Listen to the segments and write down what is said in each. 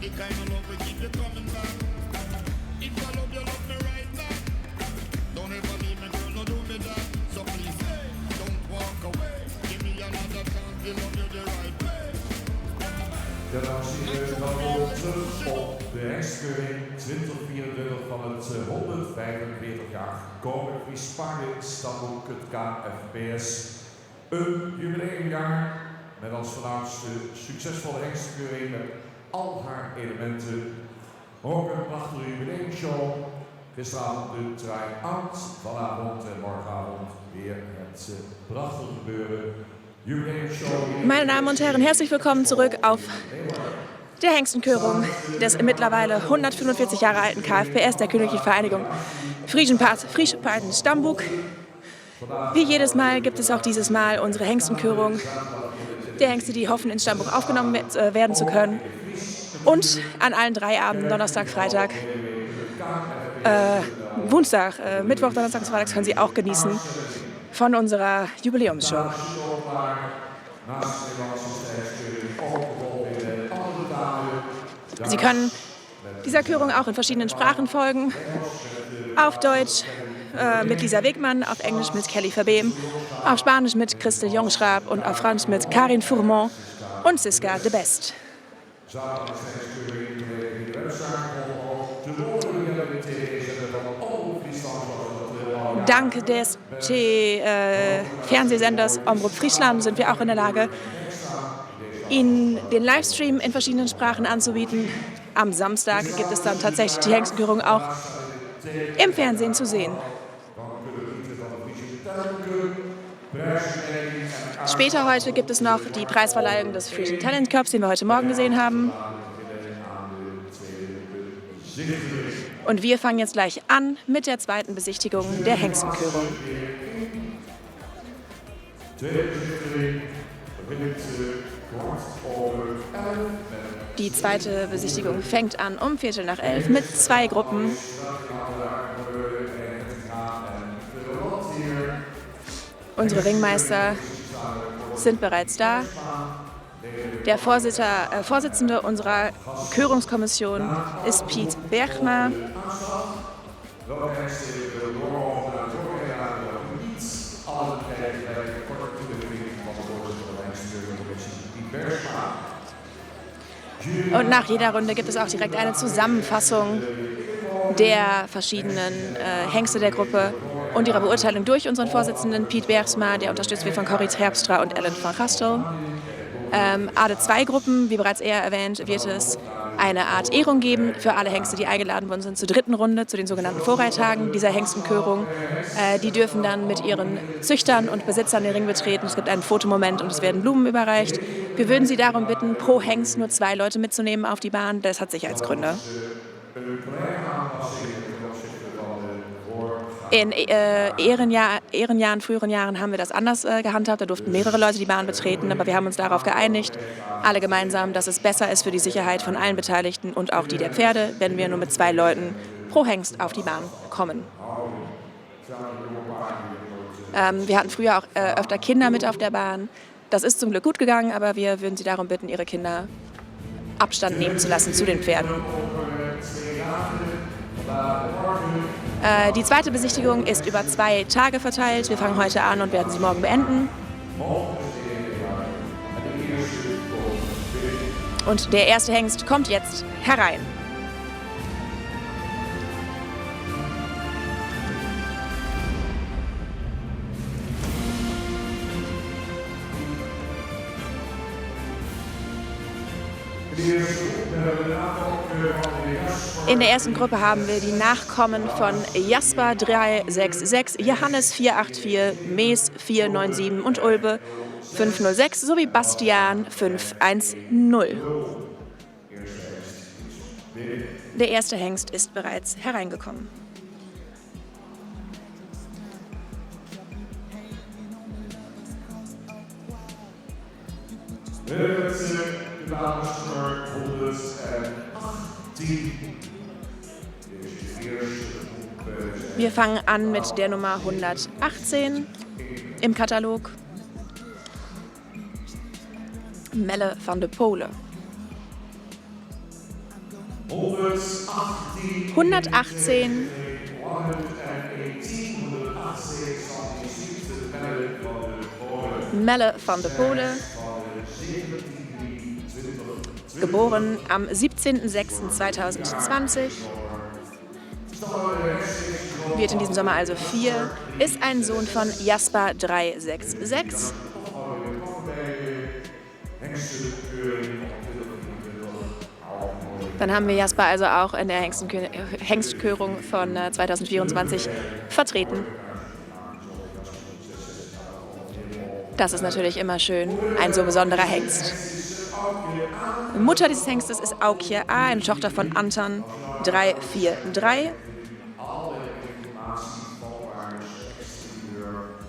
Ja, dames en heren, welkom terug op de hengstkeuring 2024 van het 145-jaar Koninklijk Spanje Stamboek, het KFPS. Een jubileumjaar met als voornaamste succesvolle hengstkeuring met al haar elementen. Morgen een prachtige jubileumshow. Gisteravond de try-out, vanavond en morgenavond weer het prachtige gebeuren. Meine Damen und Herren, herzlich willkommen zurück auf der Hengstenkörung des mittlerweile 145 Jahre alten KFPS, der Königlichen Vereinigung Frische Paarden Stamboek. Wie jedes Mal gibt es auch dieses Mal unsere Hengstenkörung der Hengste, die hoffen, in Stamboek aufgenommen werden zu können. Und an allen 3 Abenden, Donnerstag, Freitag, Woensdag, Mittwoch, Donnerstag und Freitag können Sie auch genießen von unserer Jubiläumsshow. Sie können dieser Körung auch in verschiedenen Sprachen folgen. Auf Deutsch mit Lisa Wegmann, auf Englisch mit Kelly Verbeem, auf Spanisch mit Christel Jongschraap und auf Französisch mit Karin Fourmont und Siska de Best. Dank des Fernsehsenders Omroep Friesland sind wir auch in der Lage, Ihnen den Livestream in verschiedenen Sprachen anzubieten. Am Samstag gibt es dann tatsächlich die Hengstenkörung auch im Fernsehen zu sehen. Später heute gibt es noch die Preisverleihung des Frisian Talent Cups, den wir heute Morgen gesehen haben. Und wir fangen jetzt gleich an mit der zweiten Besichtigung der Hengstenkörung. Die zweite Besichtigung fängt an um 11:15 mit 2 Gruppen. Unsere Ringmeister sind bereits da. Der Vorsitzende unserer Körungskommission ist Piet Bergma. Und nach jeder Runde gibt es auch direkt eine Zusammenfassung der verschiedenen Hengste der Gruppe und ihrer Beurteilung durch unseren Vorsitzenden Piet Bergsma, der unterstützt wird von Corrie Terpstra und Ellen van Gastel. Alle 2 Gruppen, wie bereits eher erwähnt, wird es eine Art Ehrung geben für alle Hengste, die eingeladen worden sind zur 3. Runde, zu den sogenannten Vorreittagen dieser Hengstenkörung. Die dürfen dann mit ihren Züchtern und Besitzern den Ring betreten. Es gibt einen Fotomoment und es werden Blumen überreicht. Wir würden Sie darum bitten, pro Hengst nur 2 Leute mitzunehmen auf die Bahn. Das hat Sicherheitsgründe. In früheren Jahren haben wir das anders gehandhabt. Da durften mehrere Leute die Bahn betreten, aber wir haben uns darauf geeinigt, alle gemeinsam, dass es besser ist für die Sicherheit von allen Beteiligten und auch die der Pferde, wenn wir nur mit 2 Leuten pro Hengst auf die Bahn kommen. Wir hatten früher auch öfter Kinder mit auf der Bahn. Das ist zum Glück gut gegangen, aber wir würden Sie darum bitten, Ihre Kinder Abstand nehmen zu lassen zu den Pferden. Die zweite Besichtigung ist über 2 Tage verteilt. Wir fangen heute an und werden sie morgen beenden. Und der erste Hengst kommt jetzt herein. In der ersten Gruppe haben wir die Nachkommen von Jasper 366, Johannes 484, Mees 497 und Ulbe 506 sowie Bastian 510. Der erste Hengst ist bereits hereingekommen. Wir fangen an mit der Nummer 118 im Katalog. Melle van de Polen. 118, 118, 118 Melle van der Pole, geboren am 17.06.2020, wird in diesem Sommer also 4, ist ein Sohn von Jasper 366. Dann haben wir Jasper also auch in der Hengstkörung von 2024 vertreten. Das ist natürlich immer schön, ein so besonderer Hengst. Mutter dieses Hengstes ist Aukje A., eine Tochter von Anton 343.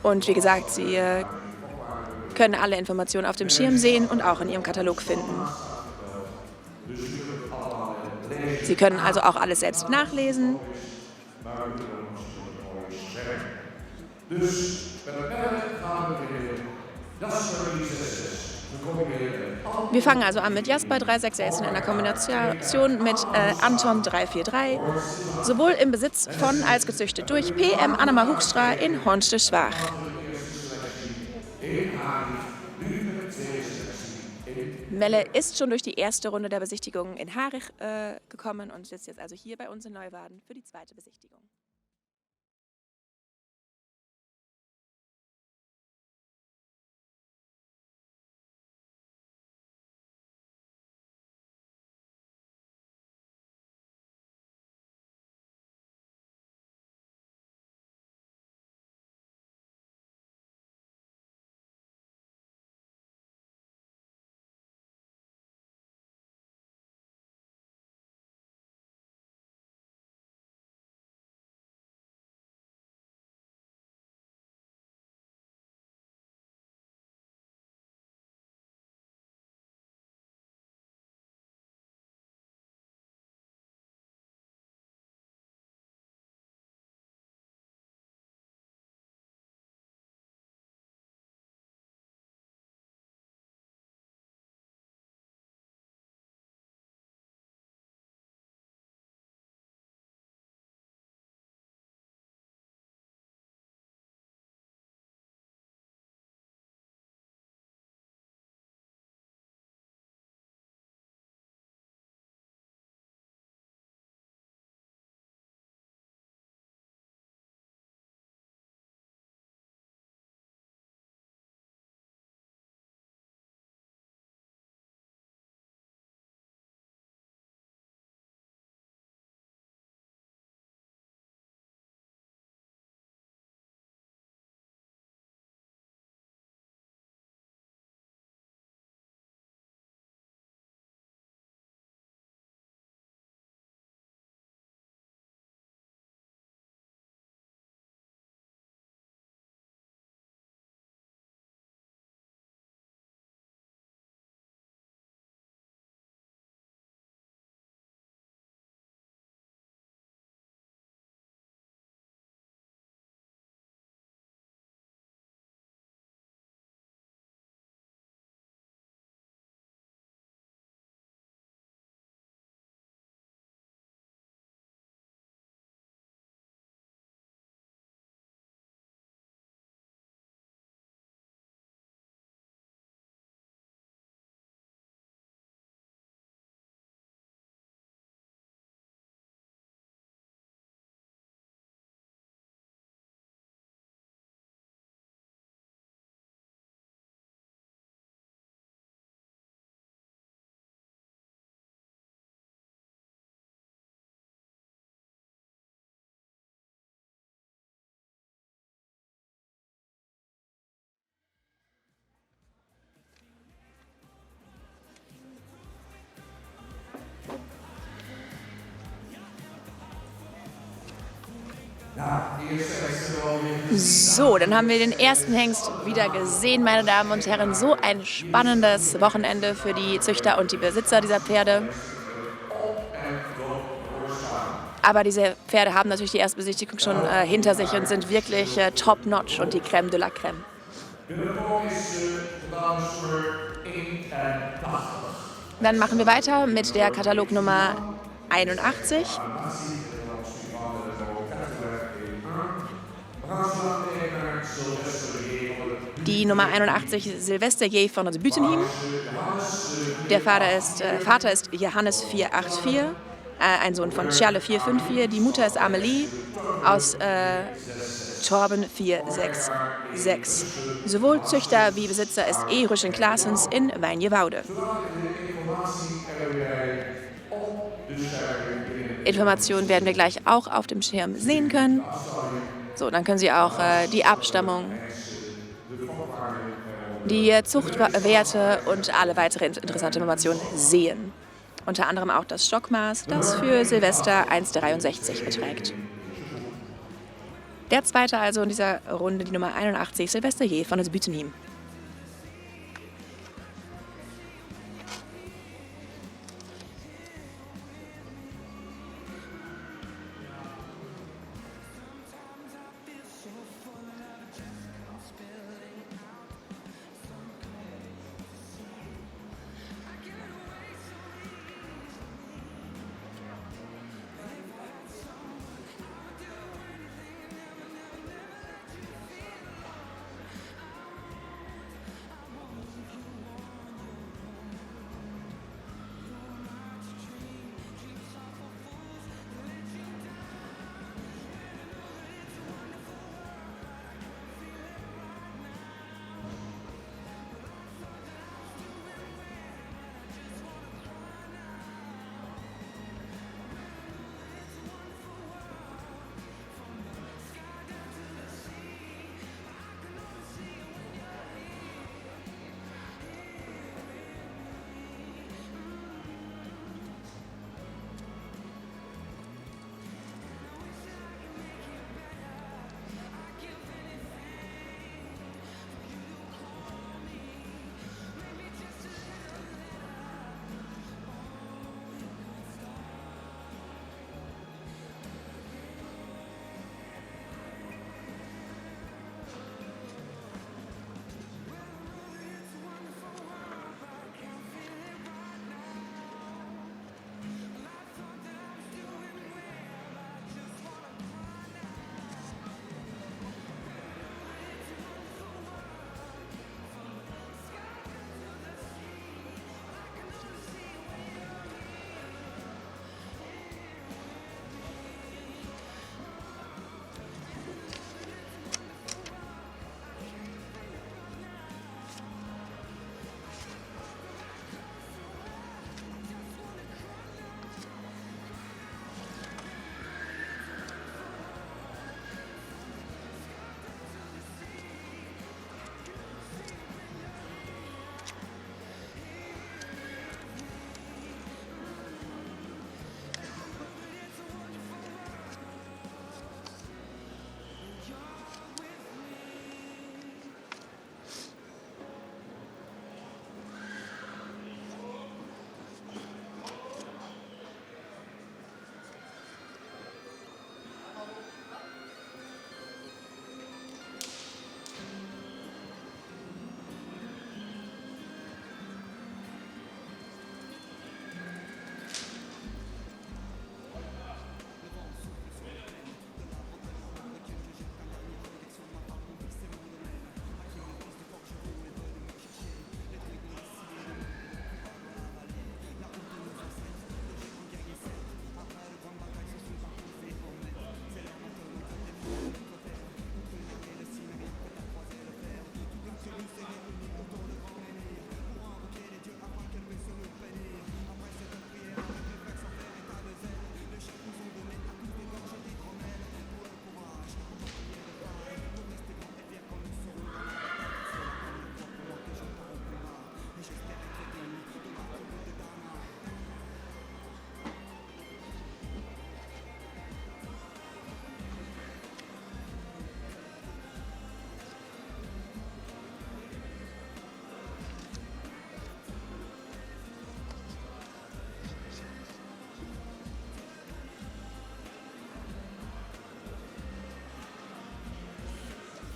Und wie gesagt, Sie können alle Informationen auf dem Schirm sehen und auch in Ihrem Katalog finden. Sie können also auch alles selbst nachlesen. Wir fangen also an mit Jasper 366 in einer Kombination mit Anton 343, sowohl im Besitz von als gezüchtet durch PM Annema Hoekstra in Hornste Schwach. Melle ist schon durch die erste Runde der Besichtigung in Harich gekommen und sitzt jetzt also hier bei uns in Neuwarden für die zweite Besichtigung. So, dann haben wir den ersten Hengst wieder gesehen, meine Damen und Herren. So ein spannendes Wochenende für die Züchter und die Besitzer dieser Pferde. Aber diese Pferde haben natürlich die Erstbesichtigung schon hinter sich und sind wirklich top-notch und die Crème de la Crème. Dann machen wir weiter mit der Katalognummer 81. Die Nummer 81, Sylvester J. von Buitenhem. Der Vater ist Johannes 484, ein Sohn von Charles 454. Die Mutter ist Amelie aus Torben 466. Sowohl Züchter wie Besitzer ist E. Ruschen Claessens in Wijnjewoude. Informationen werden wir gleich auch auf dem Schirm sehen können. So, dann können Sie auch die Abstammung, die Zuchtwerte und alle weiteren interessanten Informationen sehen. Unter anderem auch das Stockmaß, das für Silvester 1,63 beträgt. Der zweite also in dieser Runde, die Nummer 81, Sylvester J. von Buitenhem.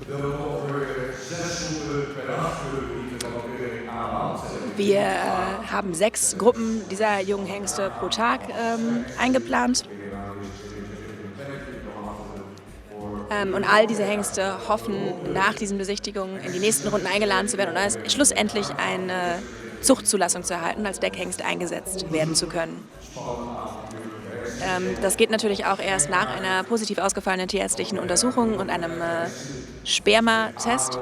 We willen over 6 groepen per dag die de blokkering aanhaalt. Wir haben 6 Gruppen dieser jungen Hengste pro Tag eingeplant. Und all diese Hengste hoffen, nach diesen Besichtigungen in die nächsten Runden eingeladen zu werden und als schlussendlich eine Zuchtzulassung zu erhalten, als Deckhengst eingesetzt werden zu können. Das geht natürlich auch erst nach einer positiv ausgefallenen tierärztlichen Untersuchung und einem Spermatest.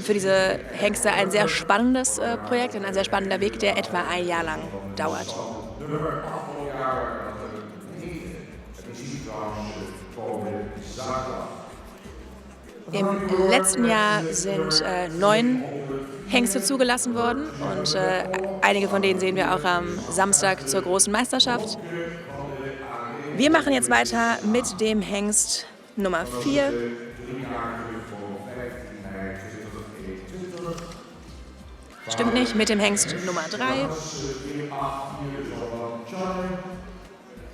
Für diese Hengste ein sehr spannendes Projekt und ein sehr spannender Weg, der etwa ein Jahr lang dauert. Im letzten Jahr sind 9 Hengste zugelassen worden und einige von denen sehen wir auch am Samstag zur großen Meisterschaft. Wir machen jetzt weiter mit dem Hengst Nummer 4. Stimmt nicht, mit dem Hengst Nummer 3.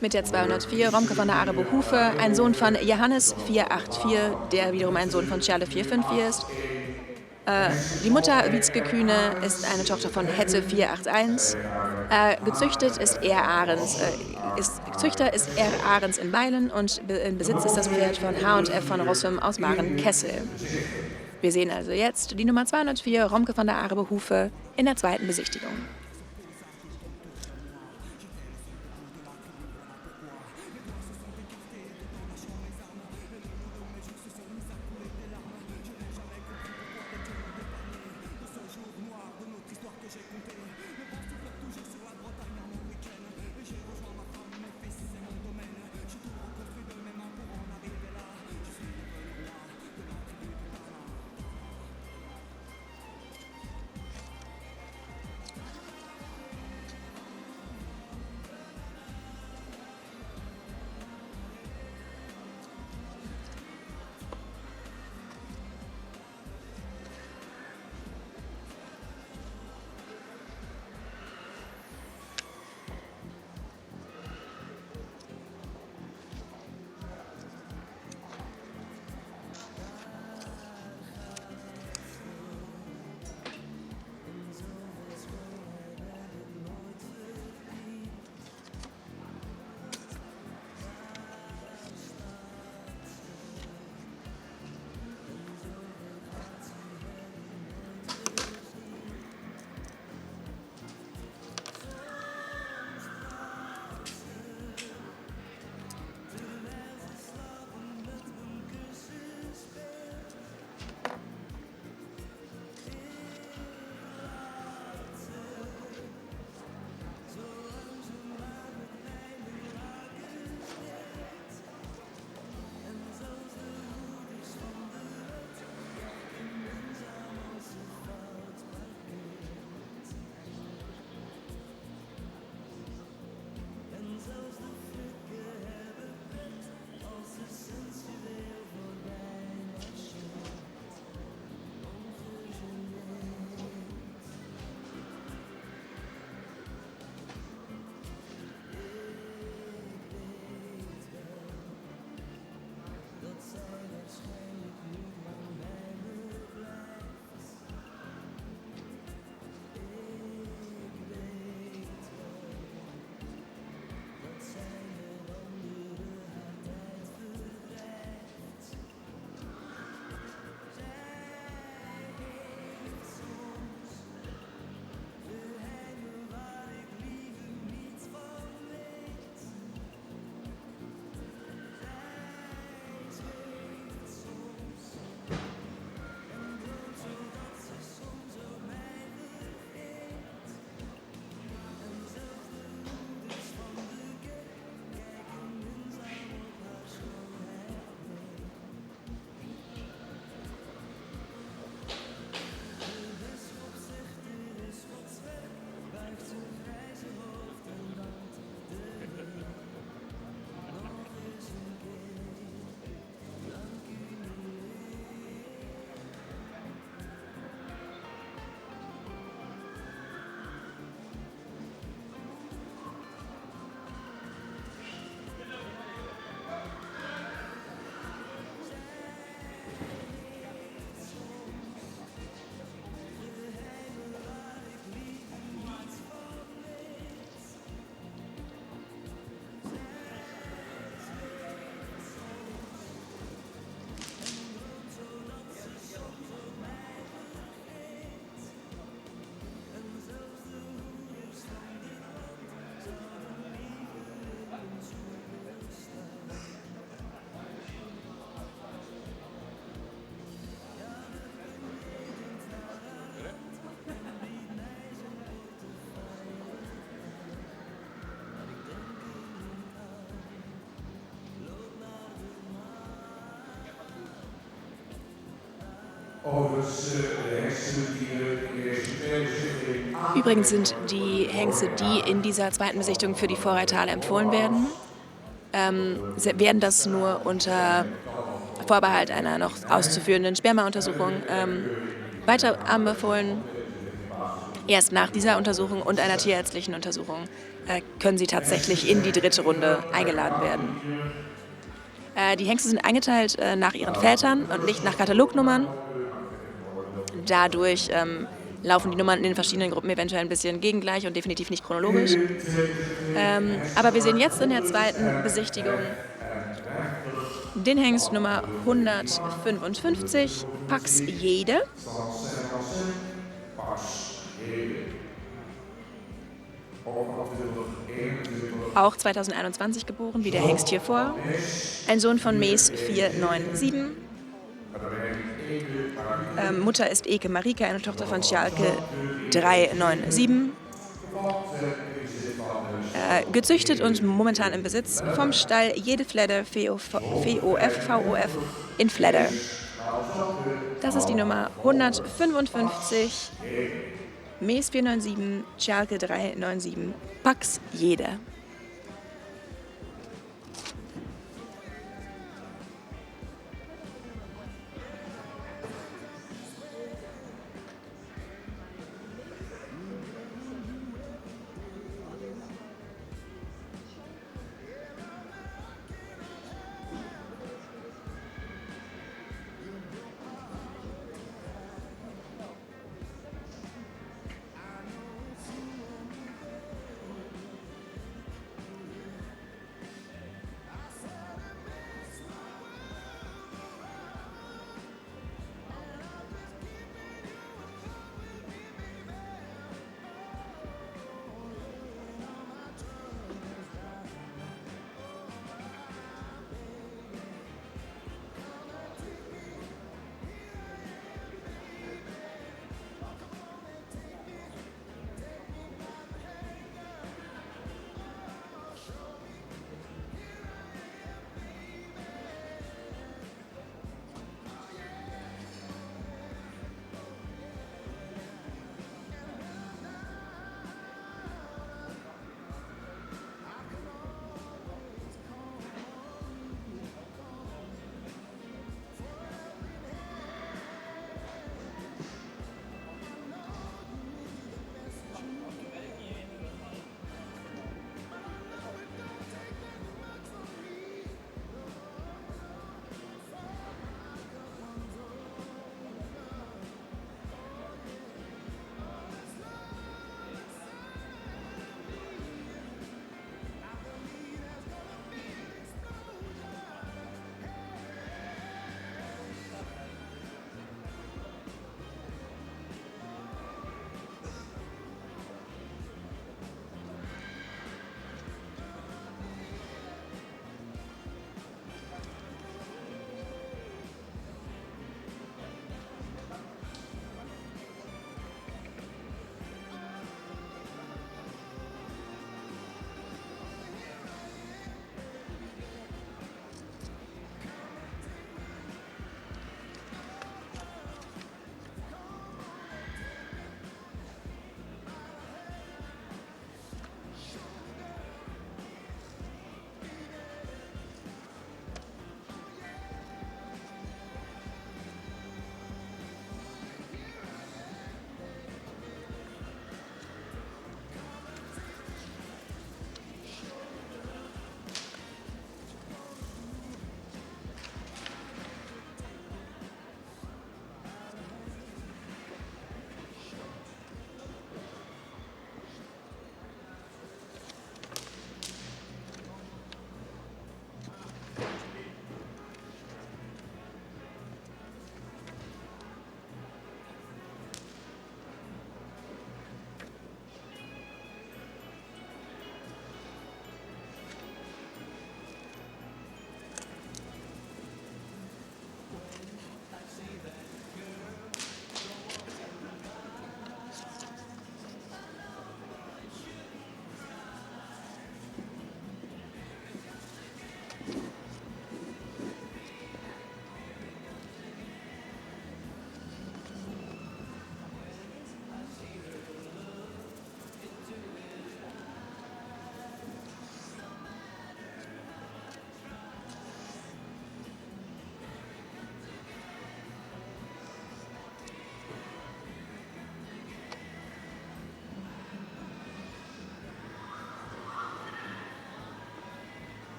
Mit der 204, Romke von der Arebo Hufe, ein Sohn von Johannes 484, der wiederum ein Sohn von Charle 454 ist. Die Mutter Witzke Kühne ist eine Tochter von Hette 481. Gezüchtet ist er Ahrens. Züchter ist er Ahrens in Weilen und in Besitz ist das Pferd von H&F von Rossum aus Maren-Kessel. Wir sehen also jetzt die Nummer 204, Romke von der Arebo Hufe, in der zweiten Besichtigung. Übrigens sind die Hengste, die in dieser zweiten Besichtigung für die Vorreiterhalle empfohlen werden, werden das nur unter Vorbehalt einer noch auszuführenden Spermauntersuchung weiter anbefohlen. Erst nach dieser Untersuchung und einer tierärztlichen Untersuchung können sie tatsächlich in die dritte Runde eingeladen werden. Die Hengste sind eingeteilt nach ihren Vätern und nicht nach Katalognummern. Dadurch laufen die Nummern in den verschiedenen Gruppen eventuell ein bisschen gegengleich und definitiv nicht chronologisch. Aber wir sehen jetzt in der zweiten Besichtigung den Hengst Nummer 155, Pax Jede. Auch 2021 geboren, wie der Hengst hier vor. Ein Sohn von Mees 497. Mutter ist Eke Marike, eine Tochter von Schalke 397. Gezüchtet und momentan im Besitz vom Stall Jede Fledder VOF in Fledder. Das ist die Nummer 155, Mees 497, Schalke 397, Pax Jede.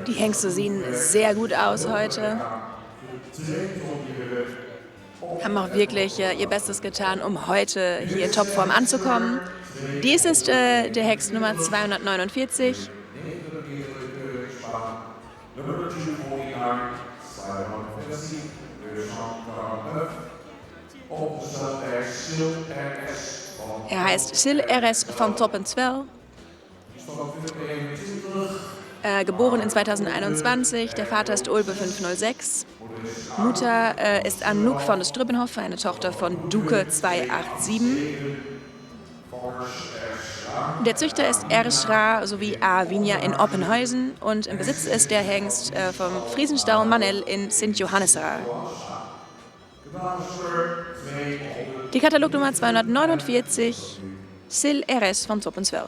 Die Hengste sehen sehr gut aus heute. Haben auch wirklich ihr Bestes getan, um heute hier in Topform anzukommen. Dies ist der Hengst Nummer 249. Er heißt Sil RS van Toppenzwell. Geboren in 2021. Der Vater ist Ulbe 506. Mutter ist Anouk von de Strubbenhoff, eine Tochter von Duke 287. Der Züchter ist R. Schra sowie A. Vinja in Oppenhuizen und im Besitz ist der Hengst vom Friesenstall Manel in Sint-Johannesra. Die Katalognummer 249, Sil RS van Toppenzwell.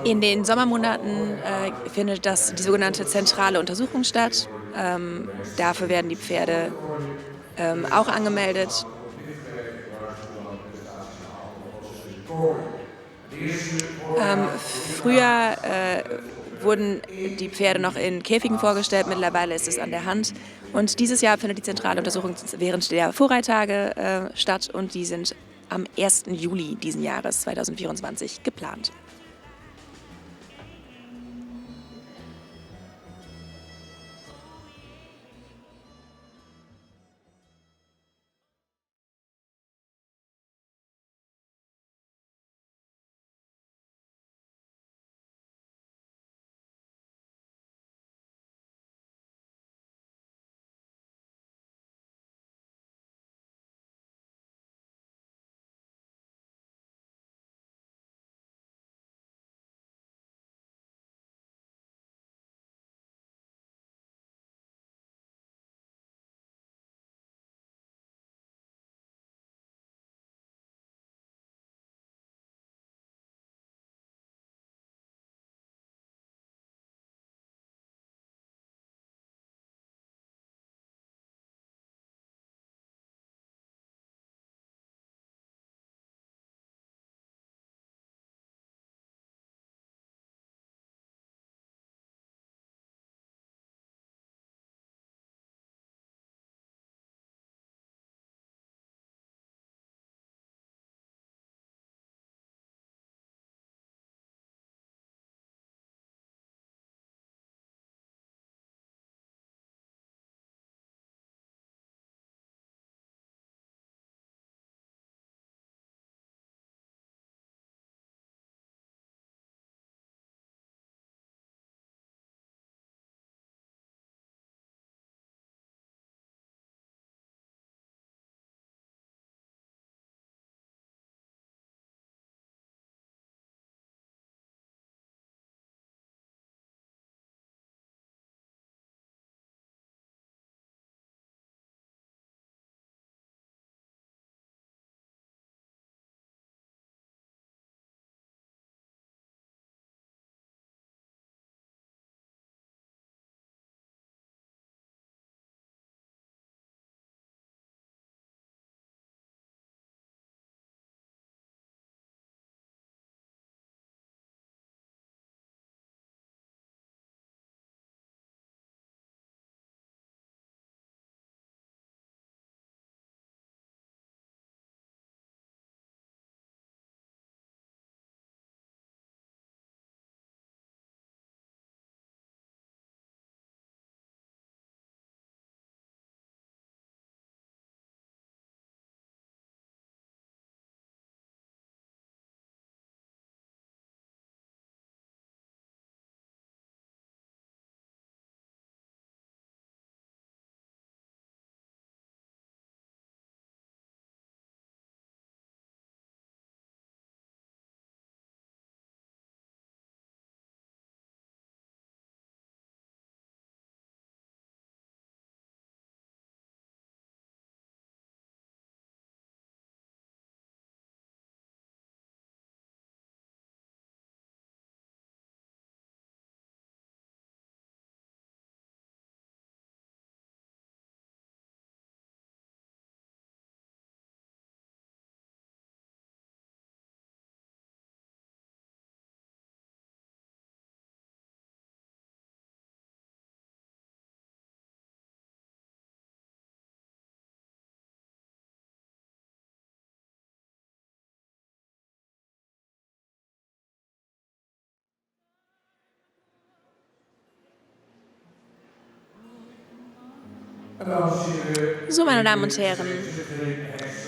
In den Sommermonaten findet die sogenannte zentrale Untersuchung statt. Dafür werden die Pferde auch angemeldet. Früher wurden die Pferde noch in Käfigen vorgestellt, mittlerweile ist es an der Hand. Und dieses Jahr findet die zentrale Untersuchung während der Vorreittage statt und die sind am 1. Juli diesen Jahres 2024 geplant. So, meine Damen und Herren,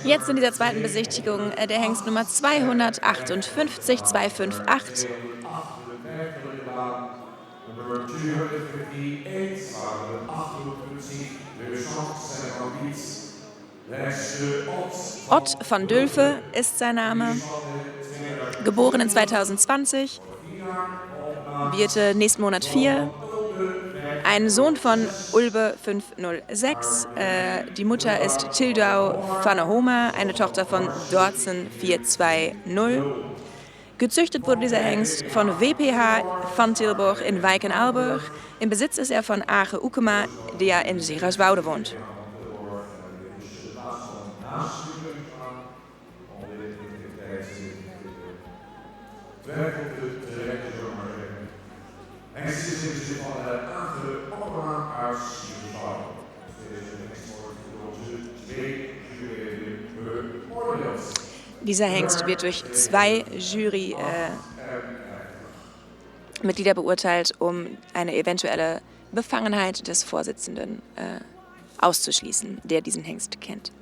jetzt in dieser zweiten Besichtigung der Hengst Nummer 258, 258. Nummer 258 waren 58, de Chance Ott van Dülfe ist sein Name, geboren in 2020, wird nächsten Monat 4. Ein Sohn von Ulbe 506, die Mutter ist Tildau van der Homa, eine Tochter von Dortzen 420. Gezüchtet wurde dieser Hengst von WPH van Tilburg in Wijken-Aalburg. Im Besitz ist er von Age Oekema, der in Siegerswoude wohnt. Hengst is in bezit van de Aagse Oppermaan uit Siegerswoude. Deze hengst wordt door onze 2 juryleden beoordeeld. Dieser Hengst wird durch 2 Jurymitglieder beurteilt, um eine eventuelle Befangenheit des Vorsitzenden auszuschließen, der diesen Hengst kennt.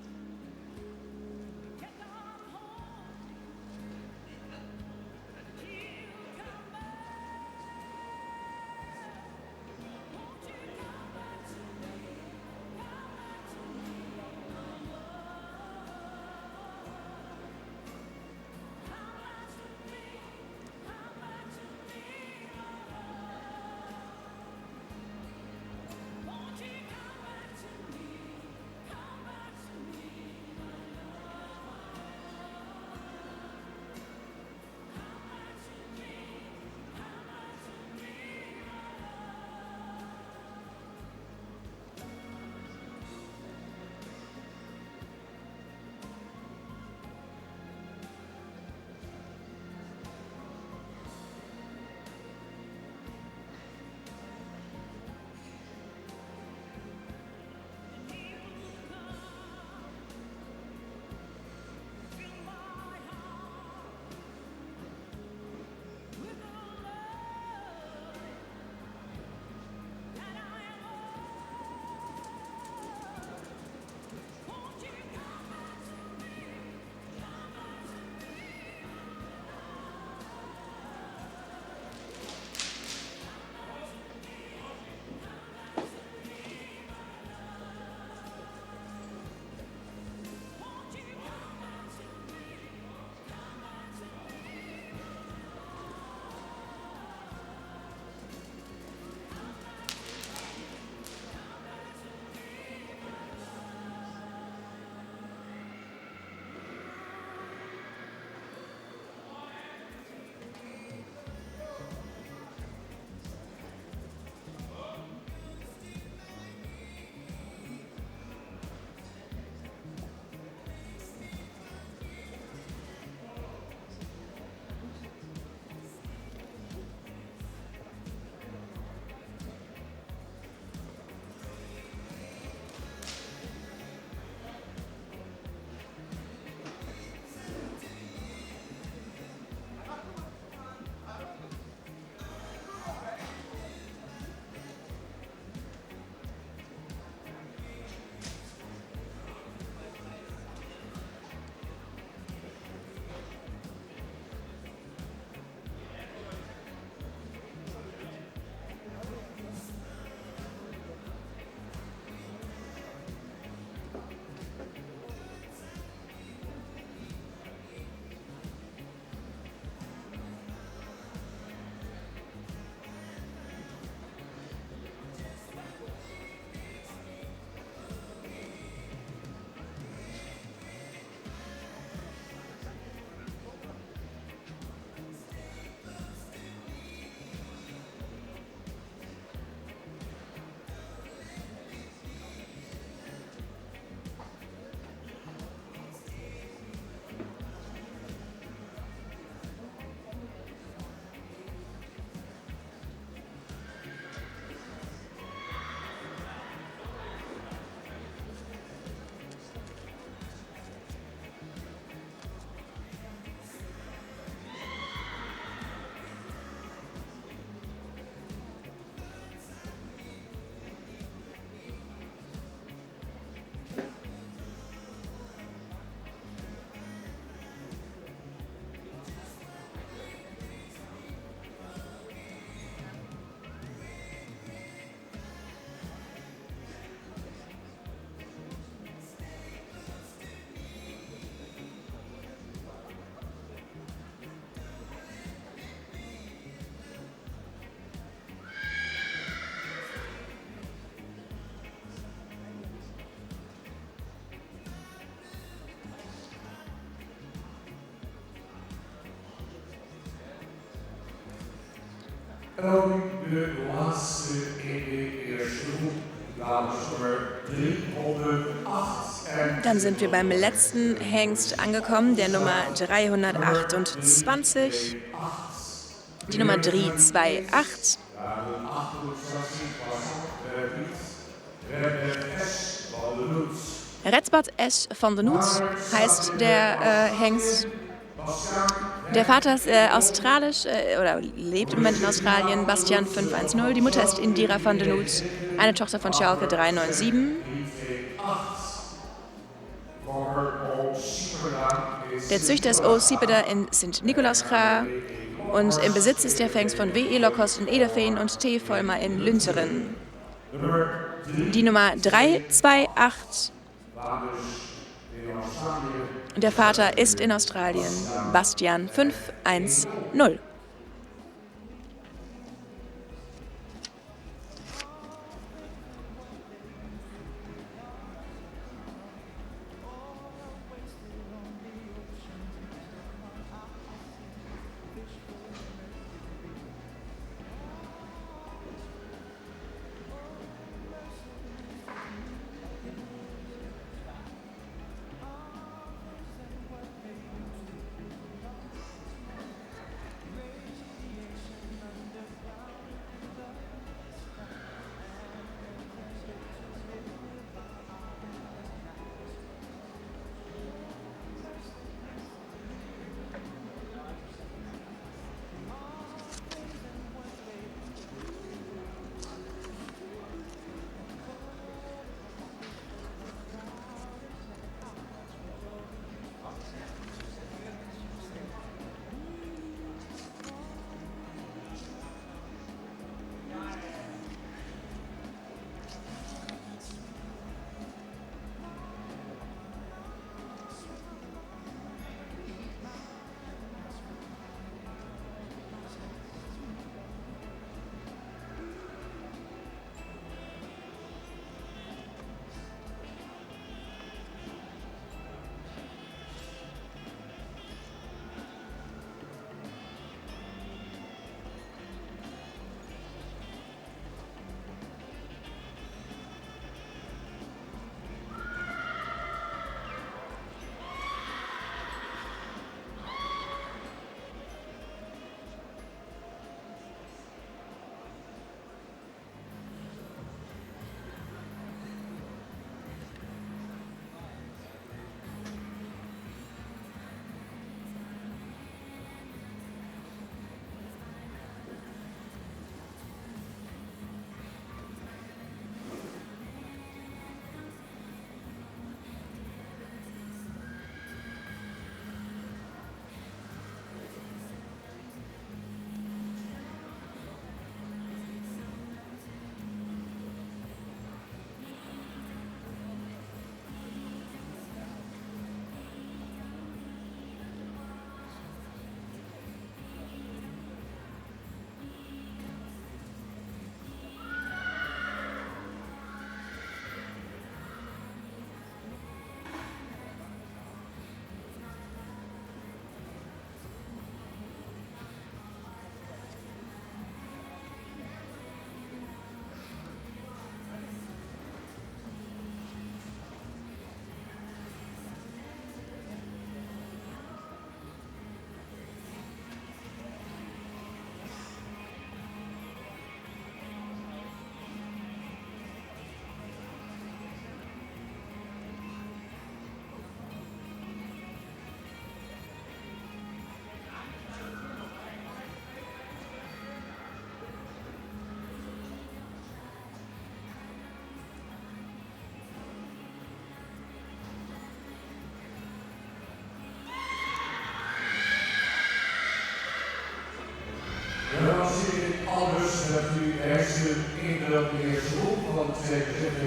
En dan de laatste in de eerste groep, dames nummer 308. Dann sind wir beim letzten Hengst angekommen, der Nummer 328, die Nummer 328. Redspad S. van de Noets heißt der Hengst. Der Vater ist australisch oder lebt im Moment in Australien, Bastian 510. Die Mutter ist Indira van de Noets, eine Tochter von Schalke 397. Der Züchter ist O. Sipeda in Sint-Nicolaasga und im Besitz ist der Hengst von W.E. Lokhorst in Ederveen und T. Vollmer in Lunteren. Die Nummer 328. Der Vater ist in Australien, Bastian 510.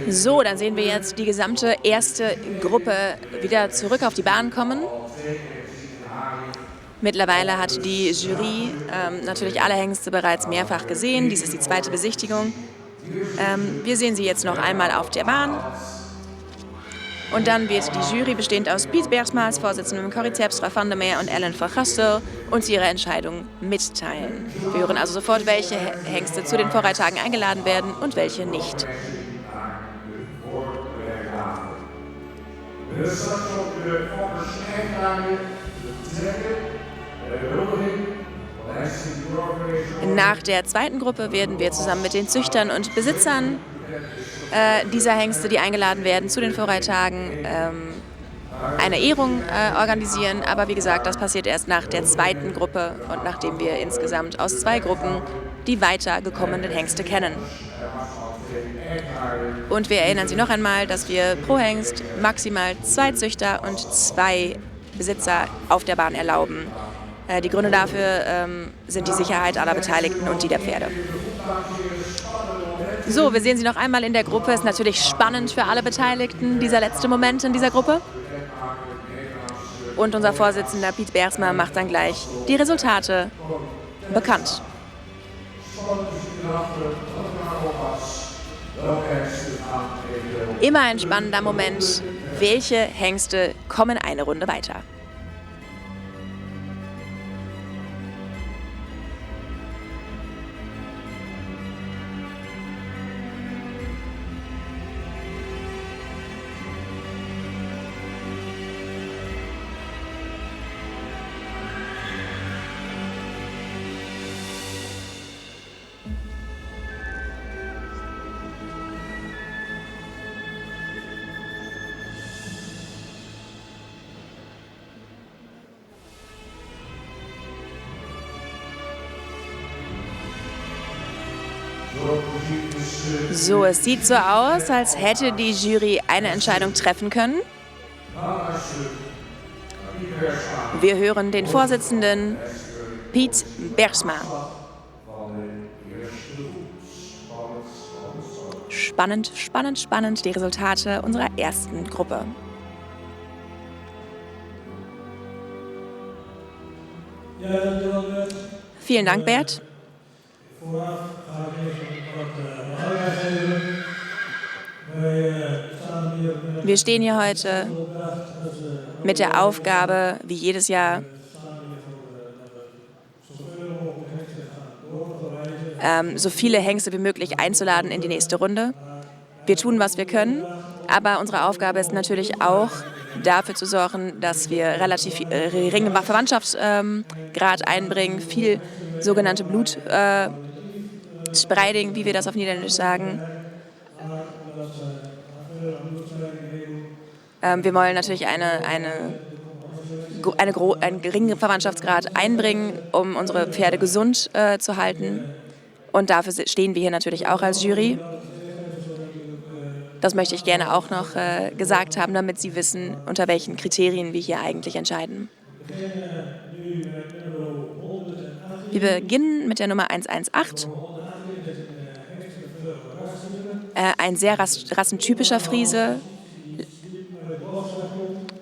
So, dann sehen wir jetzt die gesamte erste Gruppe wieder zurück auf die Bahn kommen. Mittlerweile hat die Jury natürlich alle Hengste bereits mehrfach gesehen. Dies ist die zweite Besichtigung. Wir sehen sie jetzt noch einmal auf der Bahn. Und dann wird die Jury, bestehend aus Piet Bergsma als Vorsitzendem, Corrie Terpstra van der Meer und Ellen van Gastel, uns ihre Entscheidung mitteilen. Wir hören also sofort, welche Hengste zu den Vorreihtagen eingeladen werden und welche nicht. Nach der zweiten Gruppe werden wir zusammen mit den Züchtern und Besitzern dieser Hengste, die eingeladen werden zu den Vorreihtagen, eine Ehrung organisieren. Aber wie gesagt, das passiert erst nach der zweiten Gruppe und nachdem wir insgesamt aus 2 Gruppen die weitergekommenen Hengste kennen. Und wir erinnern Sie noch einmal, dass wir pro Hengst maximal 2 Züchter und 2 Besitzer auf der Bahn erlauben. Die Gründe dafür sind die Sicherheit aller Beteiligten und die der Pferde. So, wir sehen sie noch einmal in der Gruppe. Ist natürlich spannend für alle Beteiligten, dieser letzte Moment in dieser Gruppe. Und unser Vorsitzender Piet Bergsma macht dann gleich die Resultate bekannt. Immer ein spannender Moment. Welche Hengste kommen eine Runde weiter? So, es sieht so aus, als hätte die Jury eine Entscheidung treffen können. Wir hören den Vorsitzenden Piet Bergsma. Spannend, spannend, spannend die Resultate unserer ersten Gruppe. Vielen Dank, Bert. Wir stehen hier heute mit der Aufgabe, wie jedes Jahr, so viele Hengste wie möglich einzuladen in die nächste Runde. Wir tun, was wir können, aber unsere Aufgabe ist natürlich auch, dafür zu sorgen, dass wir relativ geringen Verwandtschaftsgrad einbringen, viel sogenannte Blutspreiding, wie wir das auf Niederländisch sagen. Wir wollen natürlich einen geringen Verwandtschaftsgrad einbringen, um unsere Pferde gesund zu halten. Und dafür stehen wir hier natürlich auch als Jury. Das möchte ich gerne auch noch gesagt haben, damit Sie wissen, unter welchen Kriterien wir hier eigentlich entscheiden. Wir beginnen mit der Nummer 118. Ein sehr rassentypischer Friese.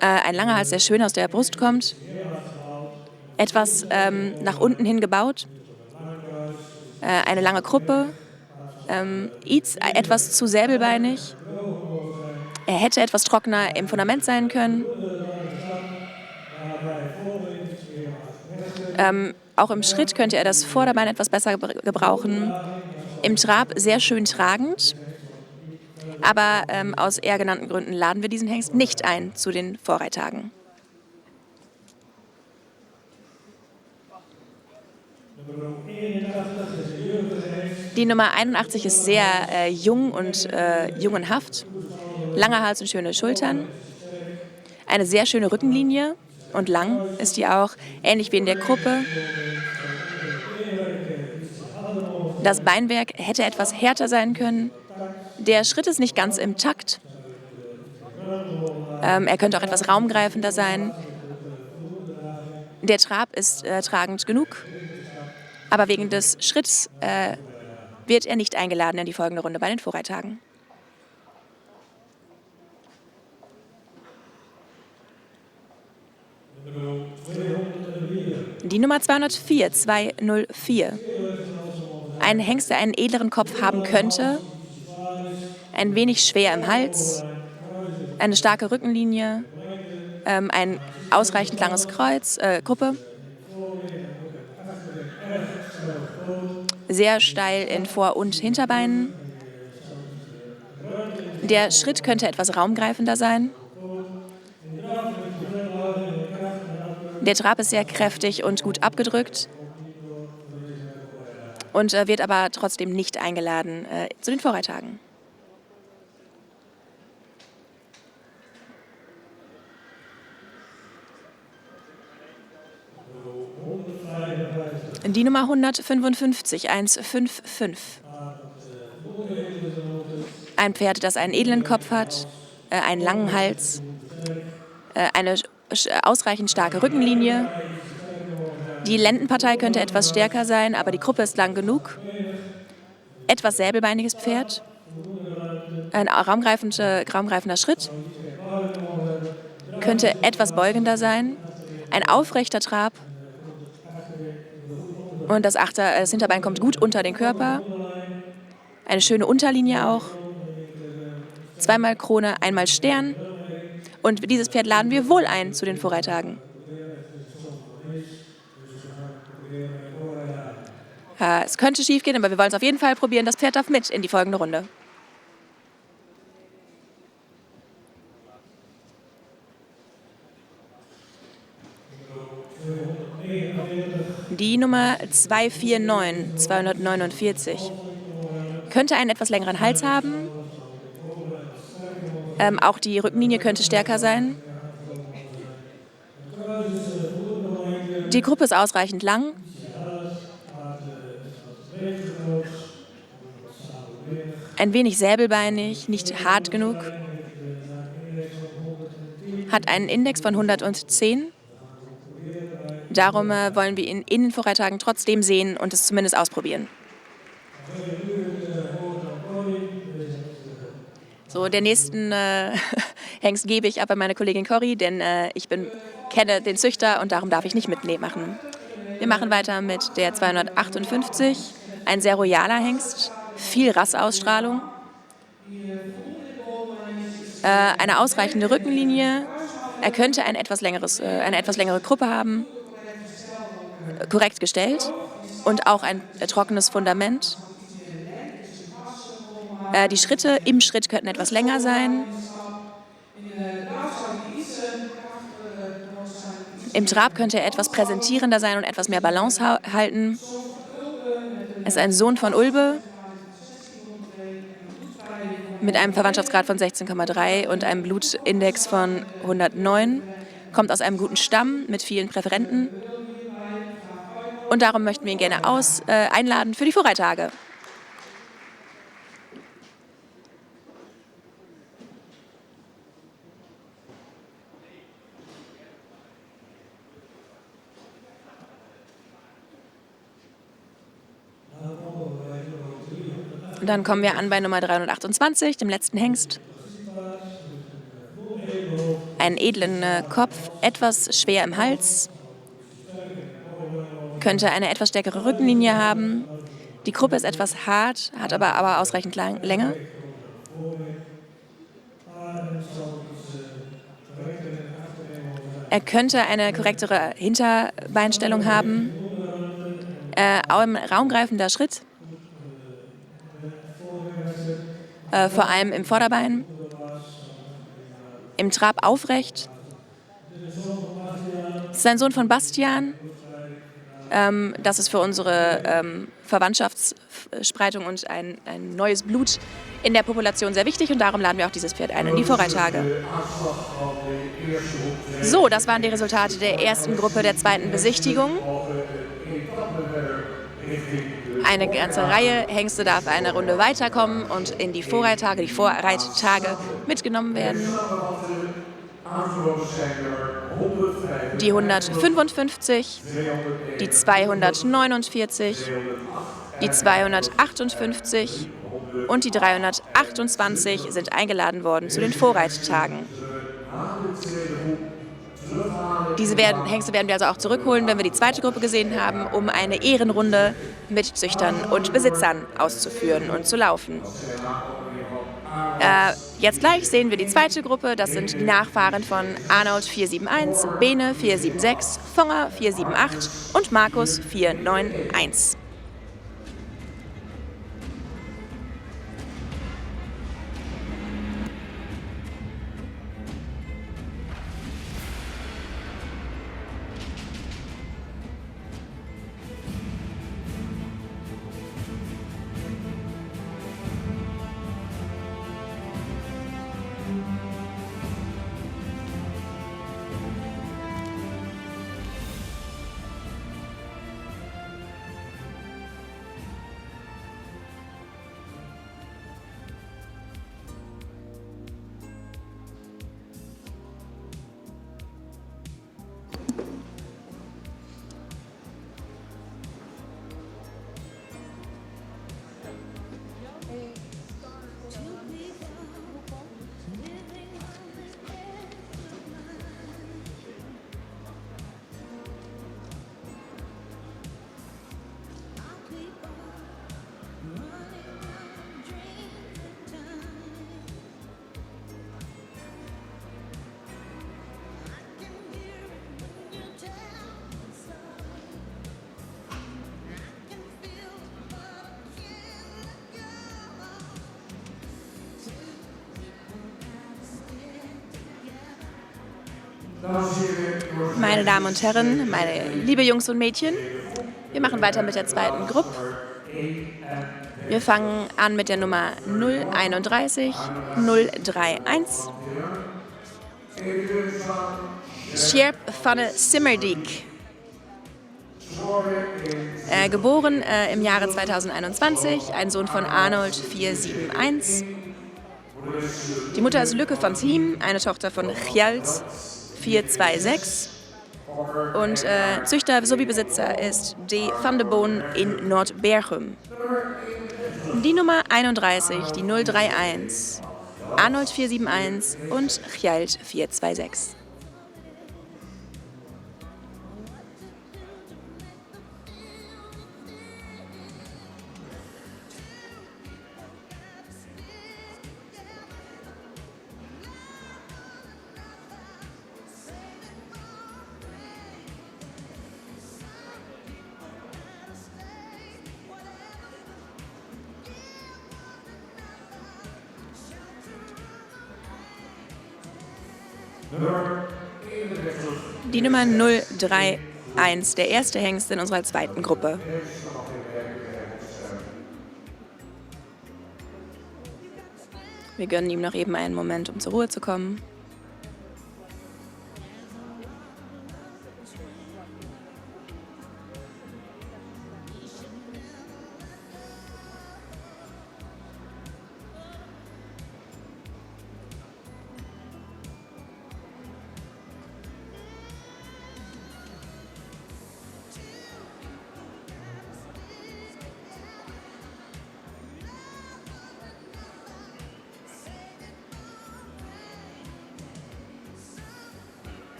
Ein langer Hals, der schön aus der Brust kommt. Etwas nach unten hin gebaut. Eine lange Kruppe. Etwas zu säbelbeinig. Er hätte etwas trockener im Fundament sein können. Auch im Schritt könnte er das Vorderbein etwas besser gebrauchen. Im Trab sehr schön tragend. Aber aus eher genannten Gründen laden wir diesen Hengst nicht ein zu den Vorreihtagen. Die Nummer 81 ist sehr jung und jungenhaft. Langer Hals und schöne Schultern. Eine sehr schöne Rückenlinie und lang ist die auch, ähnlich wie in der Gruppe. Das Beinwerk hätte etwas härter sein können. Der Schritt ist nicht ganz im Takt. Er könnte auch etwas raumgreifender sein. Der Trab ist tragend genug. Aber wegen des Schritts wird er nicht eingeladen in die folgende Runde bei den Vorreihtagen. Die Nummer 204. Ein Hengst, der einen edleren Kopf haben könnte. Ein wenig schwer im Hals. eine starke Rückenlinie, ein ausreichend langes Kreuz, Gruppe, sehr steil in Vor- und Hinterbeinen. Der Schritt könnte etwas raumgreifender sein. Der Trab ist sehr kräftig und gut abgedrückt und wird aber trotzdem nicht eingeladen zu den Vorreittagen. Die Nummer 155, 155. Ein Pferd, das einen edlen Kopf hat, einen langen Hals, eine ausreichend starke Rückenlinie. Die Lendenpartei könnte etwas stärker sein, aber die Gruppe ist lang genug. Etwas säbelbeiniges Pferd. Ein raumgreifender Schritt. Könnte etwas beugender sein. Ein aufrechter Trab. Und das Hinterbein kommt gut unter den Körper. Eine schöne Unterlinie auch. Zweimal Krone, einmal Stern. Und dieses Pferd laden wir wohl ein zu den Vorreittagen. Es könnte schief gehen, aber wir wollen es auf jeden Fall probieren. Das Pferd darf mit in die folgende Runde. Die Nummer 249, 249. Könnte einen etwas längeren Hals haben. Auch die Rückenlinie könnte stärker sein. Die Gruppe ist ausreichend lang. Ein wenig säbelbeinig, nicht hart genug. Hat einen Index von 110. Darum wollen wir ihn in den Vorreittagen trotzdem sehen und es zumindest ausprobieren. So, den nächsten Hengst gebe ich ab an meine Kollegin Corrie, denn ich kenne den Züchter und darum darf ich nicht mitmachen. Wir machen weiter mit der 258, ein sehr royaler Hengst, viel Rassausstrahlung, eine ausreichende Rückenlinie, er könnte eine etwas längere Gruppe haben, korrekt gestellt und auch ein trockenes Fundament. Die Schritte im Schritt könnten etwas länger sein. Im Trab könnte er etwas präsentierender sein und etwas mehr Balance halten. Er ist ein Sohn von Ulbe mit einem Verwandtschaftsgrad von 16,3 und einem Blutindex von 109. Kommt aus einem guten Stamm mit vielen Präferenten. Und darum möchten wir ihn gerne einladen für die Vorreittage. Und dann kommen wir an bei Nummer 328, dem letzten Hengst. Einen edlen Kopf, etwas schwer im Hals. Könnte eine etwas stärkere Rückenlinie haben. Die Gruppe ist etwas hart, hat aber ausreichend Länge. Er könnte eine korrektere Hinterbeinstellung haben. Ein raumgreifender Schritt. Vor allem im Vorderbein. Im Trab aufrecht. Das ist ein Sohn von Bastian. Das ist für unsere Verwandtschaftsspreitung und ein neues Blut in der Population sehr wichtig und darum laden wir auch dieses Pferd ein in die Vorreittage. So, das waren die Resultate der ersten Gruppe der zweiten Besichtigung. Eine ganze Reihe Hengste darf eine Runde weiterkommen und in die Vorreittage mitgenommen werden. Die 155, die 249, die 258 und die 328 sind eingeladen worden zu den Vorreittagen. Diese Hengste werden wir also auch zurückholen, wenn wir die zweite Gruppe gesehen haben, um eine Ehrenrunde mit Züchtern und Besitzern auszuführen und zu laufen. Jetzt gleich sehen wir die zweite Gruppe. Das sind die Nachfahren von Arnold 471, Bene 476, Fonger 478 und Markus 491. Meine Damen und Herren, meine liebe Jungs und Mädchen, wir machen weiter mit der zweiten Gruppe. Wir fangen an mit der Nummer 031 031. Sjerp van de Simmerdijk. Geboren im Jahre 2021, ein Sohn von Arnold 471. Die Mutter ist Lücke van Thiem, eine Tochter von Gjeld 426. Und Züchter sowie Besitzer ist D. van de Boon in Nordbergum. Die Nummer 31, die 031, Arnold 471 und Gjeld 426. Die Nummer 031, der erste Hengst in unserer zweiten Gruppe. Wir gönnen ihm noch eben einen Moment, um zur Ruhe zu kommen.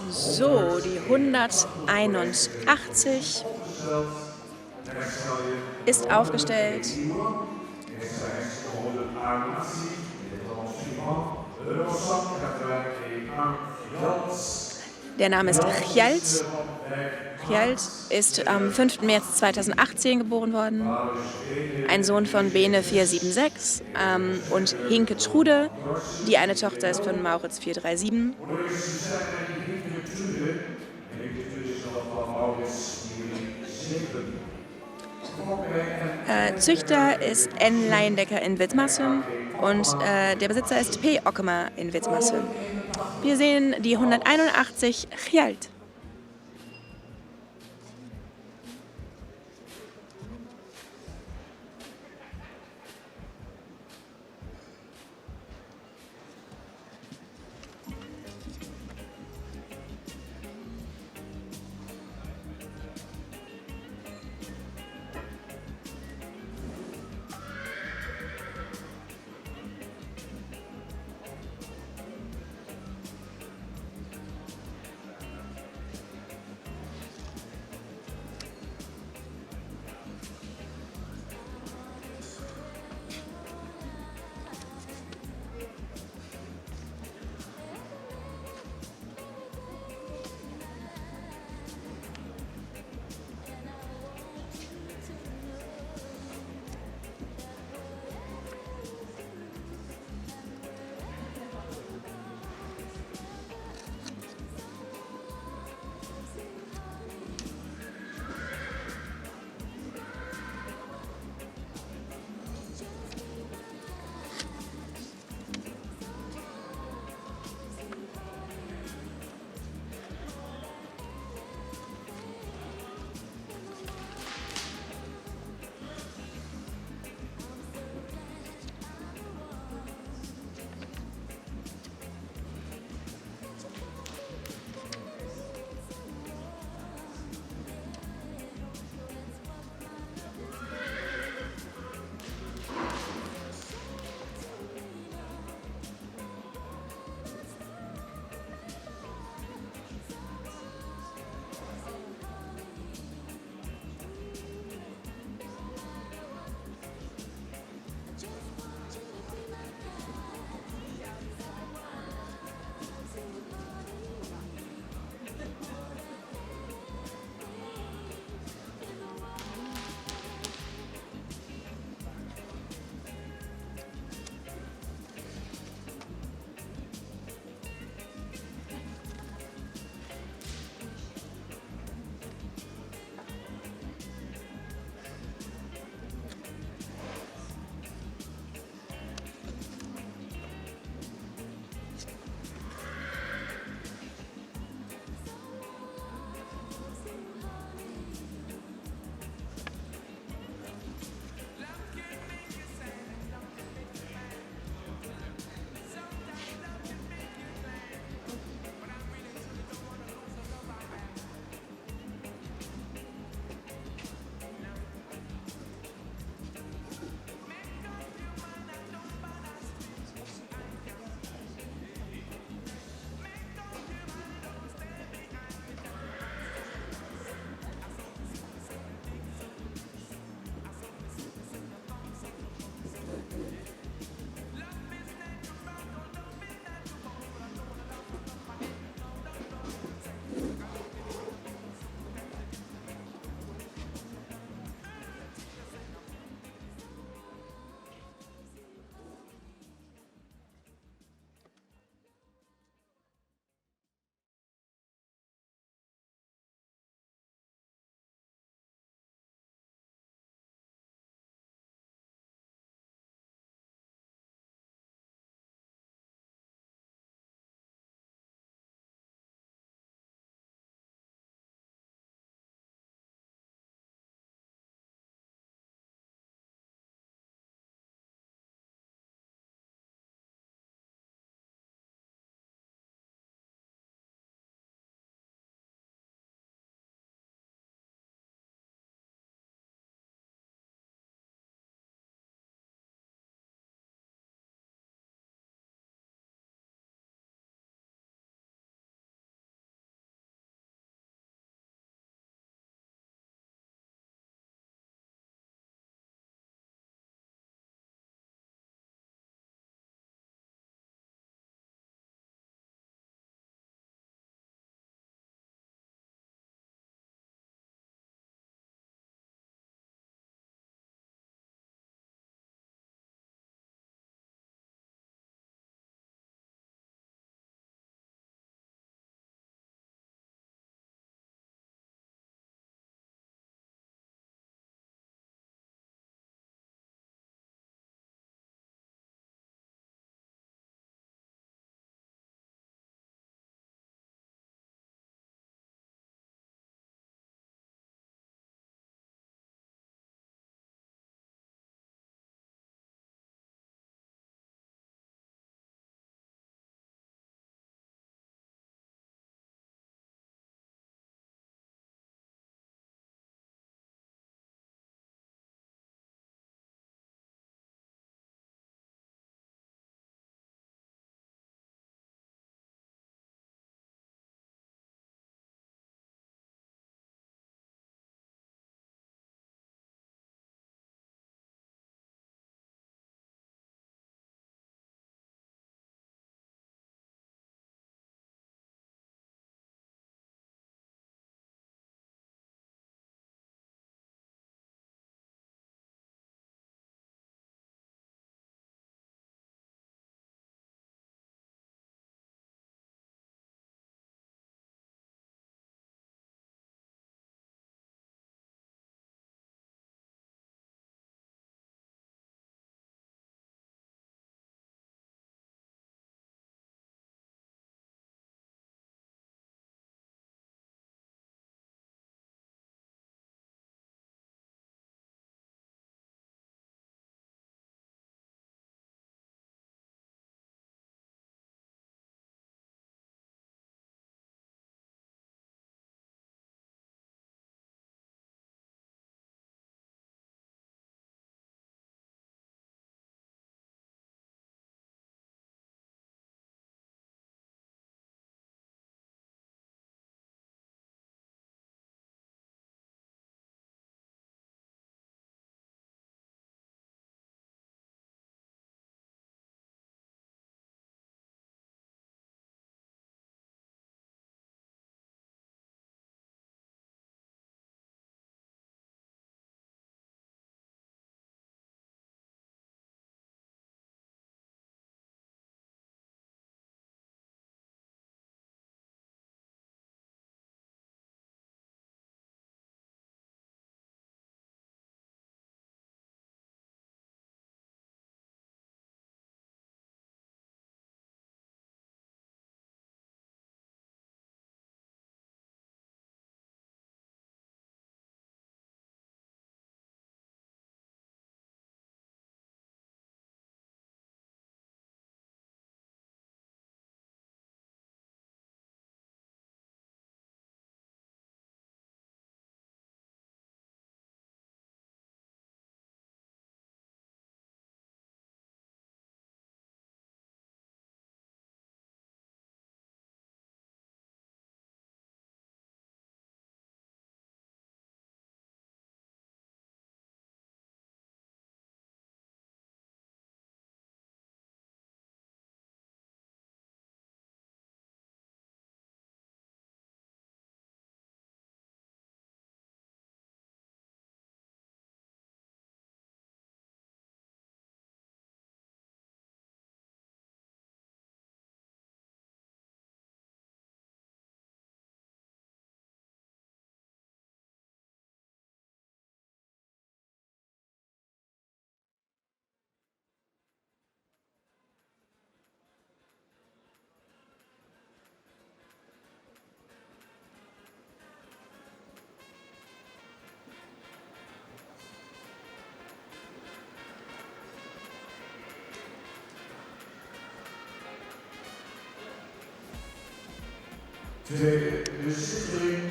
So, die 181 ist aufgestellt. Der Name ist Hjalt. Hjalt ist am 5. März 2018 geboren worden. Ein Sohn von Bene 476 und Hinke Trude, die eine Tochter ist von Maurits 437. Züchter ist N. Leindecker in Witmarsum und der Besitzer ist P. Ockemer in Witmarsum. Wir sehen die 181 Hjalt.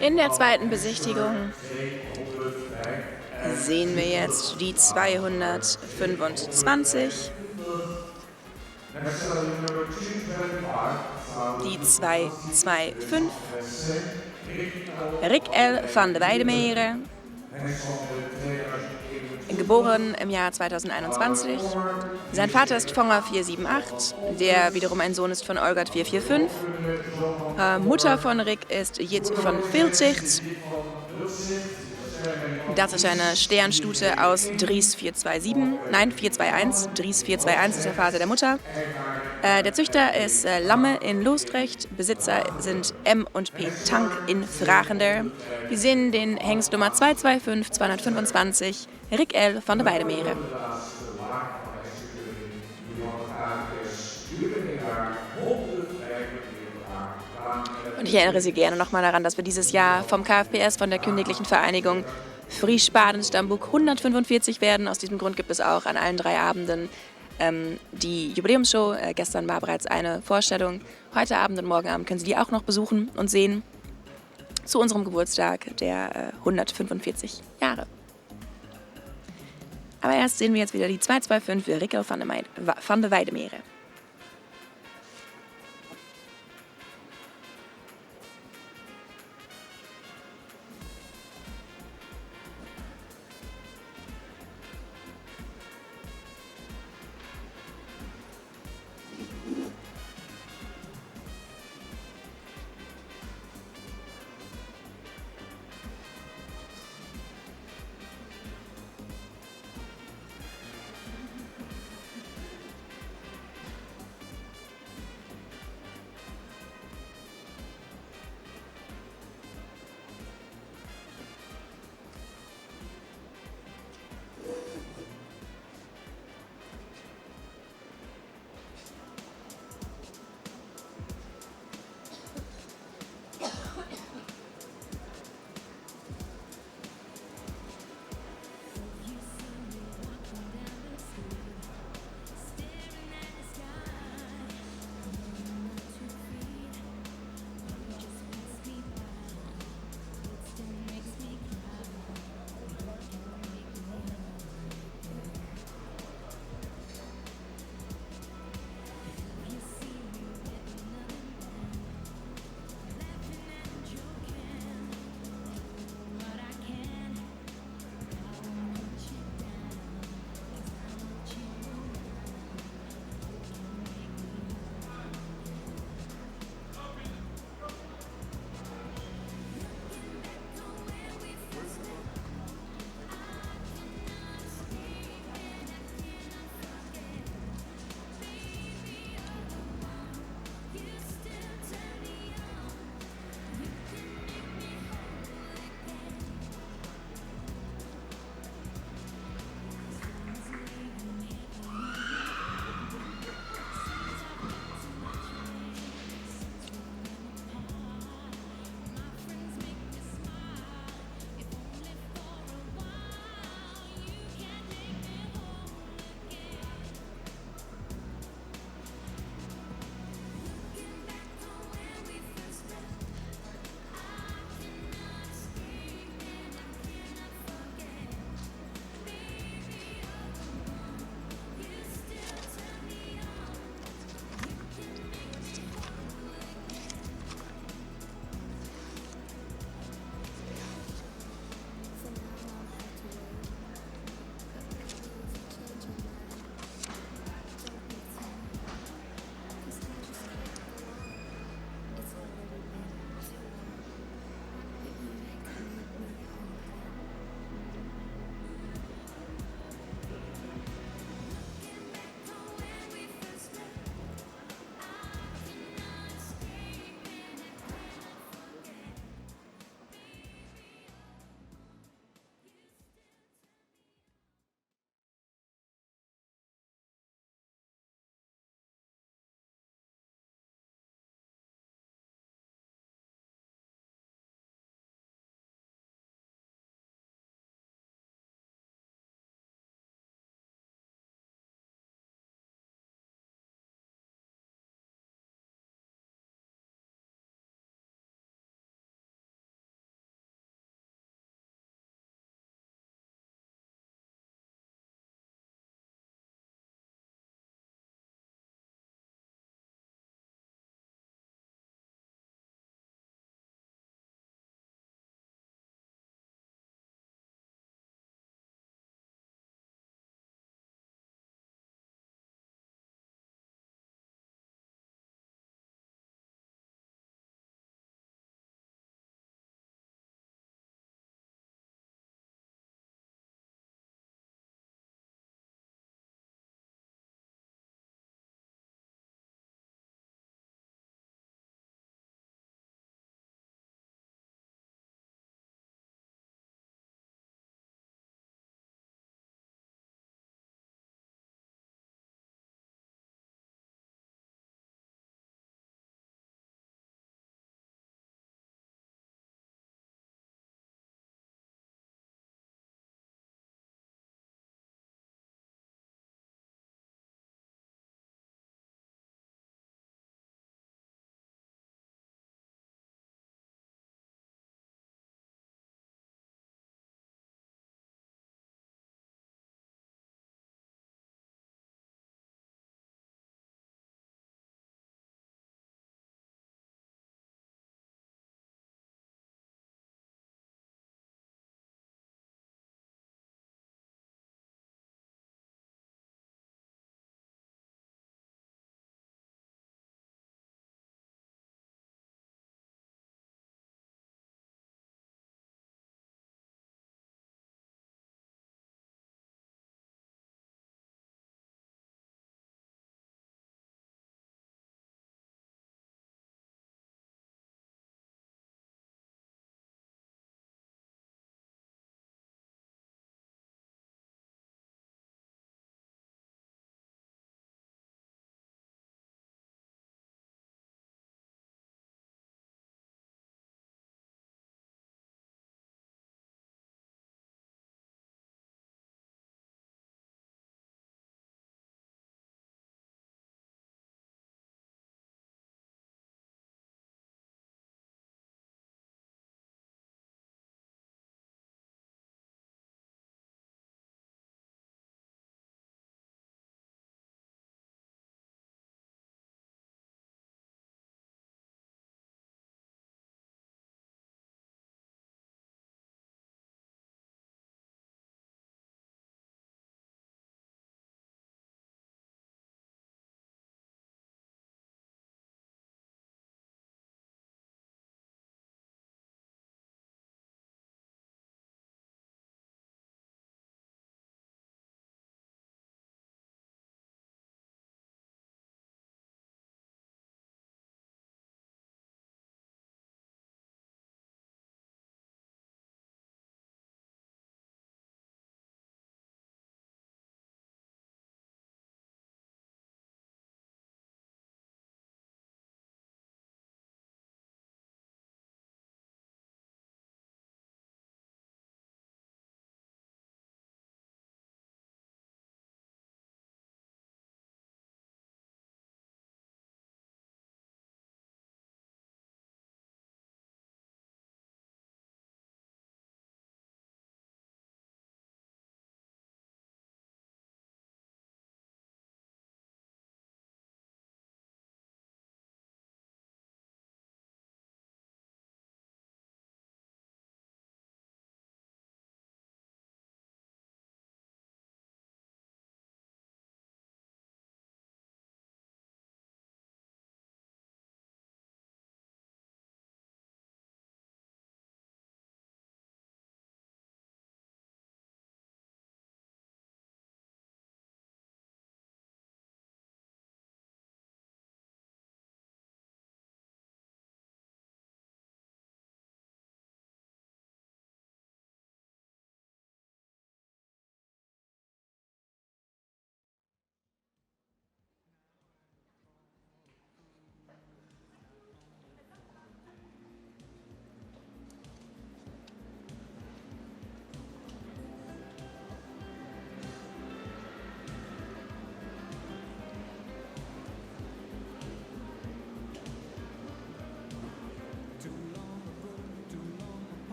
In der zweiten Besichtigung sehen wir jetzt die 225, die 225, Rick L. van de Weidemere, geboren im Jahr 2021. Sein Vater ist Fonger 478, der wiederum ein Sohn ist von Olgert 445. Mutter von Rick ist Jit von Vilzicht. Das ist eine Sternstute aus Dries 421. Dries 421 ist der Vater der Mutter. Der Züchter ist Lamme in Loosdrecht. Besitzer sind M und P Tank in Vragender. Wir sehen den Hengst Nummer 225 225, Rick L. van de Weidemere. Und ich erinnere Sie gerne nochmal daran, dass wir dieses Jahr vom KFPS, von der Königlichen Vereinigung Friesbaden-Stambuk 145 werden. Aus diesem Grund gibt es auch an allen 3 Abenden die Jubiläumsshow. Gestern war bereits eine Vorstellung. Heute Abend und morgen Abend können Sie die auch noch besuchen und sehen zu unserem Geburtstag der 145 Jahre. Aber erst sehen wir jetzt wieder die 225 Rick L. van de Weidemere.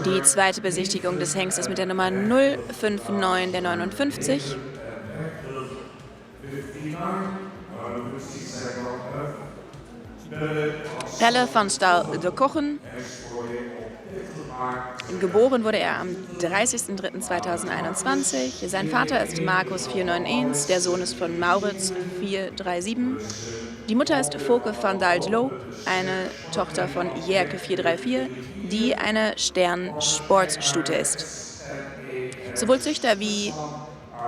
Die zweite Besichtigung des Hengstes mit der Nummer 059, der 59. Pelle van Stal de Kochen. Geboren wurde er am 30.03.2021. Sein Vater ist Markus 491, der Sohn ist von Maurits 437. Die Mutter ist Foke van Daldlo, eine Tochter von Jerke 434, die eine Stern-Sportstute ist. Sowohl Züchter wie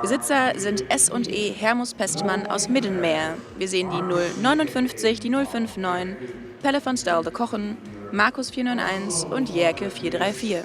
Besitzer sind S&E Hermus Pestmann aus Middenmeer. Wir sehen die 059, die 059, Pelle van Stal de Kochen, Markus 491 und Jerke 434.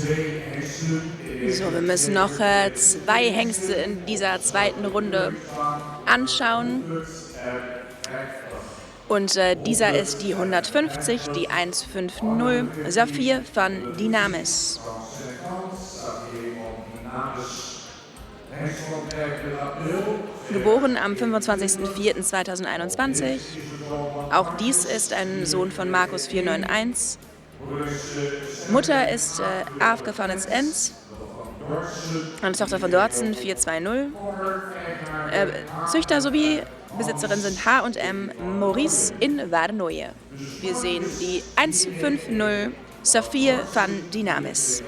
So, wir müssen noch 2 Hengste in dieser zweiten Runde anschauen. Und dieser ist die 150, die 150, Saphir van Dynamis. Geboren am 25.04.2021. Auch dies ist ein Sohn von Markus 491. Mutter ist Aafke van het Ens, eine Tochter von Dortzen 420. Züchter sowie Besitzerin sind H&M Maurice in Warnoje. Wir sehen die 150 Saphir van Dynamis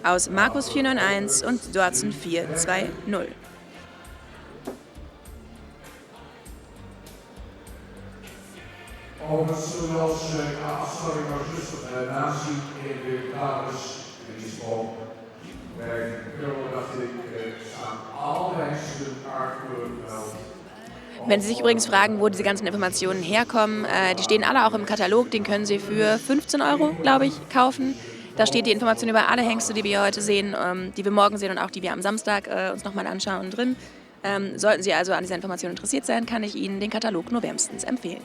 aus Markus 491 und Dortzen 420. Overigens zullen we als afstelling maar rustig nazien in de kaders in die school. Wij kunnen dat ik aan alle hengsten aankleuren wel. Wenn Sie sich übrigens fragen, wo diese ganzen Informationen herkommen, die stehen alle auch im Katalog, den können Sie für 15 €, glaube ich, kaufen. Da steht die Information über alle Hengste, die wir heute sehen, die wir morgen sehen und auch die wir am Samstag uns nochmal anschauen drin. Sollten Sie also an dieser Information interessiert sein, kann ich Ihnen den Katalog nur wärmstens empfehlen.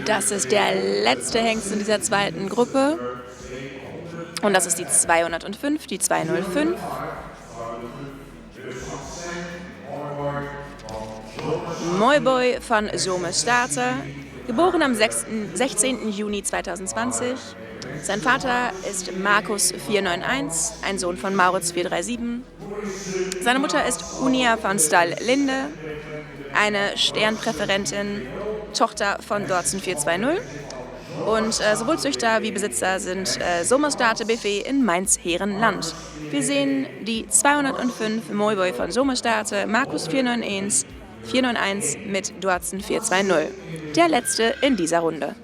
Das ist der letzte Hengst in dieser zweiten Gruppe. Und das ist die 205, die 205. Mooiboy von Zomerstate, geboren am 16. Juni 2020. Sein Vater ist Markus 491, ein Sohn von Maurits 437. Seine Mutter ist Unia van Stal-Linde, eine Sternpräferentin, Tochter von Dortzen 420. Und sowohl Züchter wie Besitzer sind Zomerstate BV in Mainz-Herenland. Wir sehen die 205 Mooiboy von Zomerstate, Markus 491 mit Dortzen 420. Der letzte in dieser Runde.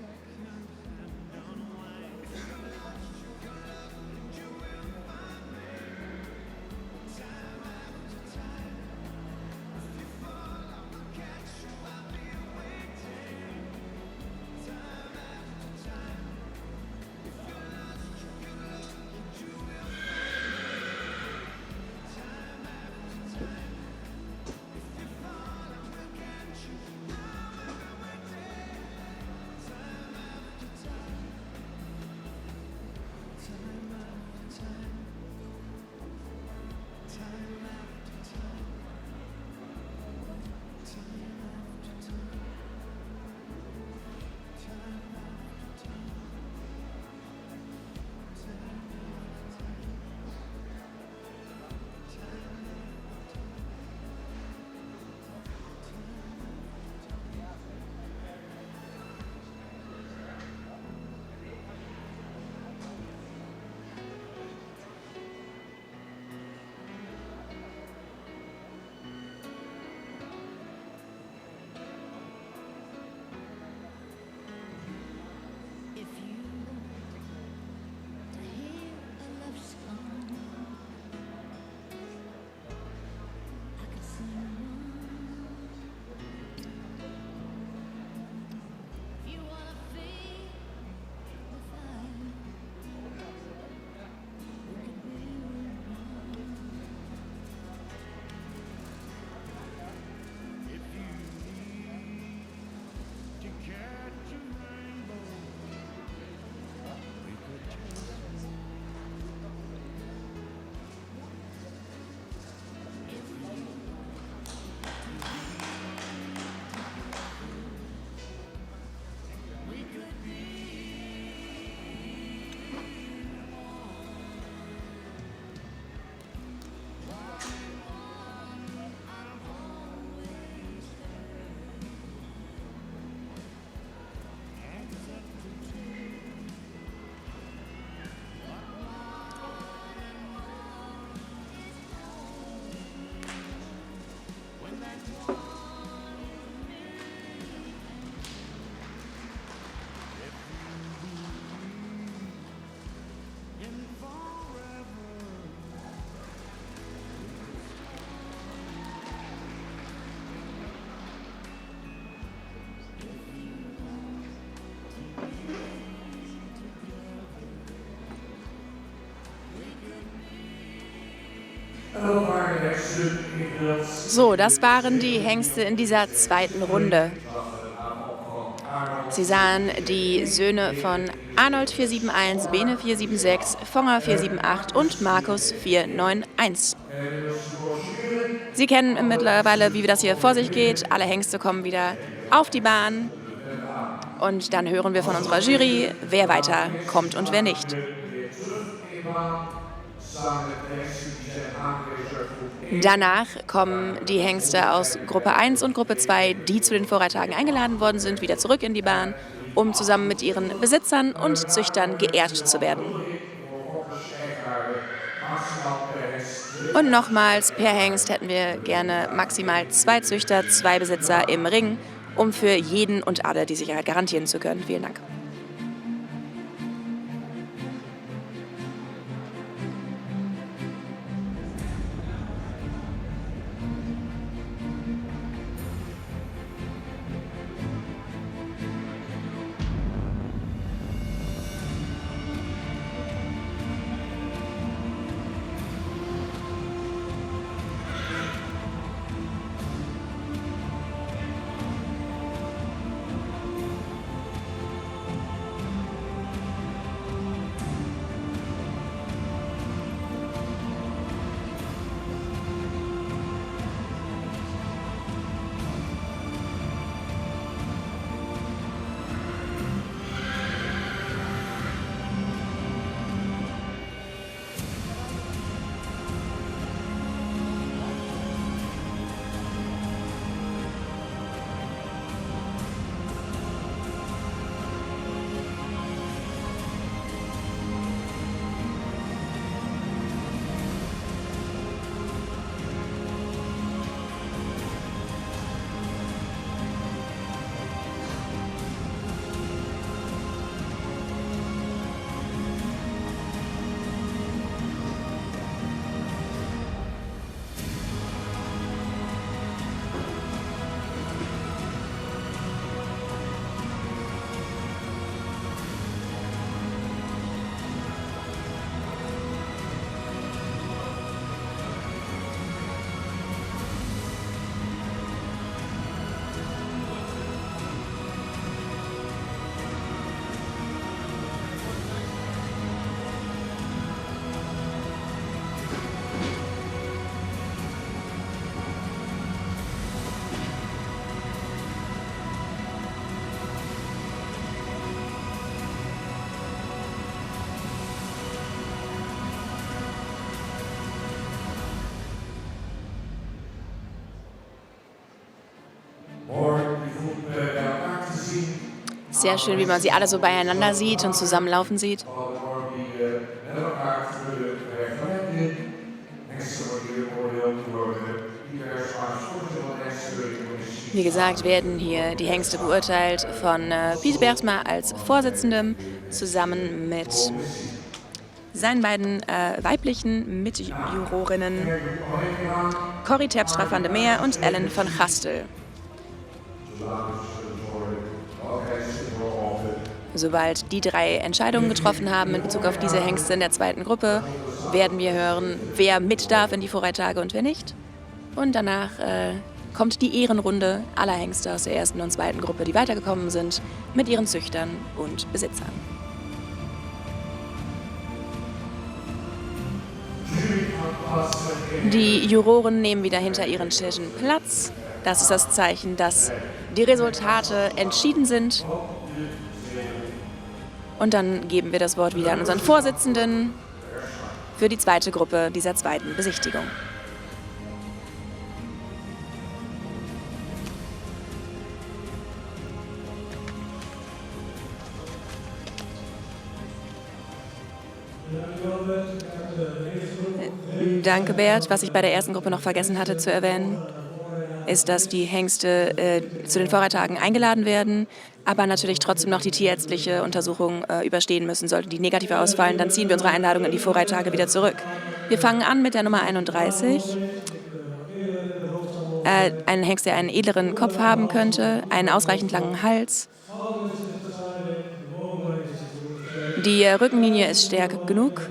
So, das waren die Hengste in dieser zweiten Runde. Sie sahen die Söhne von Arnold 471, Bene 476, Fonger 478 und Markus 491. Sie kennen mittlerweile, wie das hier vor sich geht. Alle Hengste kommen wieder auf die Bahn. Und dann hören wir von unserer Jury, wer weiter kommt und wer nicht. Danach kommen die Hengste aus Gruppe 1 und Gruppe 2, die zu den Vorreitagen eingeladen worden sind, wieder zurück in die Bahn, um zusammen mit ihren Besitzern und Züchtern geehrt zu werden. Und nochmals, per Hengst hätten wir gerne maximal 2 Züchter, 2 Besitzer im Ring, um für jeden und alle die Sicherheit garantieren zu können. Vielen Dank. sehr schön, wie man sie alle so beieinander sieht und zusammenlaufen sieht. Waardoor die met elkaar zullen vergelijken. Hengsten worden hier beoordeeld door de diverse sporten van hengsten. Wie gesagt, werden hier die Hengste beurteilt von Piet Bergsma als Vorsitzendem zusammen mit seinen beiden weiblichen Mitjurorinnen Corrie Terpstra van der Meer und Ellen van Gastel. Sobald die drei Entscheidungen getroffen haben in Bezug auf diese Hengste in der zweiten Gruppe, werden wir hören, wer mit darf in die Vorreittage und wer nicht. Und danach kommt die Ehrenrunde aller Hengste aus der ersten und zweiten Gruppe, die weitergekommen sind, mit ihren Züchtern und Besitzern. Die Juroren nehmen wieder hinter ihren Tischen Platz. Das ist das Zeichen, dass die Resultate entschieden sind. Und dann geben wir das Wort wieder an unseren Vorsitzenden für die zweite Gruppe dieser zweiten Besichtigung. Danke, Bert. Was ich bei der ersten Gruppe noch vergessen hatte zu erwähnen, ist, dass die Hengste zu den Vorreittagen eingeladen werden, aber natürlich trotzdem noch die tierärztliche Untersuchung überstehen müssen. Sollte die negativ ausfallen, dann ziehen wir unsere Einladung in die Vorreittage wieder zurück. Wir fangen an mit der Nummer 31. Ein Hengst, der einen edleren Kopf haben könnte, einen ausreichend langen Hals. Die Rückenlinie ist stark genug.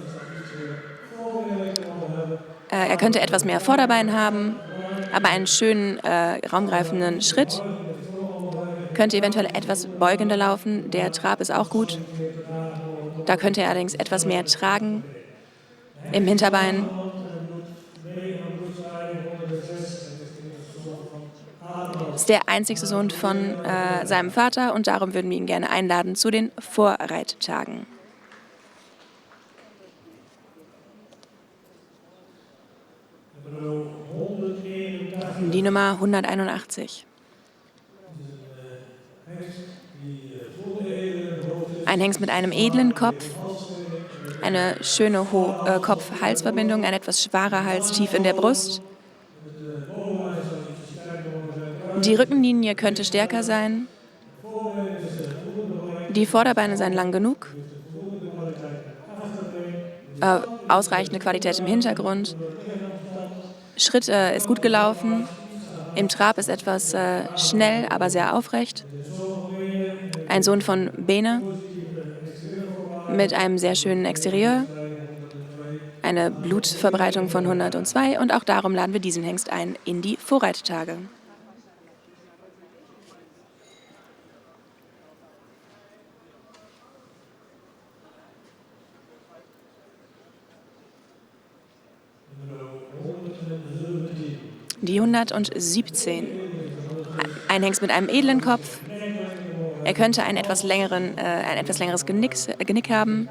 Er könnte etwas mehr Vorderbein haben, aber einen schönen, raumgreifenden Schritt. Könnte eventuell etwas beugender laufen. Der Trab ist auch gut. Da könnte er allerdings etwas mehr tragen im Hinterbein. Ist der einzigste Sohn von seinem Vater und darum würden wir ihn gerne einladen zu den Vorreittagen. Die Nummer 181. Ein Hengst mit einem edlen Kopf, eine schöne Kopf-Hals-Verbindung, ein etwas schwacher Hals tief in der Brust. Die Rückenlinie könnte stärker sein. Die Vorderbeine seien lang genug. Ausreichende Qualität im Hintergrund. Schritt ist gut gelaufen. Im Trab ist etwas schnell, aber sehr aufrecht. Ein Sohn von Bene mit einem sehr schönen Exterieur. Eine Blutverbreitung von 102 und auch darum laden wir diesen Hengst ein in die Vorreittage. Die 117. Ein Hengst mit einem edlen Kopf. Er könnte ein etwas längeres Genick haben.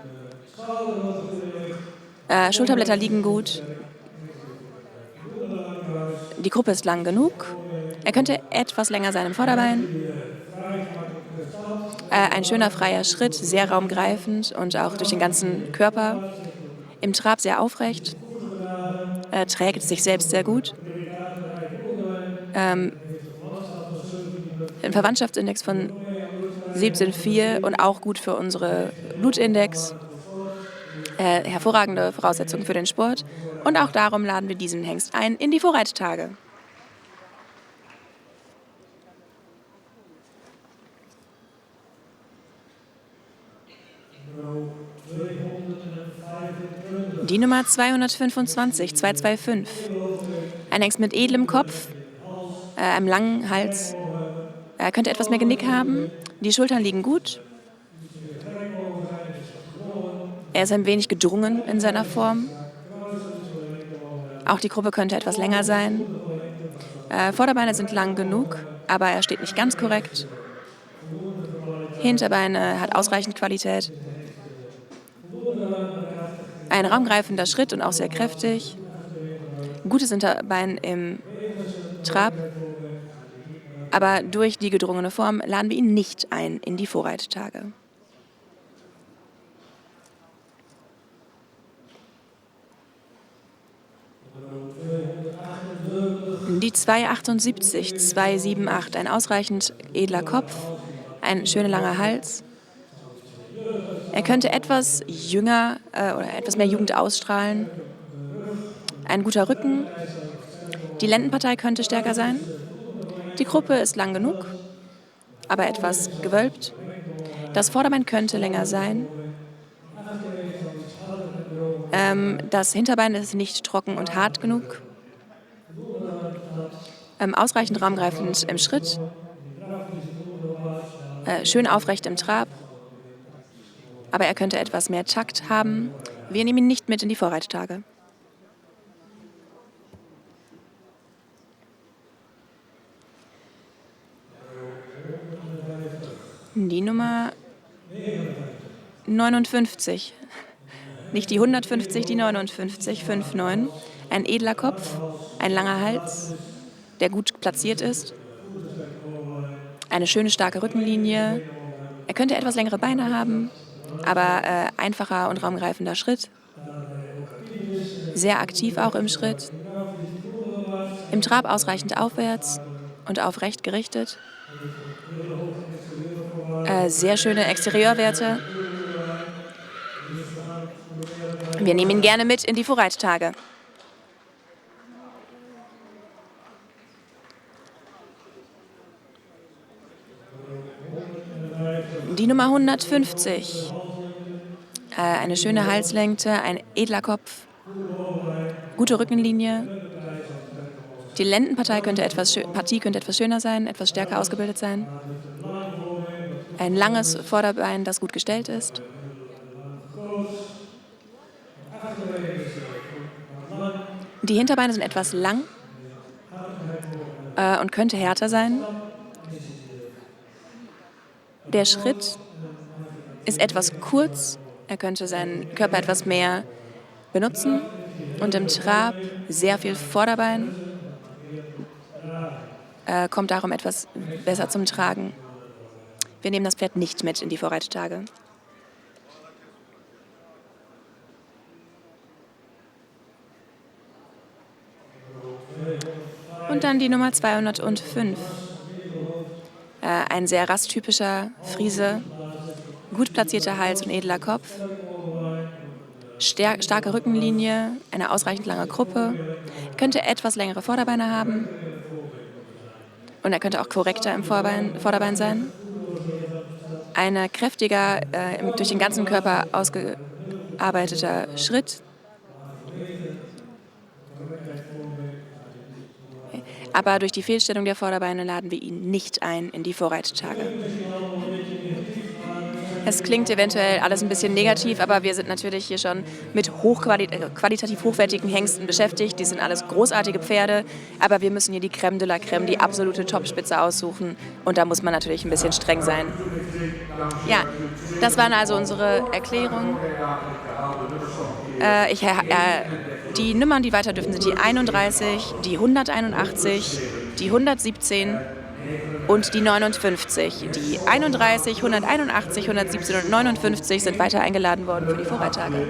Schulterblätter liegen gut. Die Gruppe ist lang genug. Er könnte etwas länger sein im Vorderbein. Ein schöner freier Schritt, sehr raumgreifend und auch durch den ganzen Körper. Im Trab sehr aufrecht. Trägt sich selbst sehr gut. Ein Verwandtschaftsindex von 17,4 und auch gut für unsere Blutindex. Hervorragende Voraussetzungen für den Sport. Und auch darum laden wir diesen Hengst ein in die Vorreittage. Die Nummer 225, 225. Ein Hengst mit edlem Kopf, einem langen Hals. Er könnte etwas mehr Genick haben. Die Schultern liegen gut. Er ist ein wenig gedrungen in seiner Form. Auch die Gruppe könnte etwas länger sein. Vorderbeine sind lang genug, aber er steht nicht ganz korrekt. Hinterbeine hat ausreichend Qualität. Ein raumgreifender Schritt und auch sehr kräftig. Gutes Hinterbein im Trab. Aber durch die gedrungene Form laden wir ihn nicht ein in die Vorreittage. Die 278, 278, ein ausreichend edler Kopf, ein schöner langer Hals. Er könnte etwas jünger oder etwas mehr Jugend ausstrahlen. Ein guter Rücken. Die Lendenpartei könnte stärker sein. Die Gruppe ist lang genug, aber etwas gewölbt. Das Vorderbein könnte länger sein. Das Hinterbein ist nicht trocken und hart genug. Ausreichend raumgreifend im Schritt. Schön aufrecht im Trab. Aber er könnte etwas mehr Takt haben. Wir nehmen ihn nicht mit in die Vorreittage. Die Nummer 59. Nicht die 150, die 59, 5-9. Ein edler Kopf, ein langer Hals, der gut platziert ist. Eine schöne, starke Rückenlinie. Er könnte etwas längere Beine haben, aber einfacher und raumgreifender Schritt. Sehr aktiv auch im Schritt. Im Trab ausreichend aufwärts und aufrecht gerichtet. Sehr schöne Exterieurwerte. Wir nehmen ihn gerne mit in die Vorreittage. Die Nummer 150. Eine schöne Halslänge, ein edler Kopf, gute Rückenlinie. Die Lendenpartie könnte etwas schöner sein, etwas stärker ausgebildet sein. Ein langes Vorderbein, das gut gestellt ist. Die Hinterbeine sind etwas lang und könnte härter sein. Der Schritt ist etwas kurz. Er könnte seinen Körper etwas mehr benutzen. Und im Trab sehr viel Vorderbein. Kommt darum etwas besser zum Tragen. Wir nehmen das Pferd nicht mit in die Vorreittage. Und dann die Nummer 205. Ein sehr rasstypischer Friese, gut platzierter Hals und edler Kopf, starke Rückenlinie, eine ausreichend lange Gruppe, könnte etwas längere Vorderbeine haben und er könnte auch korrekter im Vorderbein sein. Ein kräftiger, durch den ganzen Körper ausgearbeiteter Schritt. Aber durch die Fehlstellung der Vorderbeine laden wir ihn nicht ein in die Vorreittage. Es klingt eventuell alles ein bisschen negativ, aber wir sind natürlich hier schon mit qualitativ hochwertigen Hengsten beschäftigt. Die sind alles großartige Pferde, aber wir müssen hier die Crème de la Crème, die absolute Topspitze aussuchen. Und da muss man natürlich ein bisschen streng sein. Ja, das waren also unsere Erklärungen. Die Nummern, die weiter dürfen, sind die 31, die 181, die 117 und die 59. Die 31, 181, 117 und 59 sind weiter eingeladen worden für die Vorreittage.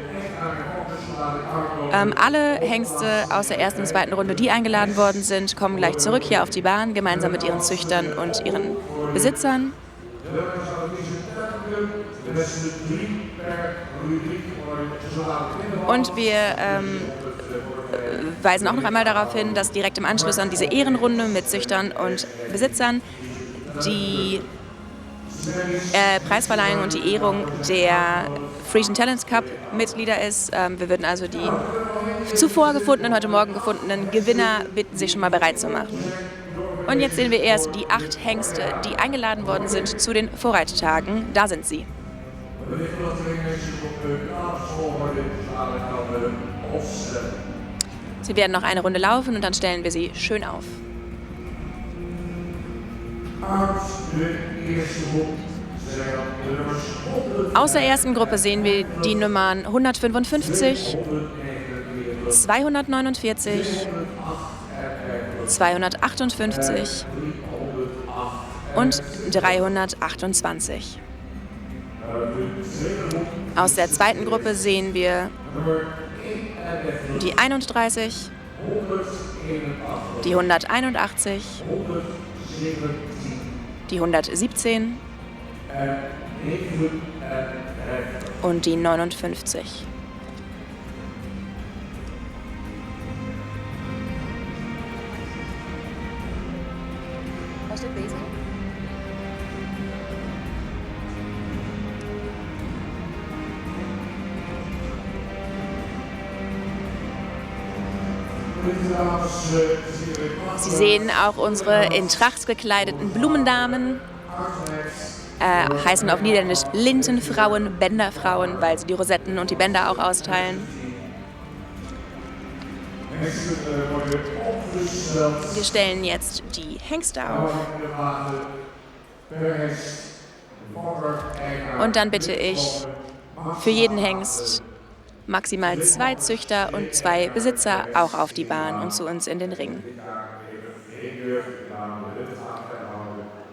Alle Hengste aus der ersten und zweiten Runde, die eingeladen worden sind, kommen gleich zurück hier auf die Bahn, gemeinsam mit ihren Züchtern und ihren Besitzern. Und wir weisen auch noch einmal darauf hin, dass direkt im Anschluss an diese Ehrenrunde mit Züchtern und Besitzern die Preisverleihung und die Ehrung der Frisian Talents Cup Mitglieder ist. Wir würden also die zuvor gefundenen, heute Morgen gefundenen Gewinner bitten, sich schon mal bereit zu machen. Und jetzt sehen wir erst die 8 Hengste, die eingeladen worden sind zu den Vorreittagen. Da sind sie. Sie werden noch eine Runde laufen und dann stellen wir sie schön auf. Aus der ersten Gruppe sehen wir die Nummern 155, 249, 258, und 328. Aus der zweiten Gruppe sehen wir die 31, die 181, die 117 und die 59. Sie sehen auch unsere in Tracht gekleideten Blumendamen, heißen auf Niederländisch Lintenfrauen, Bänderfrauen, weil sie die Rosetten und die Bänder auch austeilen. Wir stellen jetzt die Hengste auf. Und dann bitte ich für jeden Hengst maximal 2 Züchter und 2 Besitzer auch auf die Bahn und zu uns in den Ring.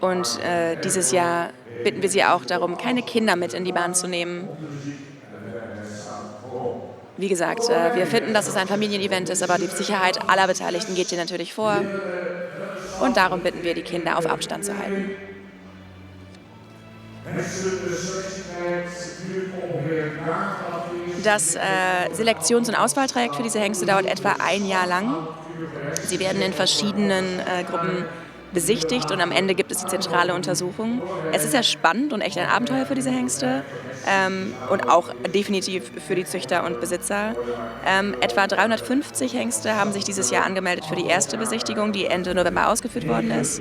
Und dieses Jahr bitten wir Sie auch darum, keine Kinder mit in die Bahn zu nehmen. Wie gesagt, wir finden, dass es ein Familienevent ist, aber die Sicherheit aller Beteiligten geht hier natürlich vor. Und darum bitten wir, die Kinder auf Abstand zu halten. Das Selektions- und Auswahltrajekt für diese Hengste dauert etwa 1 Jahr lang. Sie werden in verschiedenen Gruppen besichtigt und am Ende gibt es die zentrale Untersuchung. Es ist sehr spannend und echt ein Abenteuer für diese Hengste und auch definitiv für die Züchter und Besitzer. Etwa 350 Hengste haben sich dieses Jahr angemeldet für die erste Besichtigung, die Ende November ausgeführt worden ist.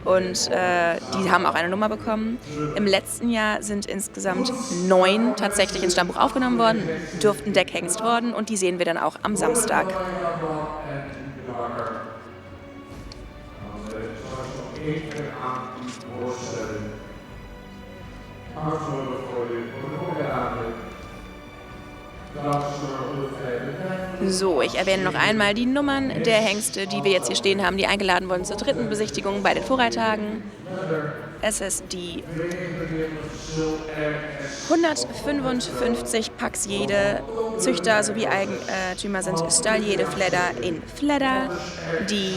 Und die haben auch eine Nummer bekommen. Im letzten Jahr sind insgesamt 9 tatsächlich ins Stammbuch aufgenommen worden, durften Deckhengst worden und die sehen wir dann auch am Samstag. So, ich erwähne noch einmal die Nummern der Hengste, die wir jetzt hier stehen haben, die eingeladen wurden zur 3. Besichtigung bei den Vorreittagen. Es ist die 155 Pax jede, Züchter sowie Eigentümer sind Stallier Fledder in Fledder, die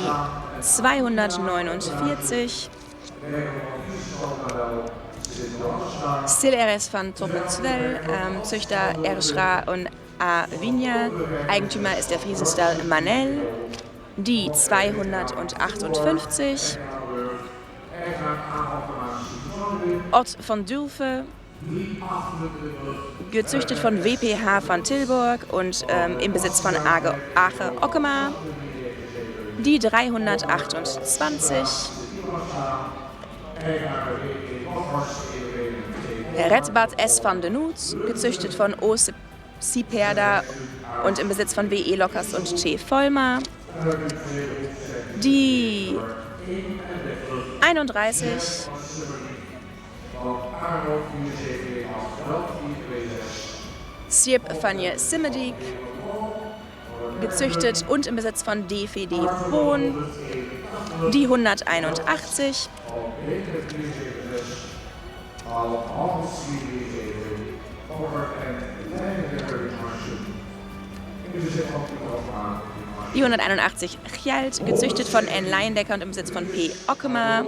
249 Stil RS van Toppenzwell, Züchter Erschra und A. Vigna, Eigentümer ist der Friesenstal Manel, die 258, Ott von Dülfe, gezüchtet von WPH van Tilburg und im Besitz von Ache Ockema, die 328, Redbad S. van den Noets, gezüchtet von O. Siperda und im Besitz von W.E. Lockers und T. Vollmer, die 31, Sierp van je Simmedik, gezüchtet und im Besitz von DVD Bohn, die 181, die 181 Chjalt, gezüchtet von N. Leyendecker und im Besitz von P. Ockema,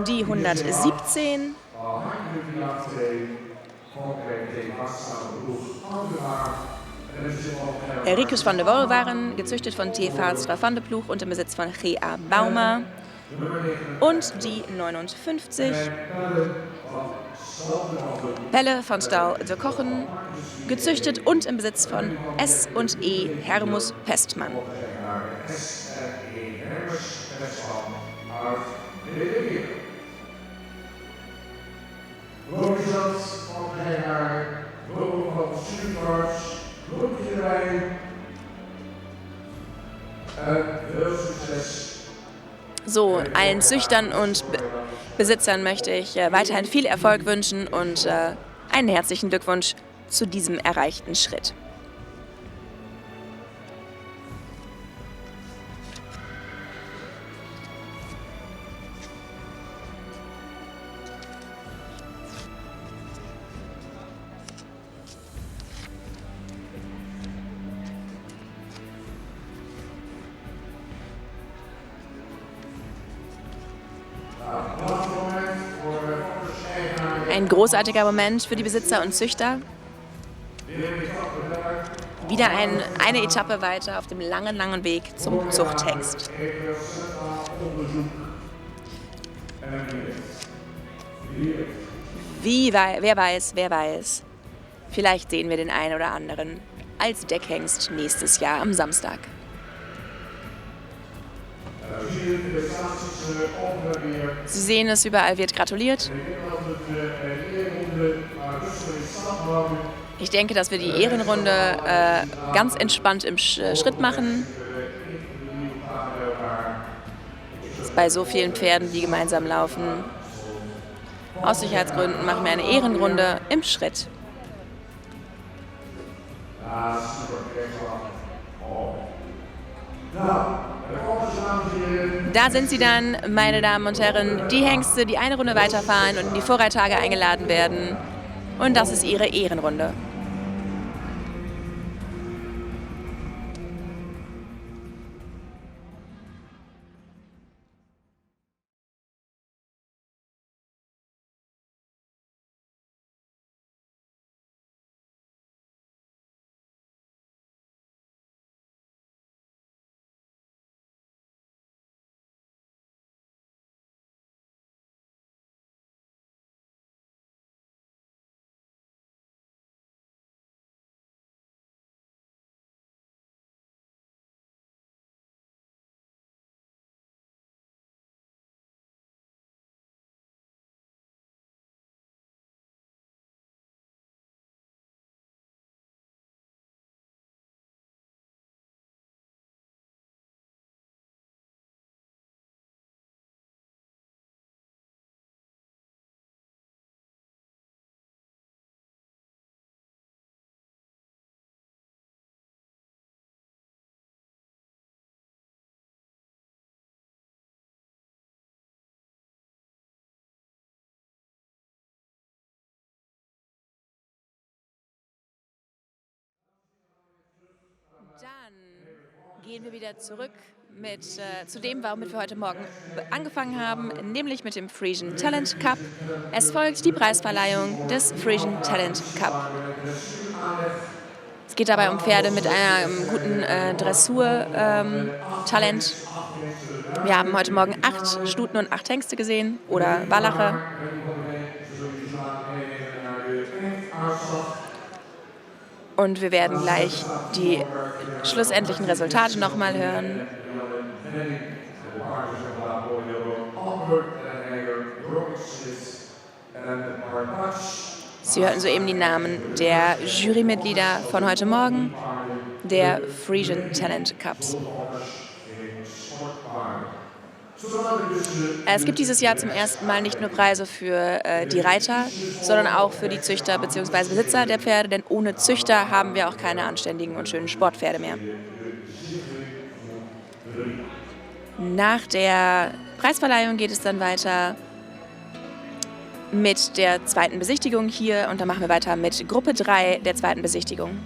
die 117, Rikus van de Wolwaren, gezüchtet von T. Vaarstra van de Ploeg und im Besitz von G.A. Baumer, und die 59, Pelle von Stal de Kochen, gezüchtet und im Besitz von S. und E. Hermus Pestmann. So, allen Züchtern und Besitzern möchte ich weiterhin viel Erfolg wünschen und einen herzlichen Glückwunsch zu diesem erreichten Schritt. Ein großartiger Moment für die Besitzer und Züchter. Wieder eine Etappe weiter auf dem langen, langen Weg zum Zuchthengst. Wer weiß. Vielleicht sehen wir den einen oder anderen als Deckhengst nächstes Jahr am Samstag. Sie sehen es, überall wird gratuliert. Ich denke, dass wir die Ehrenrunde ganz entspannt im Schritt machen. Bei so vielen Pferden, die gemeinsam laufen. Aus Sicherheitsgründen machen wir eine Ehrenrunde im Schritt. Da sind sie dann, meine Damen und Herren, die Hengste, die eine Runde weiterfahren und in die Vorreittage eingeladen werden. Und das ist ihre Ehrenrunde. Dann gehen wir wieder zurück zu dem, womit wir heute Morgen angefangen haben, nämlich mit dem Frisian Talent Cup. Es folgt die Preisverleihung des Frisian Talent Cup. Es geht dabei um Pferde mit einem guten Dressur-Talent. Wir haben heute Morgen 8 Stuten und 8 Hengste gesehen oder Wallache. Und wir werden gleich die schlussendlichen Resultate nochmal hören. Sie hörten soeben die Namen der Jurymitglieder von heute Morgen, der Frisian Talent Cups. Es gibt dieses Jahr zum ersten Mal nicht nur Preise für die Reiter, sondern auch für die Züchter bzw. Besitzer der Pferde, denn ohne Züchter haben wir auch keine anständigen und schönen Sportpferde mehr. Nach der Preisverleihung geht es dann weiter mit der zweiten Besichtigung hier und dann machen wir weiter mit Gruppe 3 der zweiten Besichtigung.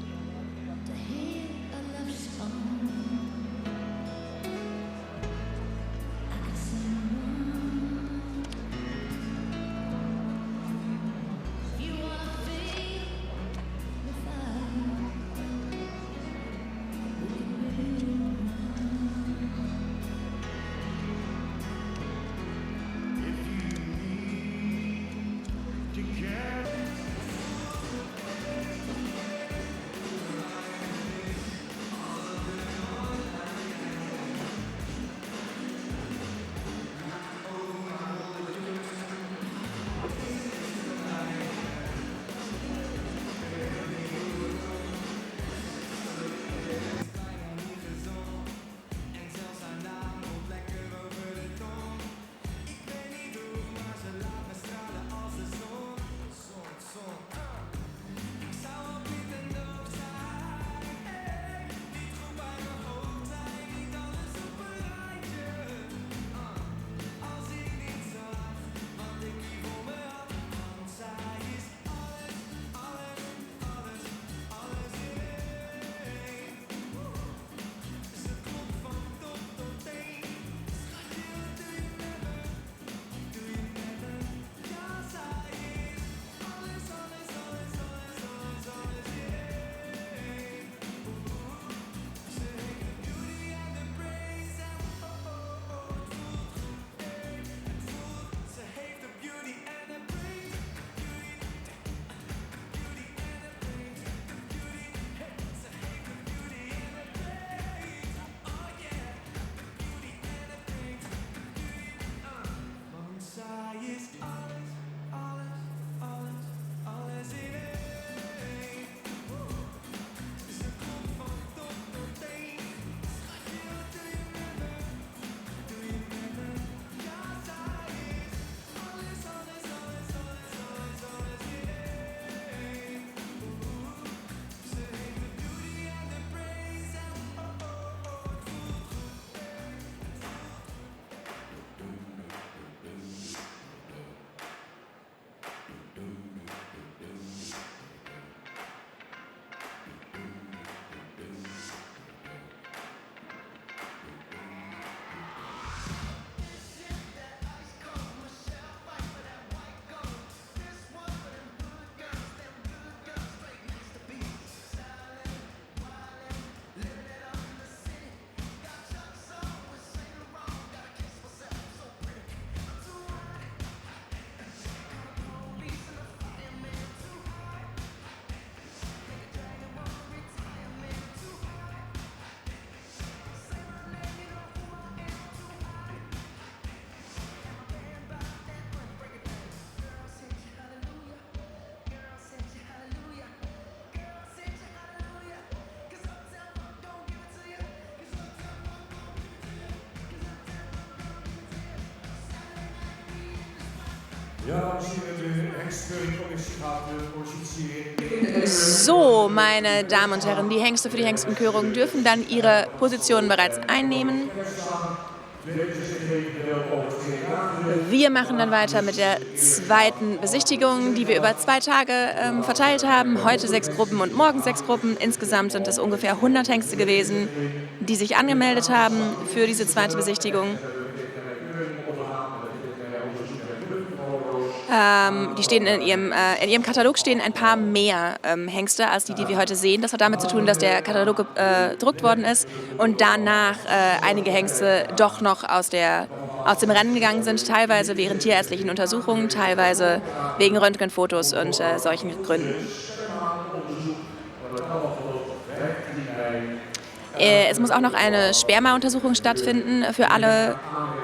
So, meine Damen und Herren, die Hengste für die Hengstenkörung dürfen dann ihre Positionen bereits einnehmen. Wir machen dann weiter mit der zweiten Besichtigung, die wir über 2 Tage verteilt haben. Heute 6 Gruppen und morgen 6 Gruppen. Insgesamt sind es ungefähr 100 Hengste gewesen, die sich angemeldet haben für diese zweite Besichtigung. Die stehen in ihrem Katalog stehen ein paar mehr Hengste als die wir heute sehen. Das hat damit zu tun, dass der Katalog gedruckt worden ist und danach einige Hengste doch noch aus dem Rennen gegangen sind, teilweise während tierärztlichen Untersuchungen, teilweise wegen Röntgenfotos und solchen Gründen. Es muss auch noch eine Spermauntersuchung stattfinden für alle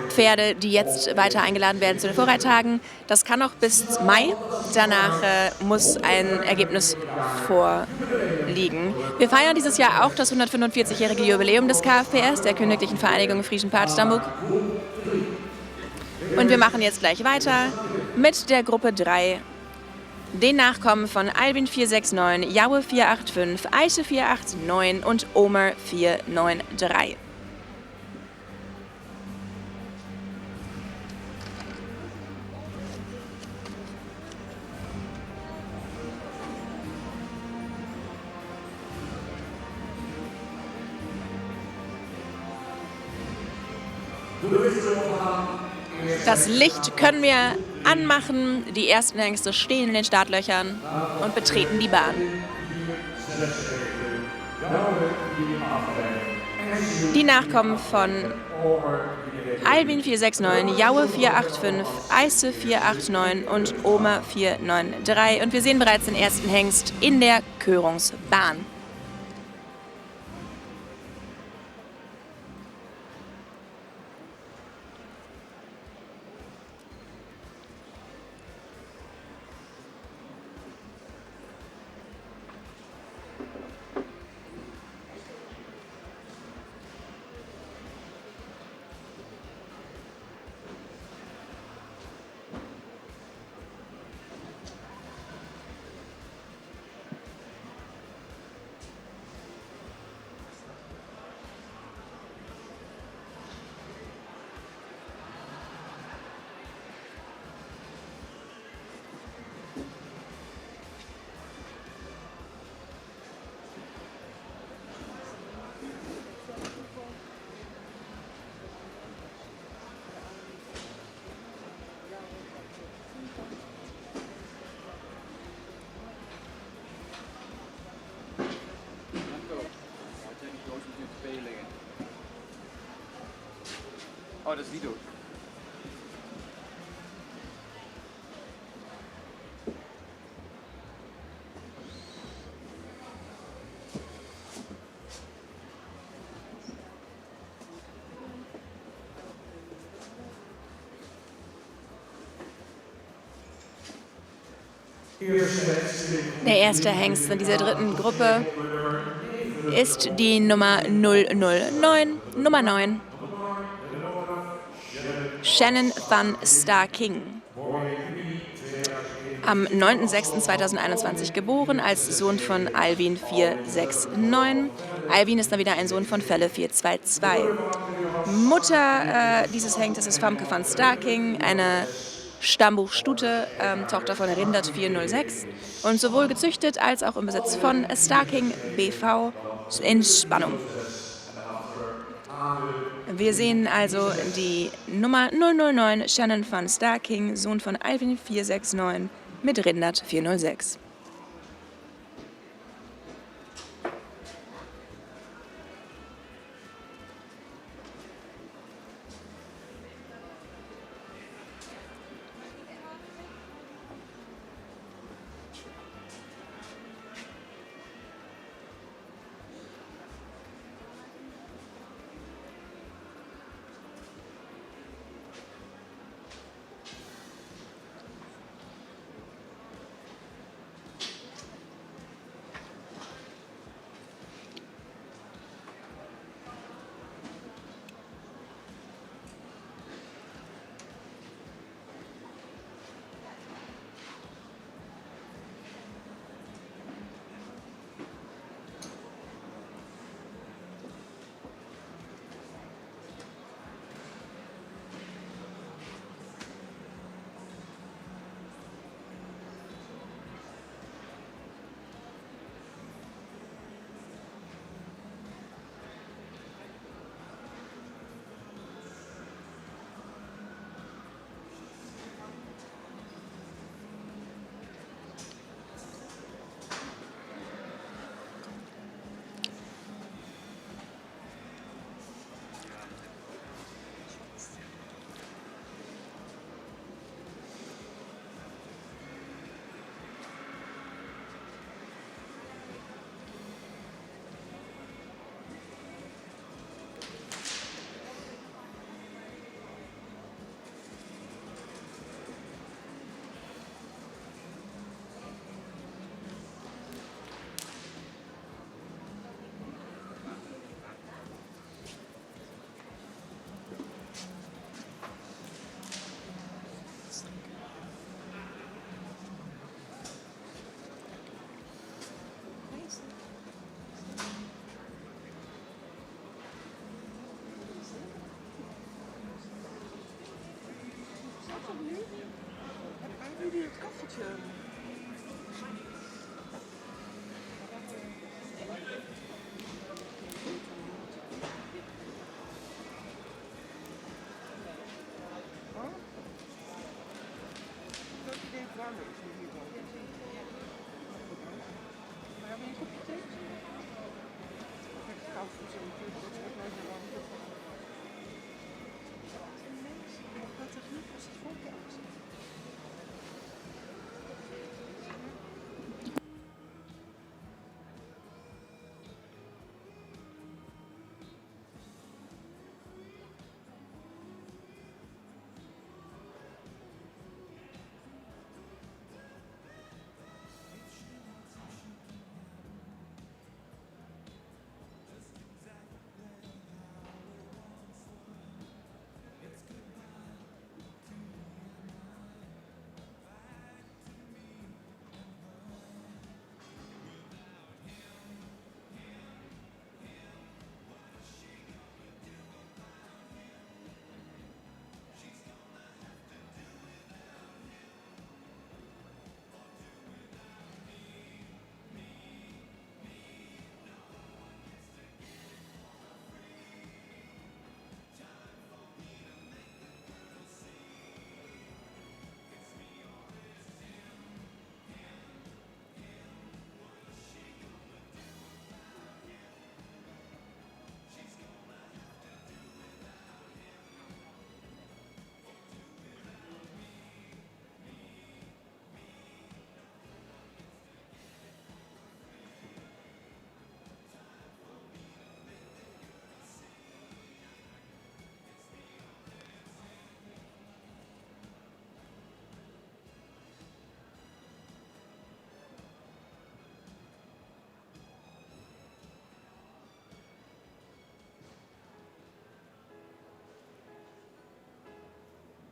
Pferde, die jetzt weiter eingeladen werden zu den Vorreittagen. Das kann noch bis Mai. Danach muss ein Ergebnis vorliegen. Wir feiern dieses Jahr auch das 145-jährige Jubiläum des KFPS, der Königlichen Vereinigung Friesen Part-Stambuk. Und wir machen jetzt gleich weiter mit der Gruppe 3. Den Nachkommen von Albin 469, Jaue 485, Eiche 489 und Omer 493. Das Licht können wir anmachen. Die ersten Hengste stehen in den Startlöchern und betreten die Bahn. Die Nachkommen von Albin 469, Jaue 485, Eiße 489 und Omer 493. Und wir sehen bereits den ersten Hengst in der Körungsbahn. Oh, das Lido. Der erste Hengst in dieser dritten Gruppe ist die Nummer 009, Nummer 9. Shannon van Star King. Am 9.06.2021 geboren als Sohn von Alvin 469. Alvin ist dann wieder ein Sohn von Felle 422. Mutter dieses Hengstes ist Famke van Star King, eine Stammbuchstute, Tochter von Rindert 406 und sowohl gezüchtet als auch im Besitz von Star King BV in Spannung. Wir sehen also die Nummer 009, Shannon van Star King, Sohn von Alvin 469 mit Rindert 406.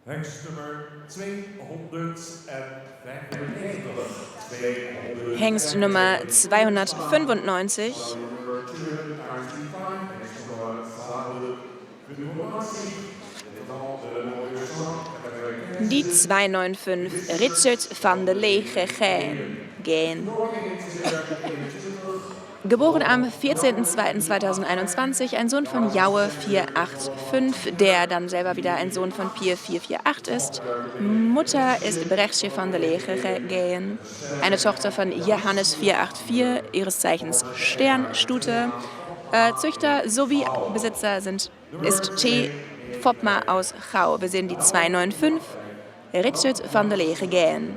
Hengstnummer 295. Hengst Nummer 295. Die 295 Richard van der Lege gehen. Geboren am 14.02.2021, ein Sohn von Jaue 485, der dann selber wieder ein Sohn von Pier 448 ist. Mutter ist Brechtje van der Lege gehen, eine Tochter von Johannes 484, ihres Zeichens Sternstute. Züchter sowie Besitzer ist T. Fopma aus Gau. Wir sehen die 295, Richard van der Lege gehen.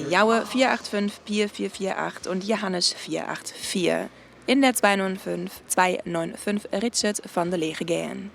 Jaue 485, Pier 448 und Johannes 484. In der 295 Richard van der Lege gehen.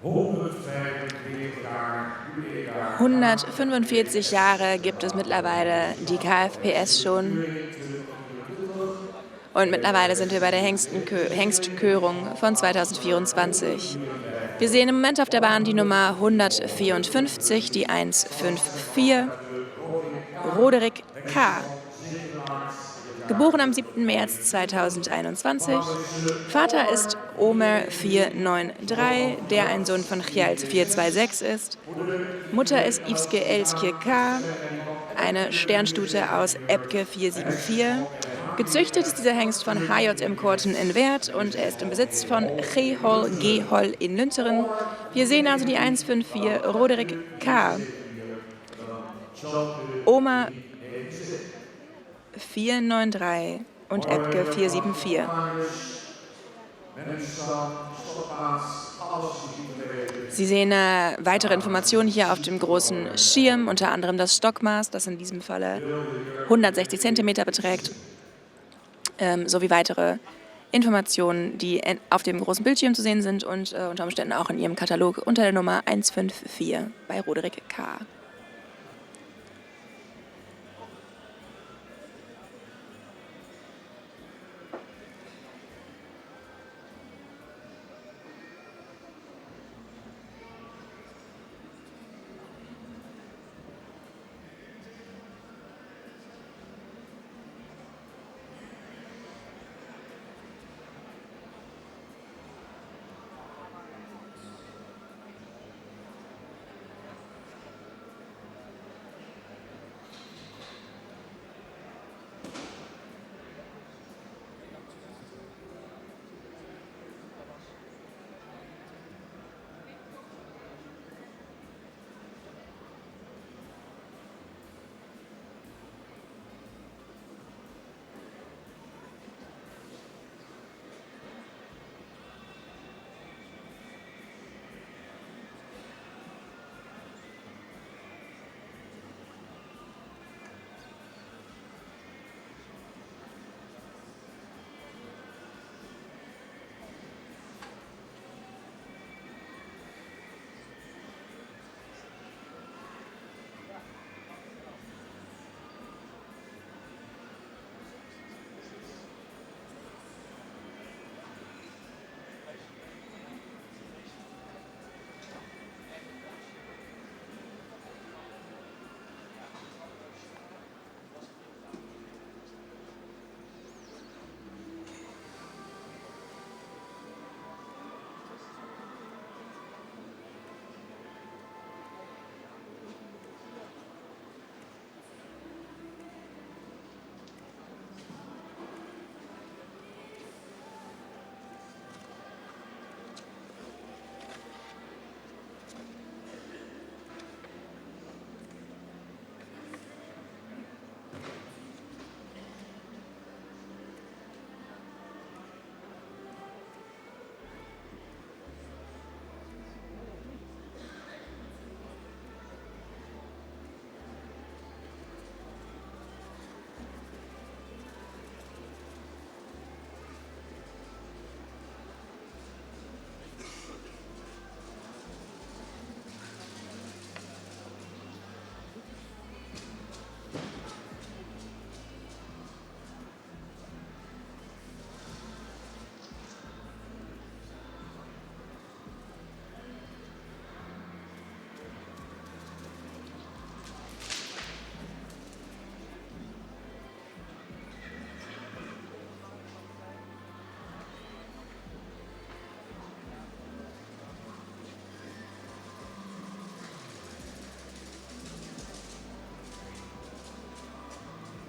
145 Jahre gibt es mittlerweile die KFPS schon. Und mittlerweile sind wir bei der Hengstkörung von 2024. Wir sehen im Moment auf der Bahn die Nummer 154, die 154, Roderick K. Geboren am 7. März 2021. Vater ist Omer 493, der ein Sohn von Chjalt 426 ist. Mutter ist Yvske Elskje K., eine Sternstute aus Epke 474. Gezüchtet ist dieser Hengst von HJM Korten in Weert und er ist im Besitz von G-Hol in Lünteren. Wir sehen also die 154 Roderick K. Oma 493 und Epke 474. Sie sehen weitere Informationen hier auf dem großen Schirm, unter anderem das Stockmaß, das in diesem Falle 160 cm beträgt, sowie weitere Informationen, die auf dem großen Bildschirm zu sehen sind und unter Umständen auch in Ihrem Katalog unter der Nummer 154 bei Roderick K.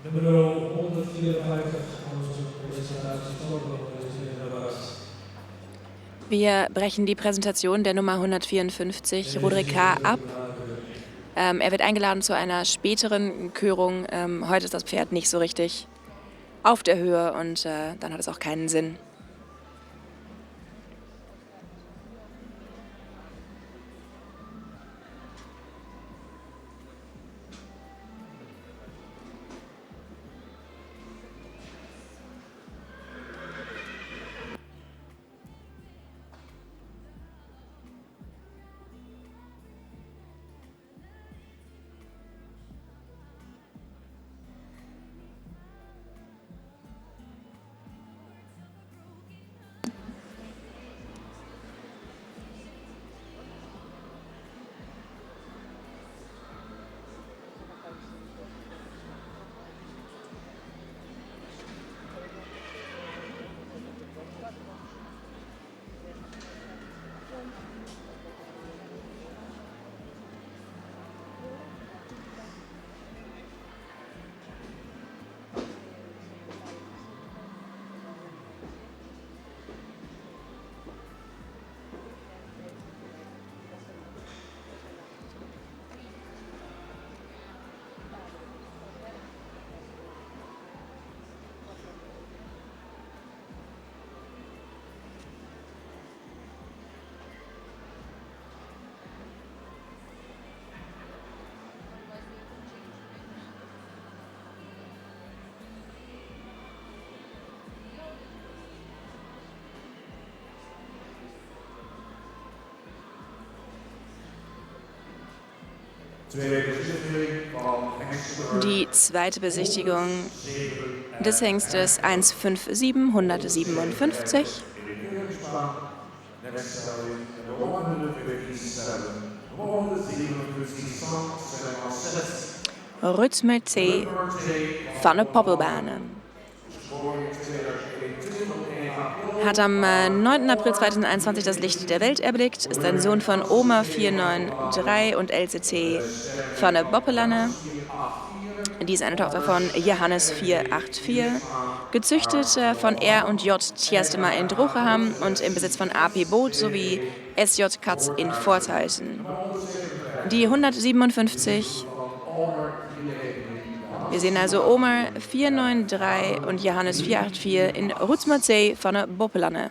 Nummer 154, onze presentatie voorbereid. Wir brechen die Präsentation der Nummer 154, Roderick K., ab. Er wird eingeladen zu einer späteren Körung. Heute ist das Pferd nicht so richtig auf der Höhe und dann hat es auch keinen Sinn. Die zweite Besichtigung des Hengstes 157, 157. Rhythme C van de Poppelbanen. Hat am 9. April 2021 das Licht der Welt erblickt, ist ein Sohn von Oma 493 und LCC van de Boppelanne. Dies ist eine Tochter von Johannes 484, gezüchtet von R und J Tjestema in Drocheham und im Besitz von AP Boot sowie SJ Katz in Forthuizen. Die 157. Wir sehen also Omar 493 und Johannes 484 in Rützmerzee van de Boppelanne.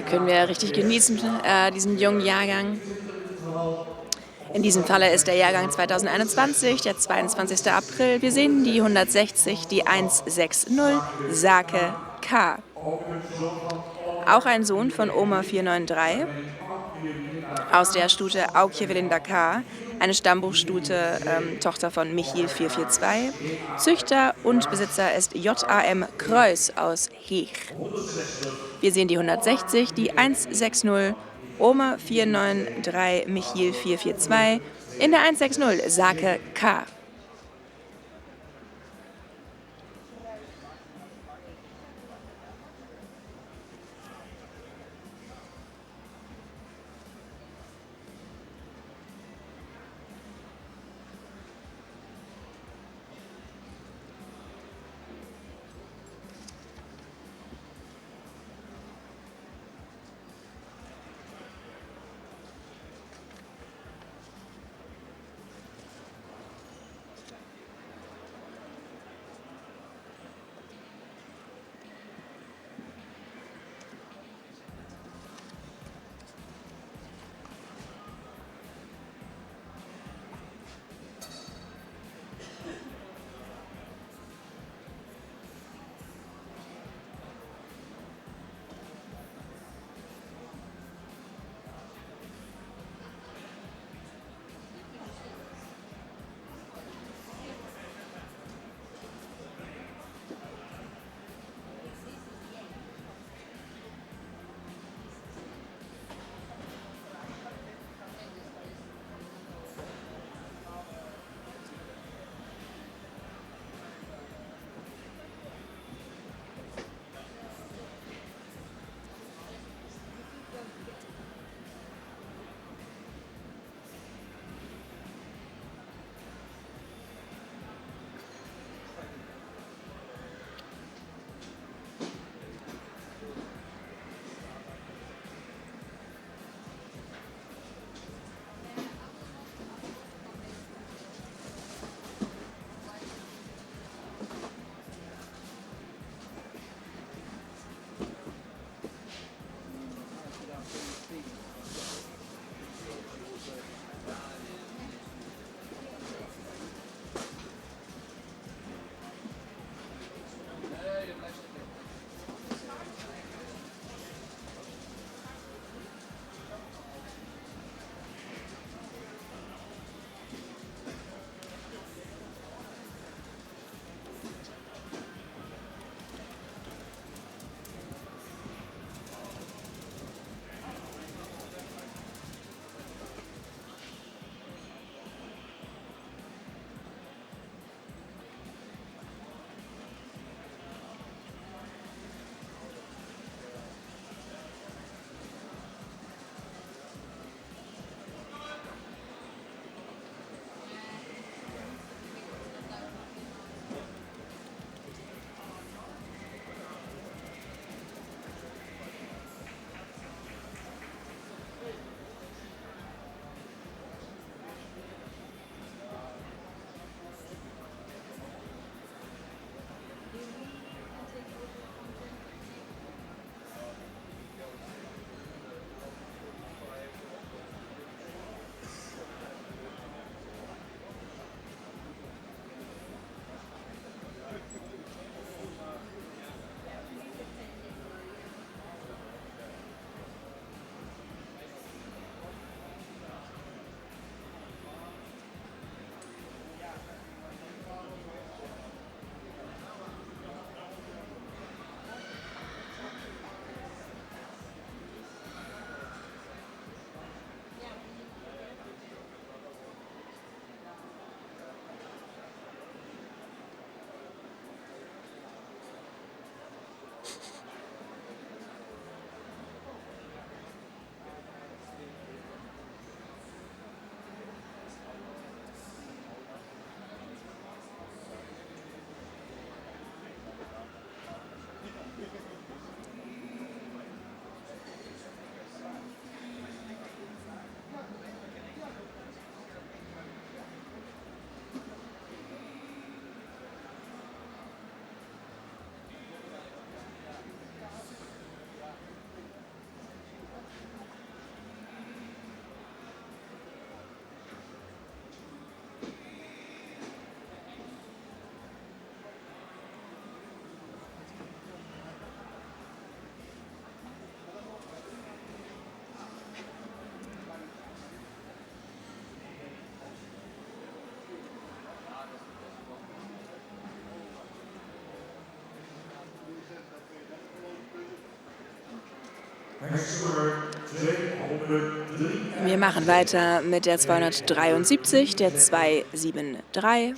Können wir richtig genießen, diesen jungen Jahrgang. In diesem Falle ist der Jahrgang 2021, der 22. April. Wir sehen die 160, die 160, Sake K. Auch ein Sohn von Oma 493 aus der Stute Aukje Welinda K., eine Stammbuchstute, Tochter von Michiel 442. Züchter und Besitzer ist JAM Kreuz aus Heech. Wir sehen die 160, die 160, Oma 493, Michiel 442, in der 160 Sake K. Wir machen weiter mit der 273, der 273.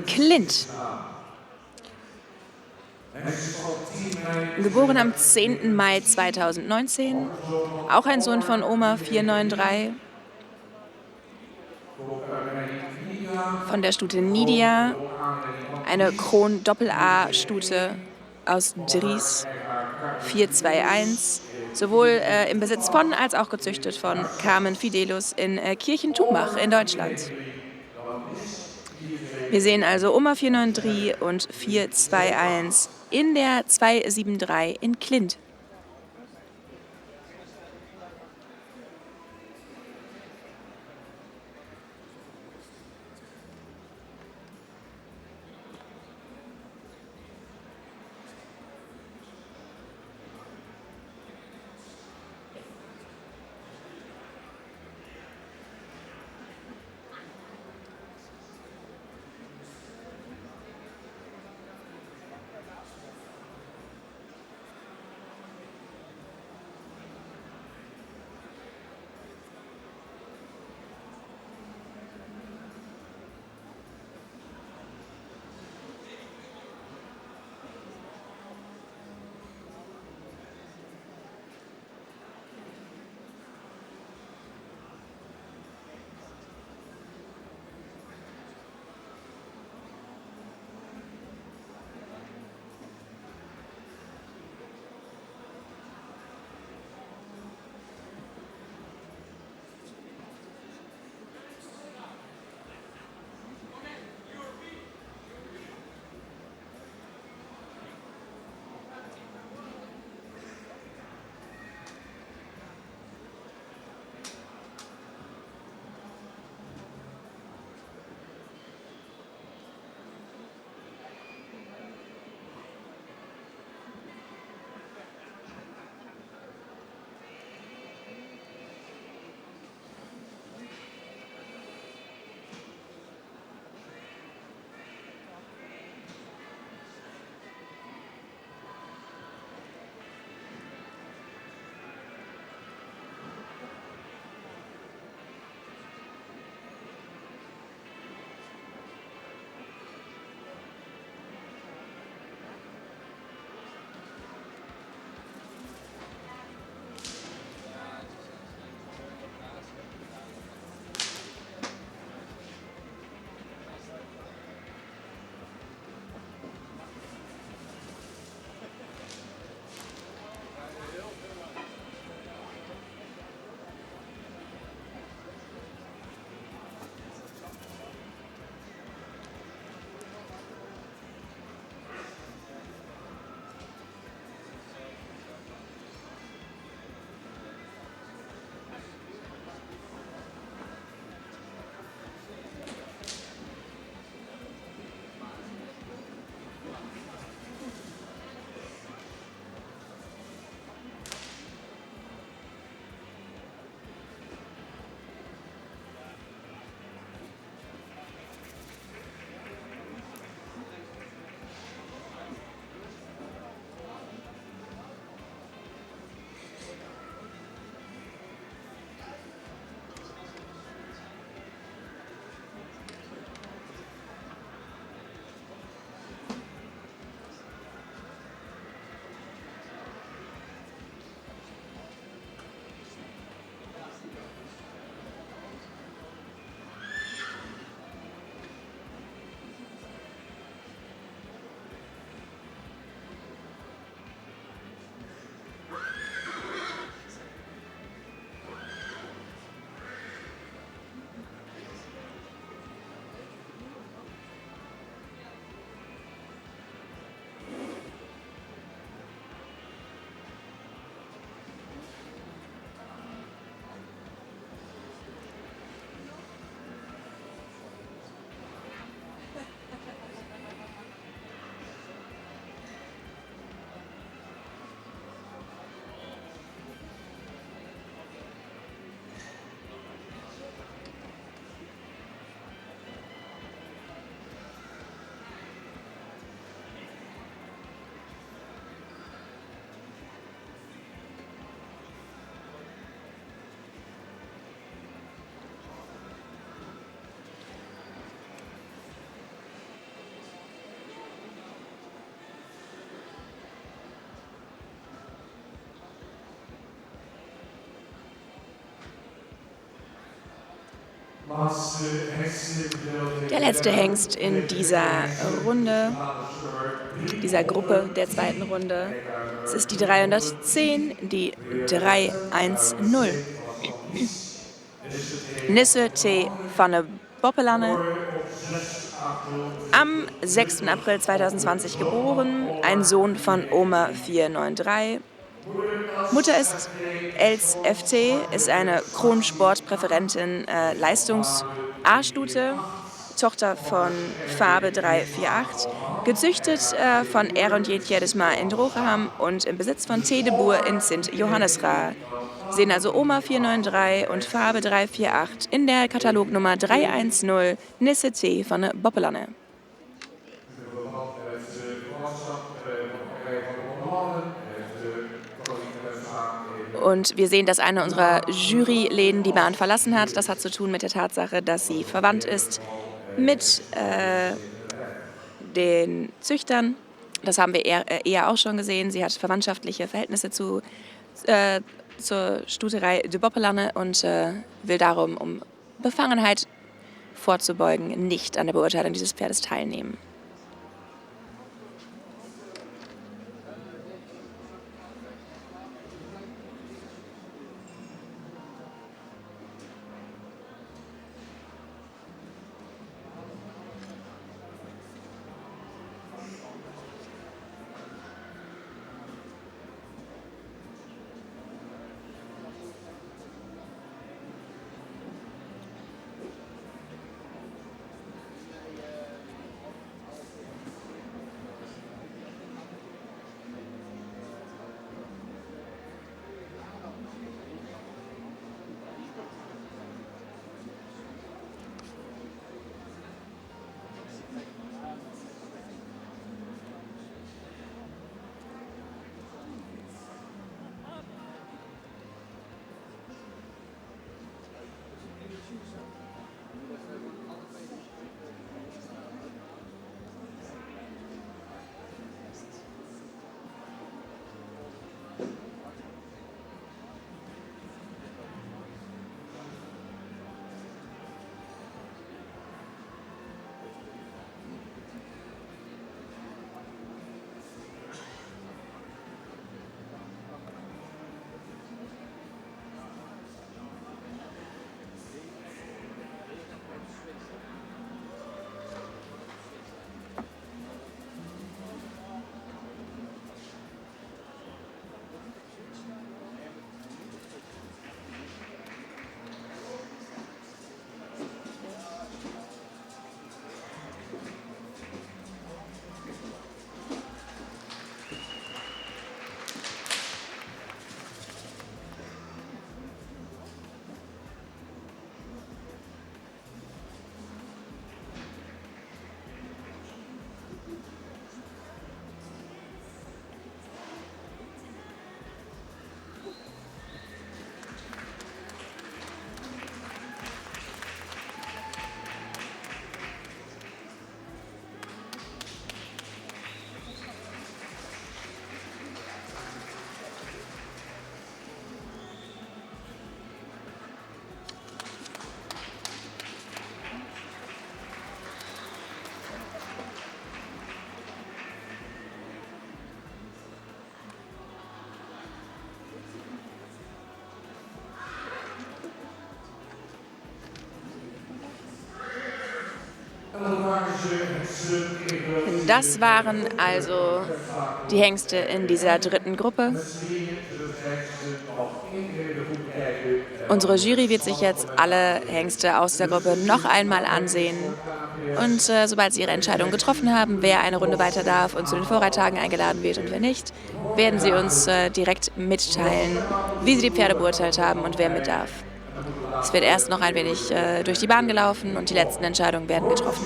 Clint. Geboren am 10. Mai 2019. Auch ein Sohn von Oma 493. Von der Stute Nidia. Eine Kron-Doppel-A-Stute aus Dries 421. Sowohl im Besitz von als auch gezüchtet von Carmen Fidelus in Kirchen-Tumbach in Deutschland. Wir sehen also Oma 493 und 421 in der 273 in Clint. Der letzte Hengst in dieser Runde, dieser Gruppe der zweiten Runde. Es ist die 310, die 310. Nisse T. van de Boppelanne. Am 6. April 2020 geboren, ein Sohn von Oma 493. Mutter ist Els FT, ist eine Kronsportpräferentin, Leistungs-A-Stute, Tochter von Farbe 348, gezüchtet von R&J Tjedesma in Drocheham und im Besitz von T. de Boer in Sint-Johannesra. Sehen also Oma 493 und Farbe 348 in der Katalognummer 310 Nisse T. van de Boppelanne. Und wir sehen, dass eine unserer Juryläden die Bahn verlassen hat. Das hat zu tun mit der Tatsache, dass sie verwandt ist mit den Züchtern. Das haben wir eher auch schon gesehen. Sie hat verwandtschaftliche Verhältnisse zur Stuterei de Boppelanne und will darum, um Befangenheit vorzubeugen, nicht an der Beurteilung dieses Pferdes teilnehmen. Das waren also die Hengste in dieser dritten Gruppe. Unsere Jury wird sich jetzt alle Hengste aus der Gruppe noch einmal ansehen. Und sobald sie ihre Entscheidung getroffen haben, wer eine Runde weiter darf und zu den Vorreittagen eingeladen wird und wer nicht, werden sie uns direkt mitteilen, wie sie die Pferde beurteilt haben und wer mit darf. Es wird erst noch ein wenig durch die Bahn gelaufen und die letzten Entscheidungen werden getroffen.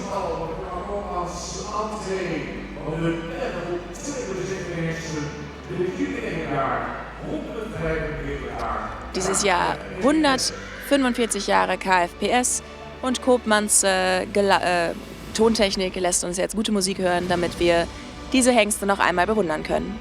Dieses Jahr 145 Jahre KFPS und Koopmans Tontechnik lässt uns jetzt gute Musik hören, damit wir diese Hengste noch einmal bewundern können.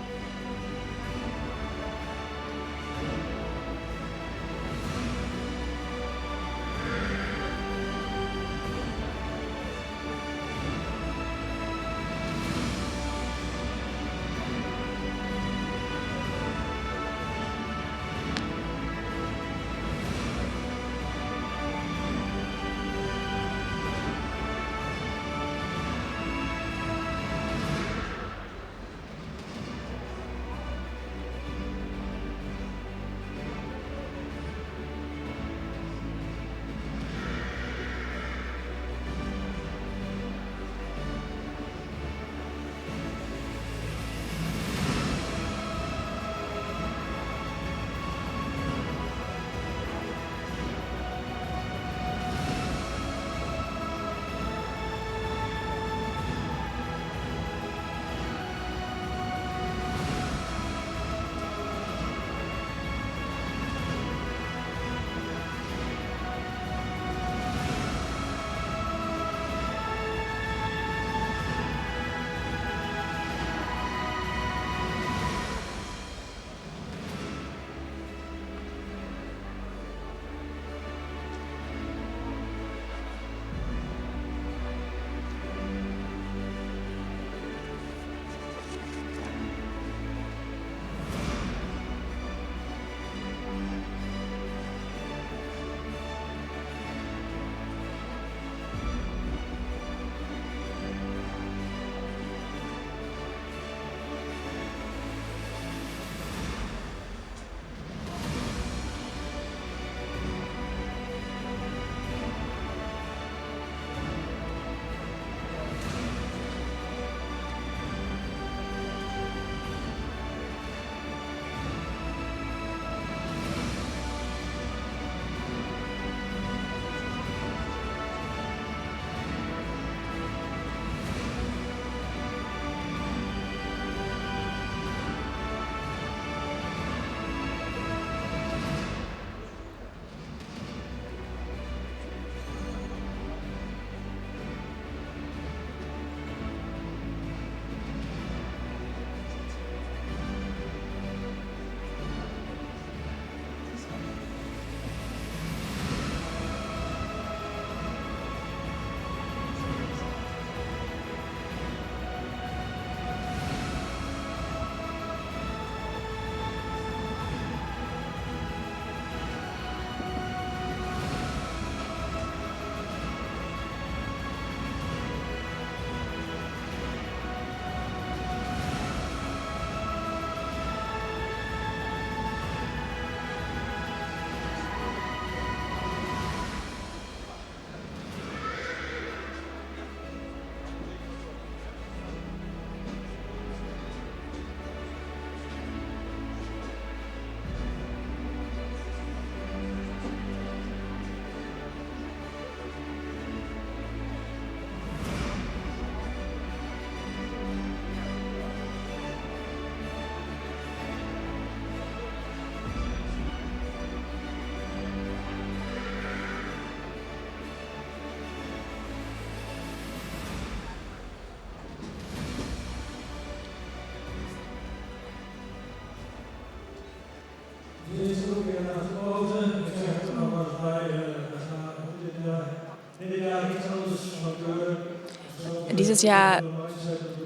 Dieses Jahr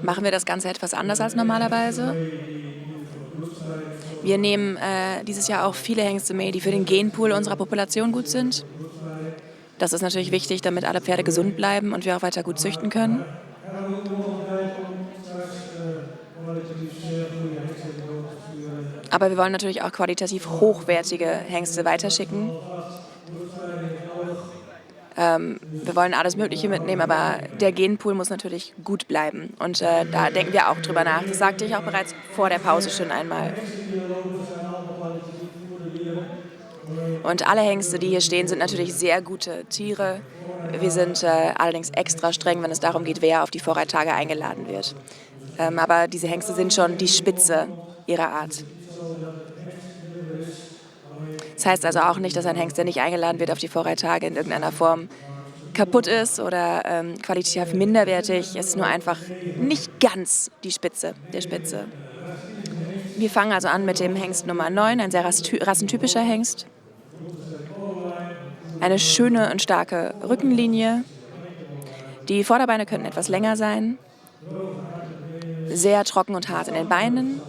machen wir das Ganze etwas anders als normalerweise. Wir nehmen dieses Jahr auch viele Hengste mit, die für den Genpool unserer Population gut sind. Das ist natürlich wichtig, damit alle Pferde gesund bleiben und wir auch weiter gut züchten können. Aber wir wollen natürlich auch qualitativ hochwertige Hengste weiterschicken. Wir wollen alles Mögliche mitnehmen, aber der Genpool muss natürlich gut bleiben. Und da denken wir auch drüber nach. Das sagte ich auch bereits vor der Pause schon einmal. Und alle Hengste, die hier stehen, sind natürlich sehr gute Tiere. Wir sind allerdings extra streng, wenn es darum geht, wer auf die Vorreittage eingeladen wird. Aber diese Hengste sind schon die Spitze ihrer Art. Das heißt also auch nicht, dass ein Hengst, der nicht eingeladen wird auf die Vorreittage, in irgendeiner Form kaputt ist oder qualitativ minderwertig. Es ist nur einfach nicht ganz die Spitze der Spitze. Wir fangen also an mit dem Hengst Nummer 9, ein sehr rassentypischer Hengst. Eine schöne und starke Rückenlinie. Die Vorderbeine könnten etwas länger sein. Sehr trocken und hart in den Beinen.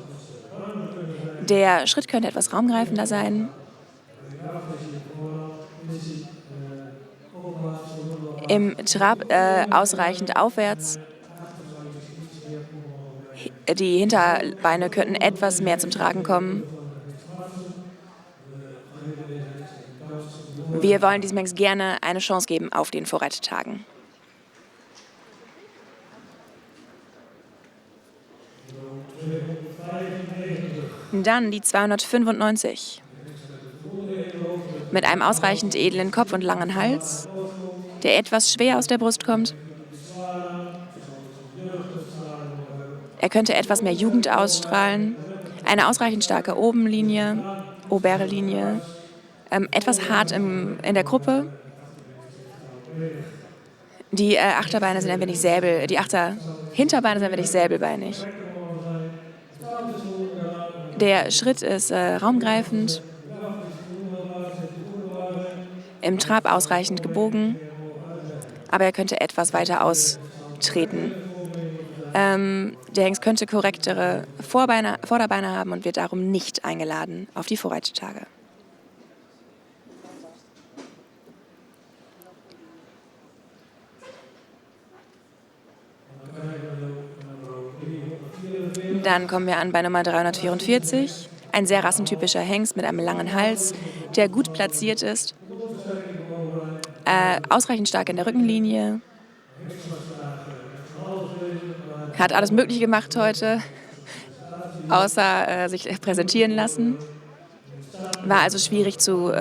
Der Schritt könnte etwas raumgreifender sein. Im Trab ausreichend aufwärts. Die Hinterbeine könnten etwas mehr zum Tragen kommen. Wir wollen diesem Hengst gerne eine Chance geben auf den Vorreitetagen. Dann die 295. Mit einem ausreichend edlen Kopf und langen Hals, der etwas schwer aus der Brust kommt. Er könnte etwas mehr Jugend ausstrahlen. Eine ausreichend starke Oberlinie, etwas hart in der Gruppe. Die Hinterbeine sind ein wenig säbelbeinig. Der Schritt ist raumgreifend, im Trab ausreichend gebogen, aber er könnte etwas weiter austreten. Der Hengst könnte korrektere Vorderbeine haben und wird darum nicht eingeladen auf die Vorreittage. Dann kommen wir an bei Nummer 344. Ein sehr rassentypischer Hengst mit einem langen Hals, der gut platziert ist. Ausreichend stark in der Rückenlinie. Hat alles Mögliche gemacht heute, außer sich präsentieren lassen. War also schwierig zu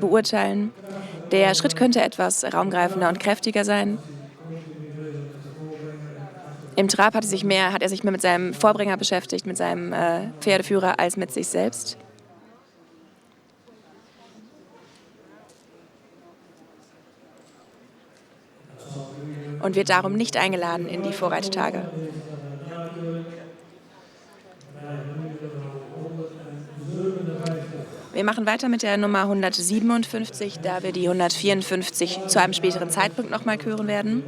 beurteilen. Der Schritt könnte etwas raumgreifender und kräftiger sein. Im Trab hat er sich mehr mit seinem Vorbringer beschäftigt, mit seinem Pferdeführer, als mit sich selbst. Und wird darum nicht eingeladen in die Vorreittage. Wir machen weiter mit der Nummer 157, da wir die 154 zu einem späteren Zeitpunkt nochmal hören werden.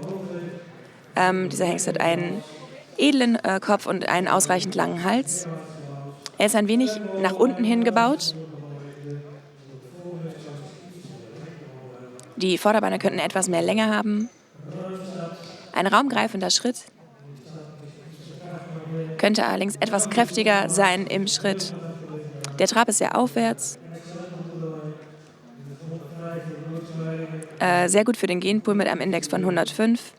Dieser Hengst hat einen edlen Kopf und einen ausreichend langen Hals. Er ist ein wenig nach unten hingebaut. Die Vorderbeine könnten etwas mehr Länge haben. Ein raumgreifender Schritt. Könnte allerdings etwas kräftiger sein im Schritt. Der Trab ist sehr aufwärts. Sehr gut für den Genpool mit einem Index von 105.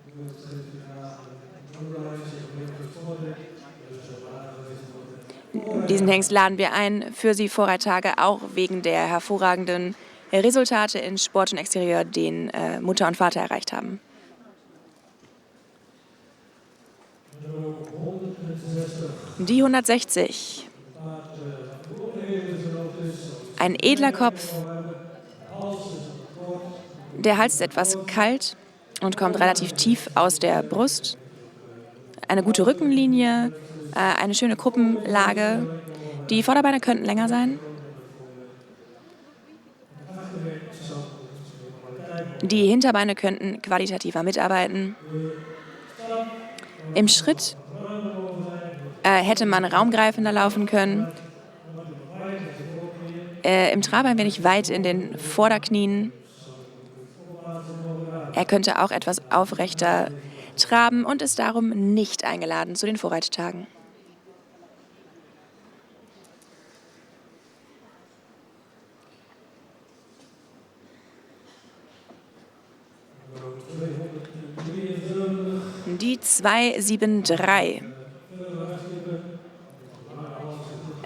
Diesen Hengst laden wir ein für die Vorreittage, auch wegen der hervorragenden Resultate in Sport und Exterieur, den Mutter und Vater erreicht haben. Die 160. Ein edler Kopf. Der Hals ist etwas kalt und kommt relativ tief aus der Brust. Eine gute Rückenlinie, eine schöne Kruppenlage. Die Vorderbeine könnten länger sein. Die Hinterbeine könnten qualitativer mitarbeiten. Im Schritt hätte man raumgreifender laufen können. Im Trab ein wenig weit in den Vorderknien. Er könnte auch etwas aufrechter traben und ist darum nicht eingeladen zu den Vorreittagen. Die 273.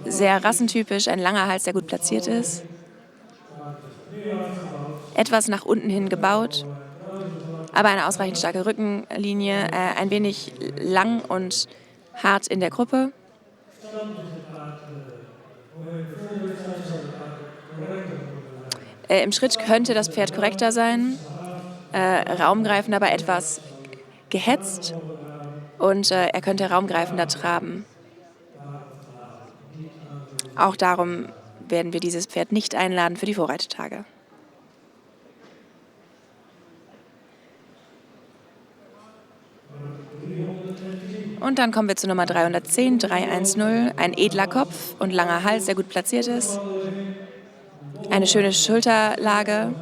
Sehr rassentypisch, ein langer Hals, der gut platziert ist. Etwas nach unten hin gebaut, aber eine ausreichend starke Rückenlinie, ein wenig lang und hart in der Gruppe. Im Schritt könnte das Pferd korrekter sein, raumgreifend, aber etwas gehetzt und er könnte raumgreifender traben. Auch darum werden wir dieses Pferd nicht einladen für die Vorreittage. Und dann kommen wir zu Nummer 310, 310, ein edler Kopf und langer Hals, der gut platziert ist. Eine schöne Schulterlage.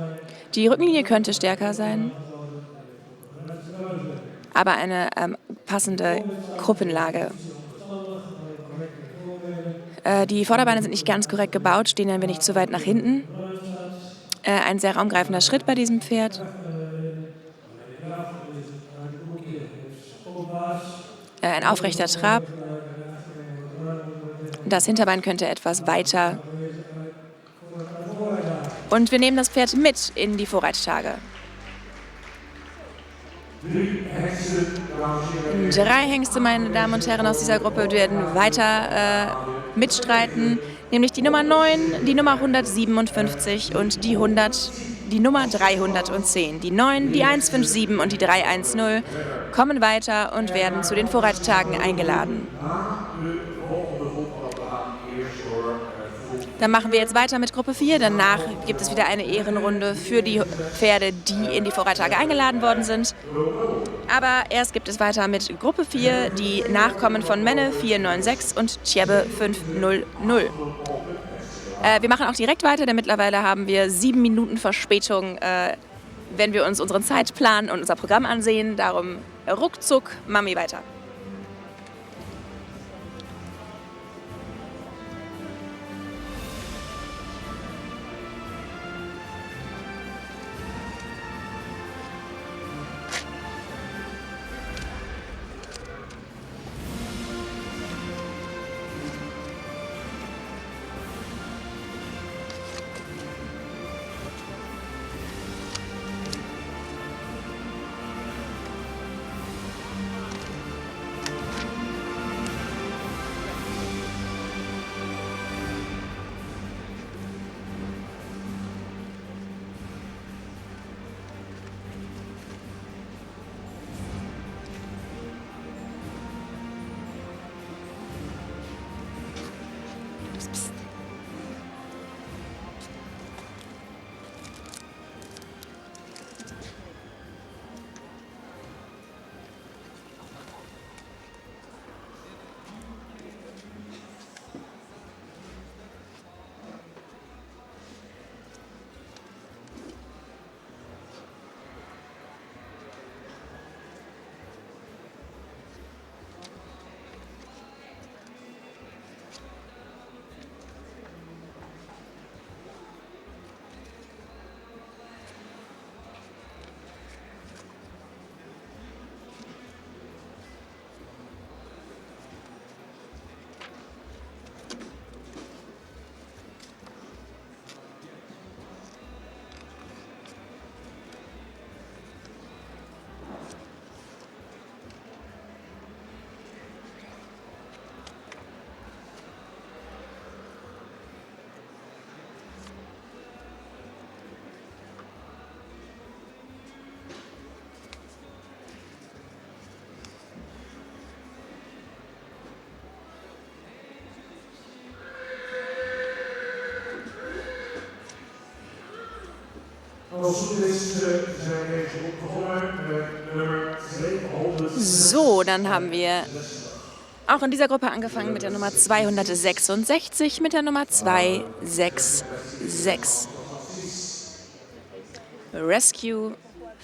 Die Rückenlinie könnte stärker sein, aber eine passende Gruppenlage. Die Vorderbeine sind nicht ganz korrekt gebaut, stehen ein wenig zu weit nach hinten. Ein sehr raumgreifender Schritt bei diesem Pferd. Ein aufrechter Trab. Das Hinterbein könnte etwas weiter. Und wir nehmen das Pferd mit in die Vorreittage. 3 Hengste, meine Damen und Herren, aus dieser Gruppe werden weiter mitstreiten, nämlich die Nummer 9, die Nummer 157 und die Nummer 310. Die 9, die 157 und die 310 kommen weiter und werden zu den Vorreittagen eingeladen. Dann machen wir jetzt weiter mit Gruppe 4. Danach gibt es wieder eine Ehrenrunde für die Pferde, die in die Vorreittage eingeladen worden sind. Aber erst gibt es weiter mit Gruppe 4, die Nachkommen von Menne 496 und Tjebbe 500. Wir machen auch direkt weiter, denn mittlerweile haben wir 7 Minuten Verspätung, wenn wir uns unseren Zeitplan und unser Programm ansehen. Darum ruckzuck, Mami, weiter. So, dann haben wir auch in dieser Gruppe angefangen mit der Nummer 266, mit der Nummer 266. Rescue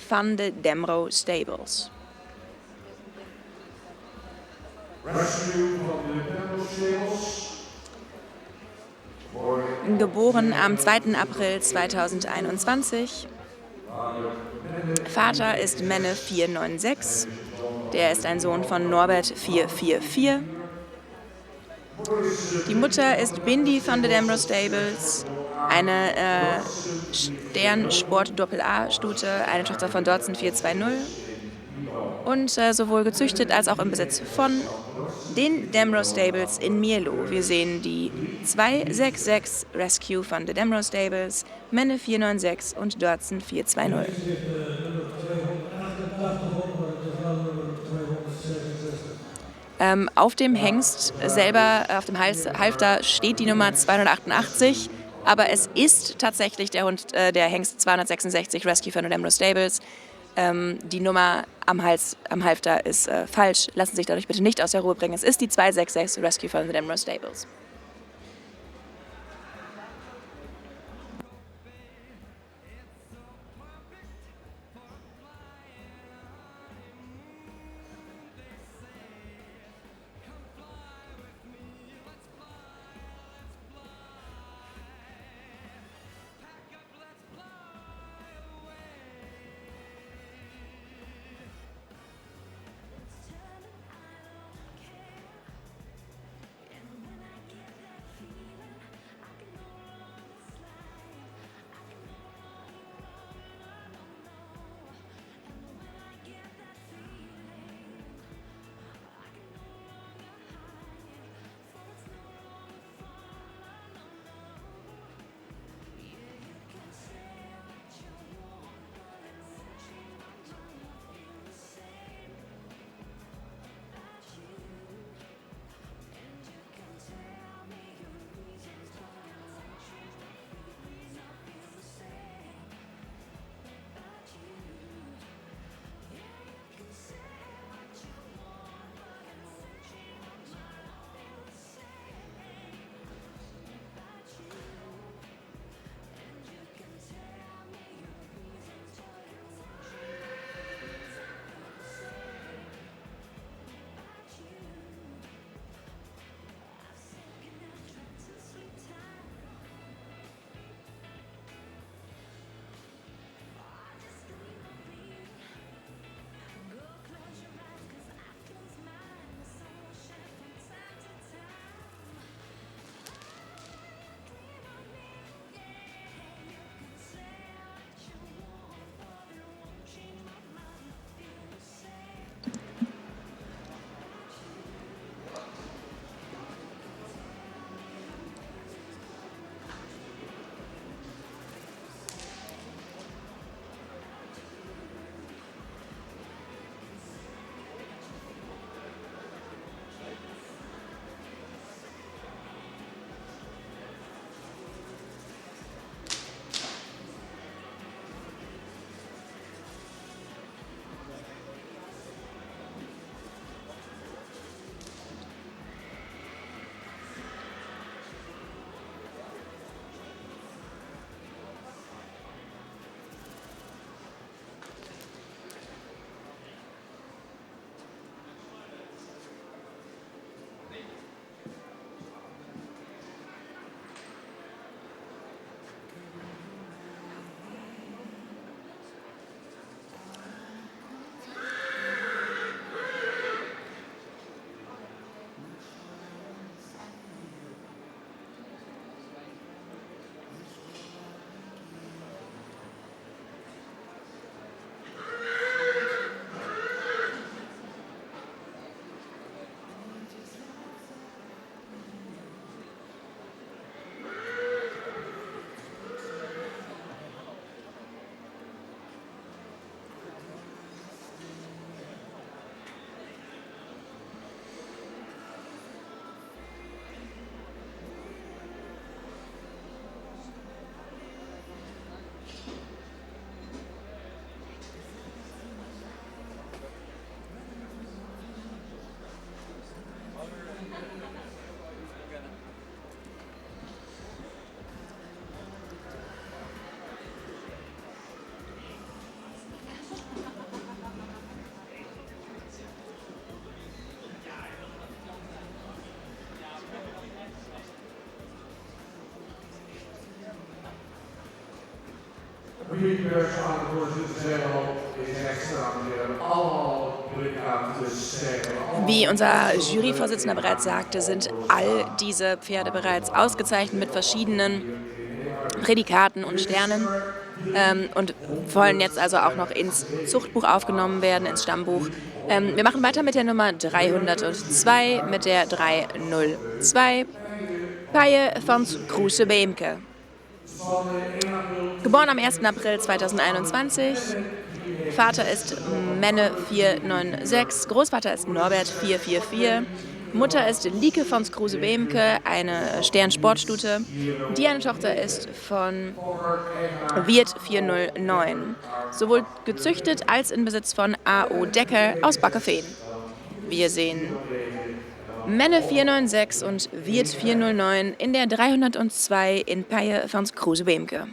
van de Demro Stables. Geboren am 2. April 2021. Vater ist Menne 496. Der ist ein Sohn von Norbert 444. Die Mutter ist Bindi van de Demro Stables, eine Stern-Sport Doppel-A-Stute, eine Tochter von Dodson 420 und sowohl gezüchtet als auch im Besitz von den Demro Stables in Mierlo. Wir sehen die 266 Rescue van de Demro Stables, Menne 496 und Dodson 420. Auf dem Hengst selber, auf dem Halfter steht die Nummer 288, aber es ist tatsächlich der Hengst 266 Rescue van de Demro Stables. Die Nummer am Halfter ist falsch. Lassen Sie sich dadurch bitte nicht aus der Ruhe bringen. Es ist die 266 Rescue van de Demro Stables. Pietbergs aan de voorzitter zelf is extra allemaal Blick aan te stellen. Wie unser Juryvorsitzender bereits sagte, sind all diese Pferde bereits ausgezeichnet mit verschiedenen Prädikaten und Sternen und wollen jetzt also auch noch ins Zuchtbuch aufgenommen werden, ins Stammbuch. Wir machen weiter mit der Nummer 302, mit der 302, Paye van Kroeze-Beemke. Geboren am 1. April 2021. Vater ist Menne 496, Großvater ist Norbert 444. Mutter ist Lieke van Kroeze-Beemke, eine Sternsportstute, die eine Tochter ist von Wirt 409. Sowohl gezüchtet als in Besitz von A.O. Decker aus Bakkeveen. Wir sehen Menne 496 und Wirt 409 in der 302 in Paye van Kroeze-Beemke.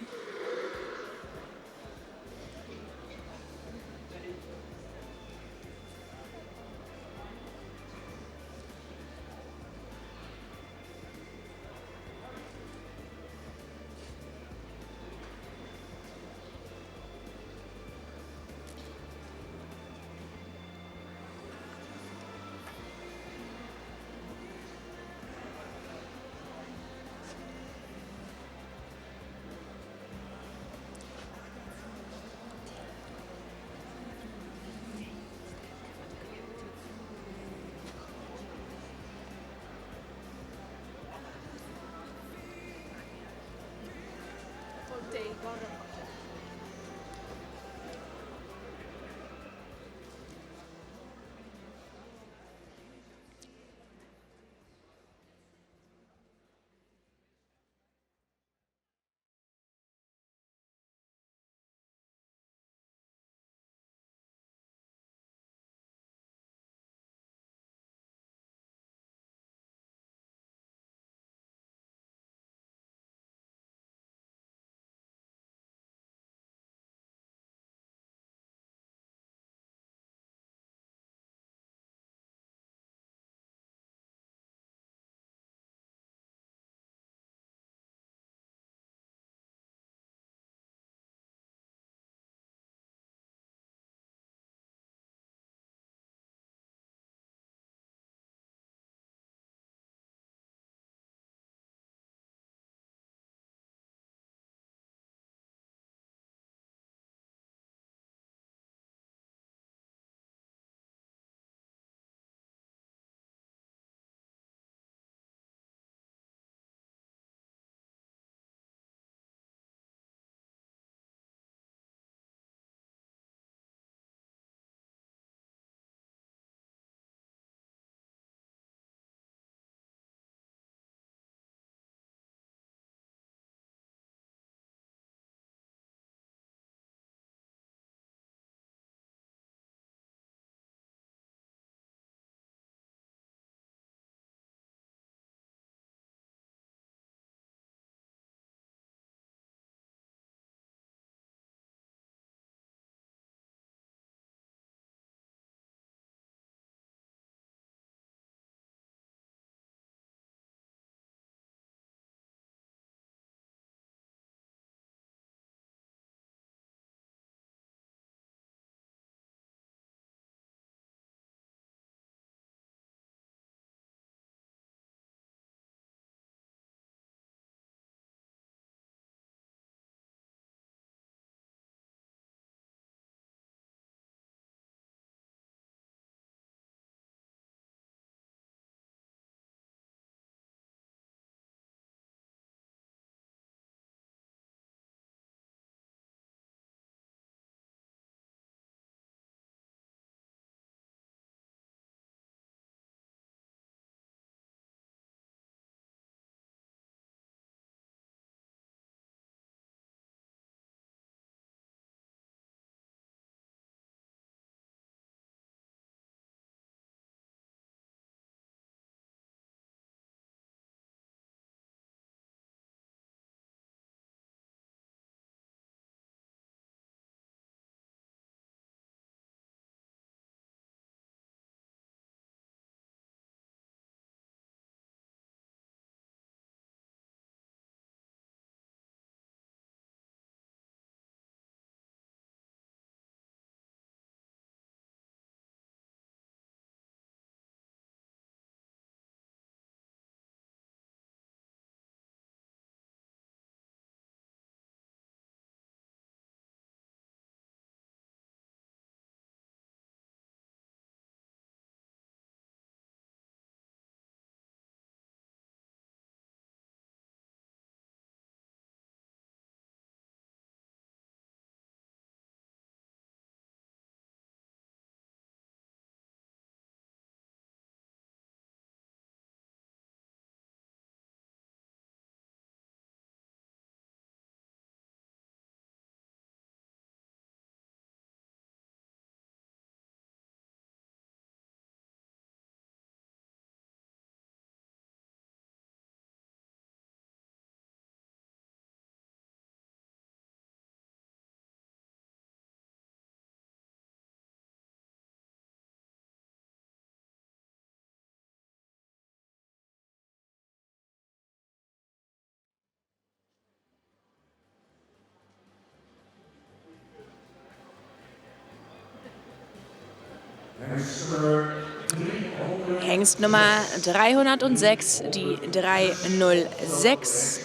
Hengst Nummer 306, die 306.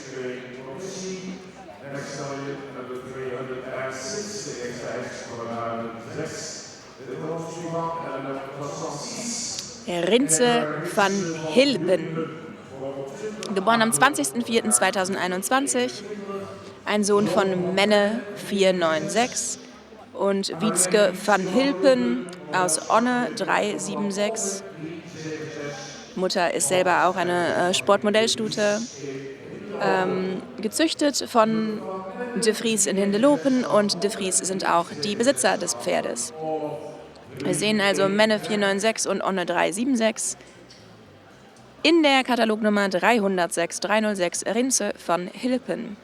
Rinze van Hilpen, geboren am 20.04.2021, ein Sohn von Menne 496 und Wietske van Hilpen aus Onne 376. Mutter ist selber auch eine Sportmodellstute, gezüchtet von De Vries in Hindelopen, und De Vries sind auch die Besitzer des Pferdes. Wir sehen also Menne 496 und Onne 376 in der Katalognummer 306 Rinze van Hilpen.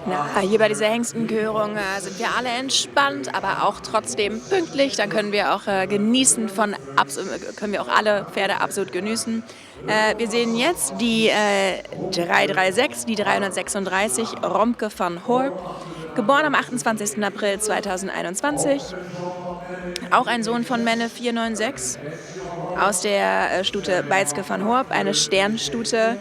Na, hier bei dieser Hengstenkörung sind wir alle entspannt, aber auch trotzdem pünktlich. Dann können wir auch können wir auch alle Pferde absolut genießen. Wir sehen jetzt die 336, die 336 Romke van Horp, geboren am 28. April 2021. Auch ein Sohn von Menne 496 aus der Stute Beitske van Horp, eine Sternstute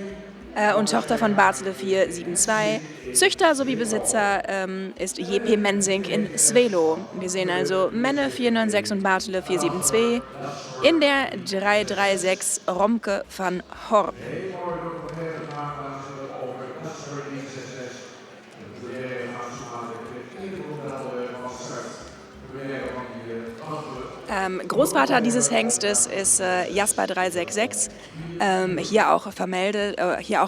und Tochter von Bartele 472. Züchter sowie Besitzer ist J.P. Mensing in Svelo. Wir sehen also Menne 496 und Bartele 472 in der 336 Romke van Horp. Großvater dieses Hengstes ist Jasper 366, hier auch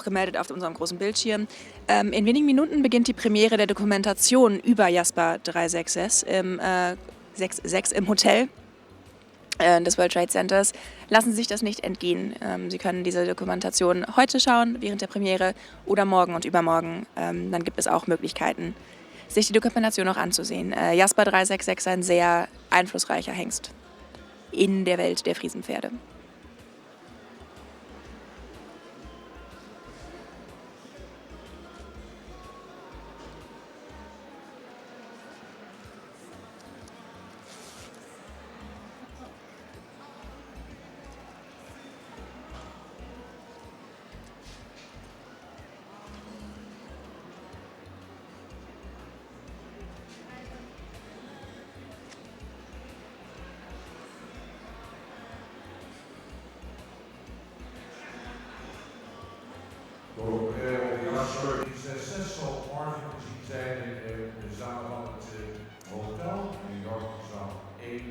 gemeldet auf unserem großen Bildschirm. In wenigen Minuten beginnt die Premiere der Dokumentation über Jasper 366 im Hotel des World Trade Centers. Lassen Sie sich das nicht entgehen. Sie können diese Dokumentation heute schauen, während der Premiere, oder morgen und übermorgen. Dann gibt es auch Möglichkeiten, sich die Dokumentation auch anzusehen. Jasper 366 ist ein sehr einflussreicher Hengst in der Welt der Friesenpferde. Jasper die succesvol morgen gezien zijn in de zaal van het hotel. In New York zaal 1,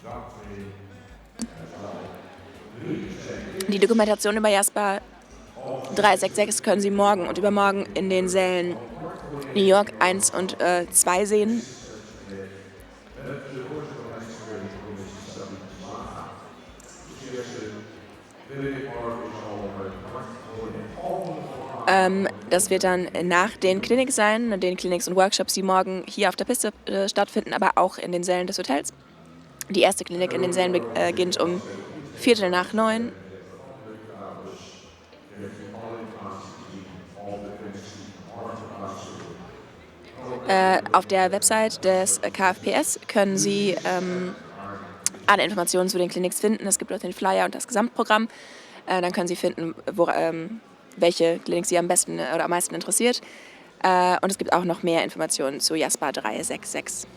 zaal 2, Die Dokumentation über Jasper 366 können Sie morgen und übermorgen in den Sälen New York 1 und 2 sehen. Das wird dann nach den Clinics sein, den Clinics und Workshops, die morgen hier auf der Piste stattfinden, aber auch in den Sälen des Hotels. Die erste Klinik in den Sälen beginnt um 8:45. Auf der Website des KFPS können Sie alle Informationen zu den Clinics finden. Es gibt dort den Flyer und das Gesamtprogramm. Dann können Sie finden, welche Klinik Sie am besten oder am meisten interessiert. Und es gibt auch noch mehr Informationen zu Jasper 366.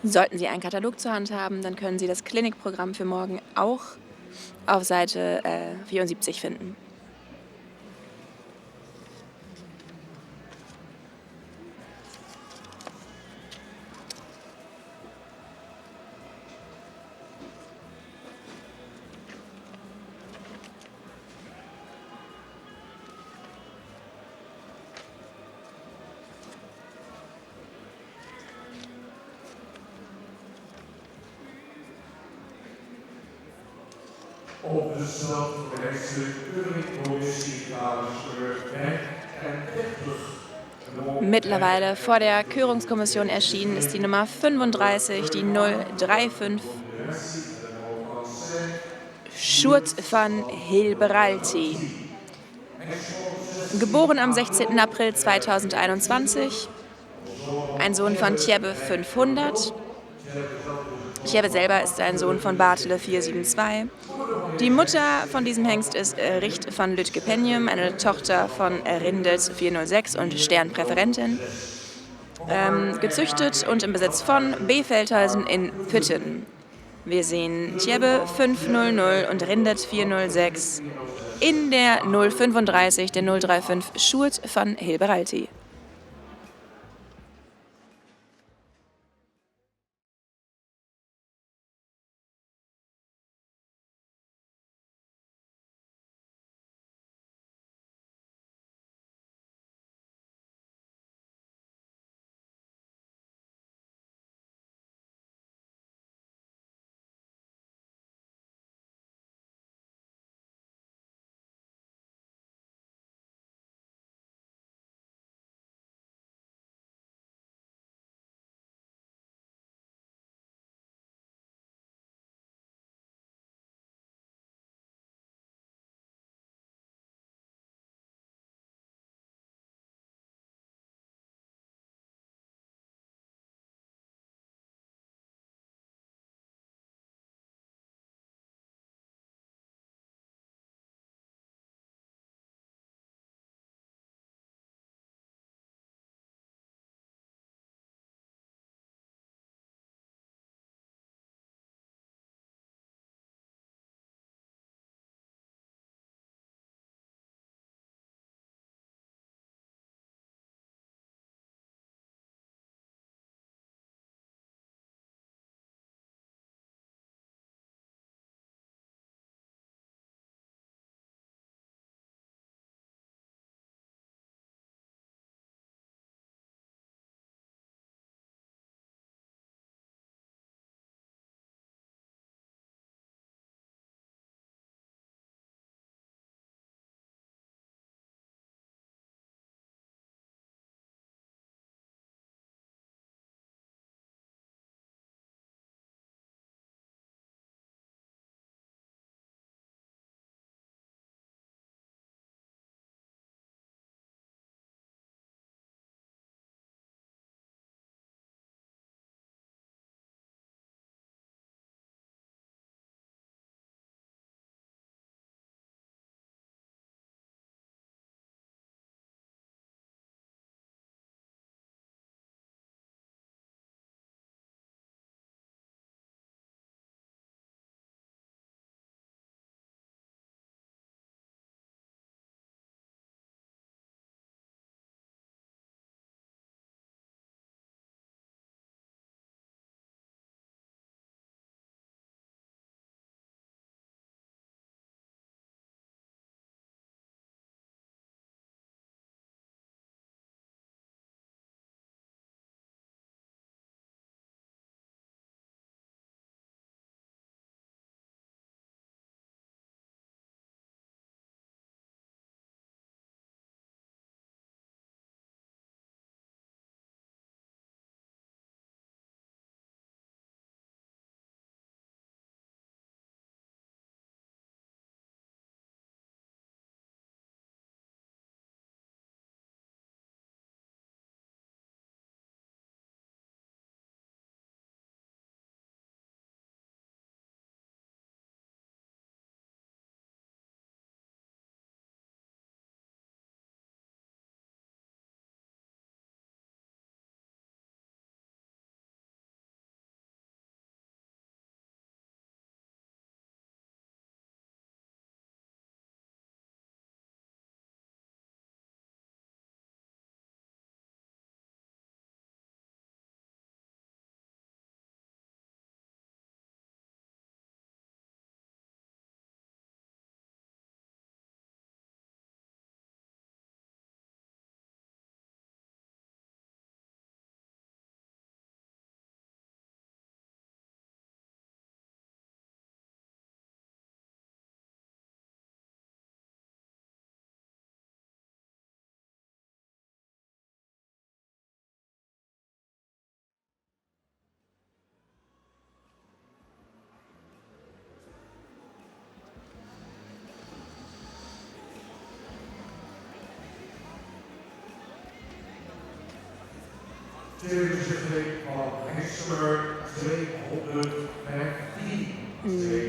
Sollten Sie einen Katalog zur Hand haben, dann können Sie das Klinikprogramm für morgen auch auf Seite 74 finden. Op de snelverwijste Keuringcommissie Kalischeur en 30. Mittlerweile vor der Körungskommission erschienen ist die Nummer 35, die 035, Sjoerd van Hilberalti. Geboren am 16. April 2021, ein Sohn von Tjebbe 500. Tjebbe selber ist ein Sohn von Bartele 472. Die Mutter von diesem Hengst ist Richt van Lütgepenjem, eine Tochter von Rindet 406 und Sternpräferentin. Gezüchtet und im Besitz von B. Feldhausen in Pütten. Wir sehen Tjebbe 500 und Rindet 406 in der 035, der 035 Sjoerd van Hilberalti.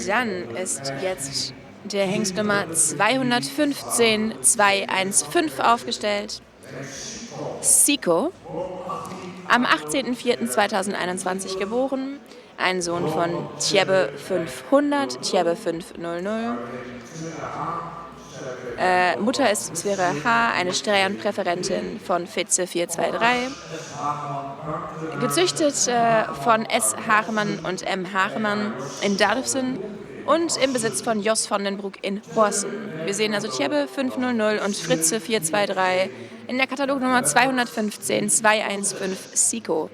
Dann ist jetzt der Hengst Nummer 215 215 aufgestellt. Siko, am 18.04.2021 geboren, ein Sohn von Tjebbe 500, Tjebbe 500. Mutter ist Sverre H., eine Strährenpräferentin von Fitze 423. Gezüchtet von S. Haremann und M. Haremann in Darfsen und im Besitz von Jos von den Broek in Horsten. Wir sehen also Tjebbe 500 und Fritze 423 in der Katalognummer 215 215 Siko.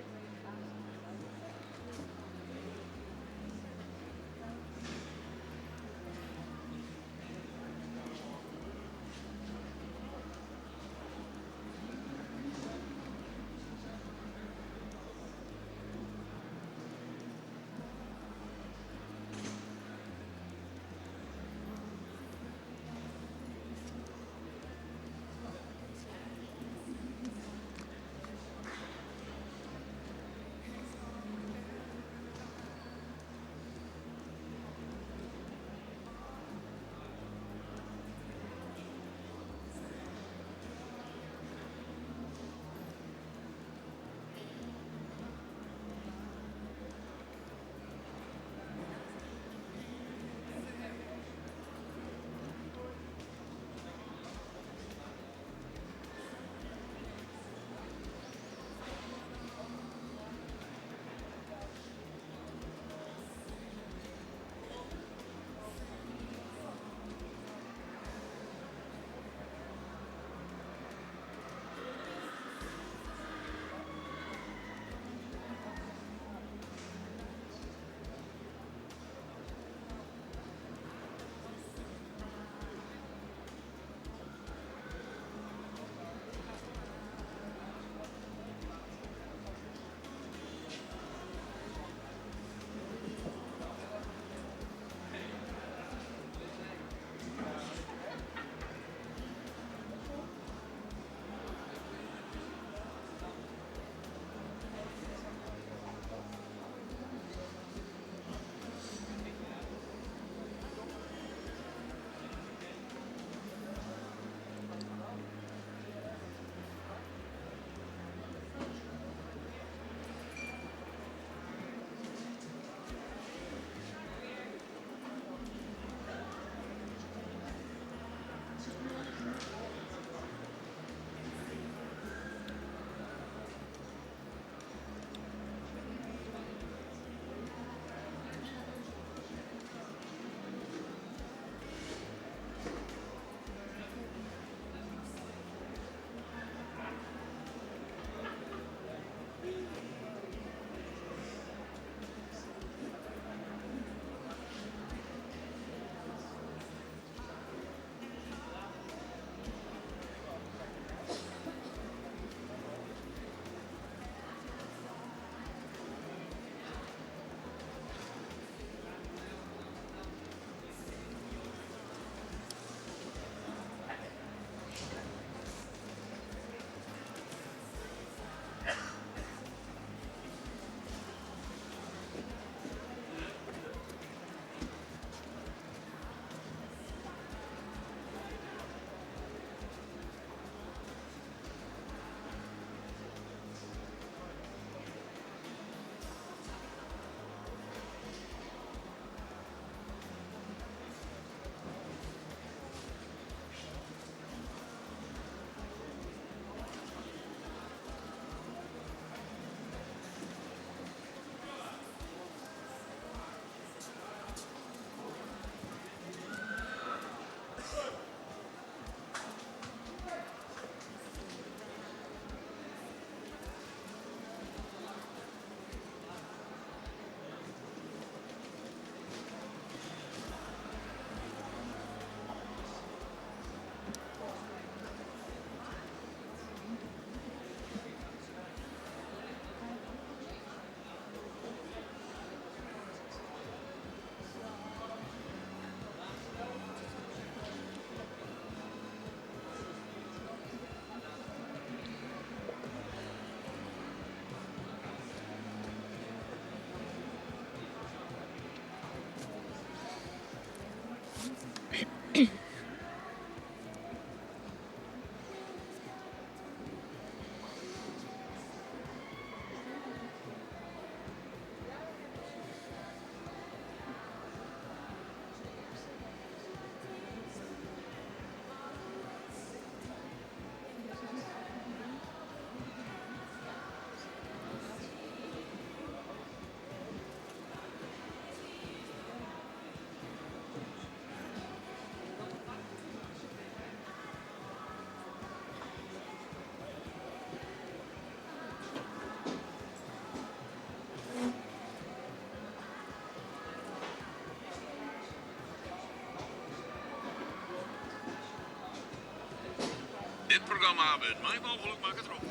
programma hebben. Mij mogelijk maak het erop.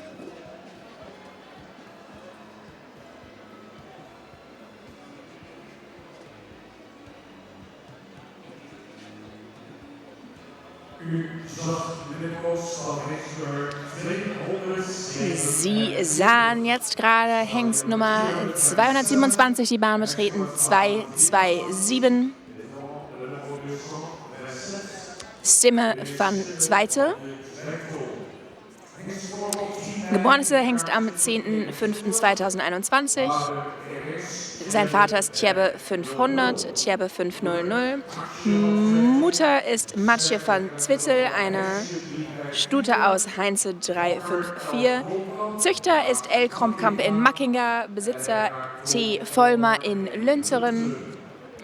U zag de post van Hengster 207. Sie sahen jetzt gerade Hengst Nummer 227 die Bahn betreten, 227. Stimme van Zweite. Geboren ist der Hengst am 10.05.2021. Sein Vater ist Tjebbe 500, Tjebbe 500. Mutter ist Matje van Zwittel, eine Stute aus Heinze 354. Züchter ist L. Kromkamp in Mackinga, Besitzer T. Vollmer in Lünteren.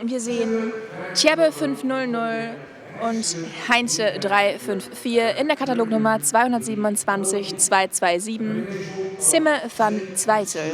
Wir sehen Tjebbe 500 und Heinze 354 in der Katalognummer 227 227. Simme van Zweitel.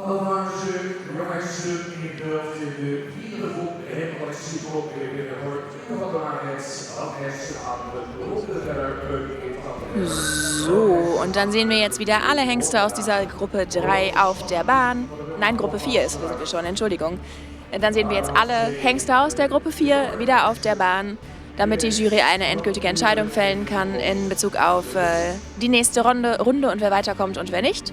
Allemage jongens in de vierde groep de hele collectiegroep weer van de waarheid. Ook eerst aan de rode So, und dann sehen wir jetzt wieder alle Hengste aus dieser Gruppe 3 auf der Bahn. Nein, Gruppe 4 sind wir schon, Entschuldigung. Dann sehen wir jetzt alle Hengste aus der Gruppe 4 wieder auf der Bahn, damit die Jury eine endgültige Entscheidung fällen kann in Bezug auf die nächste Runde und wer weiterkommt und wer nicht.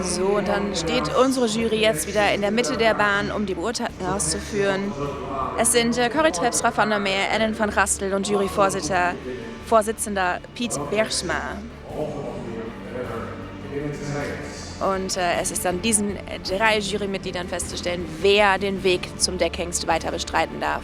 So, und dann steht unsere Jury jetzt wieder in der Mitte der Bahn, um die Beurteilung auszuführen. Es sind Corrie Terpstra van der Meer, Ellen van Gastel und Juryvorsitzender Piet Bergsma. Und es ist an diesen 3 Jurymitgliedern festzustellen, wer den Weg zum Deckhengst weiter bestreiten darf.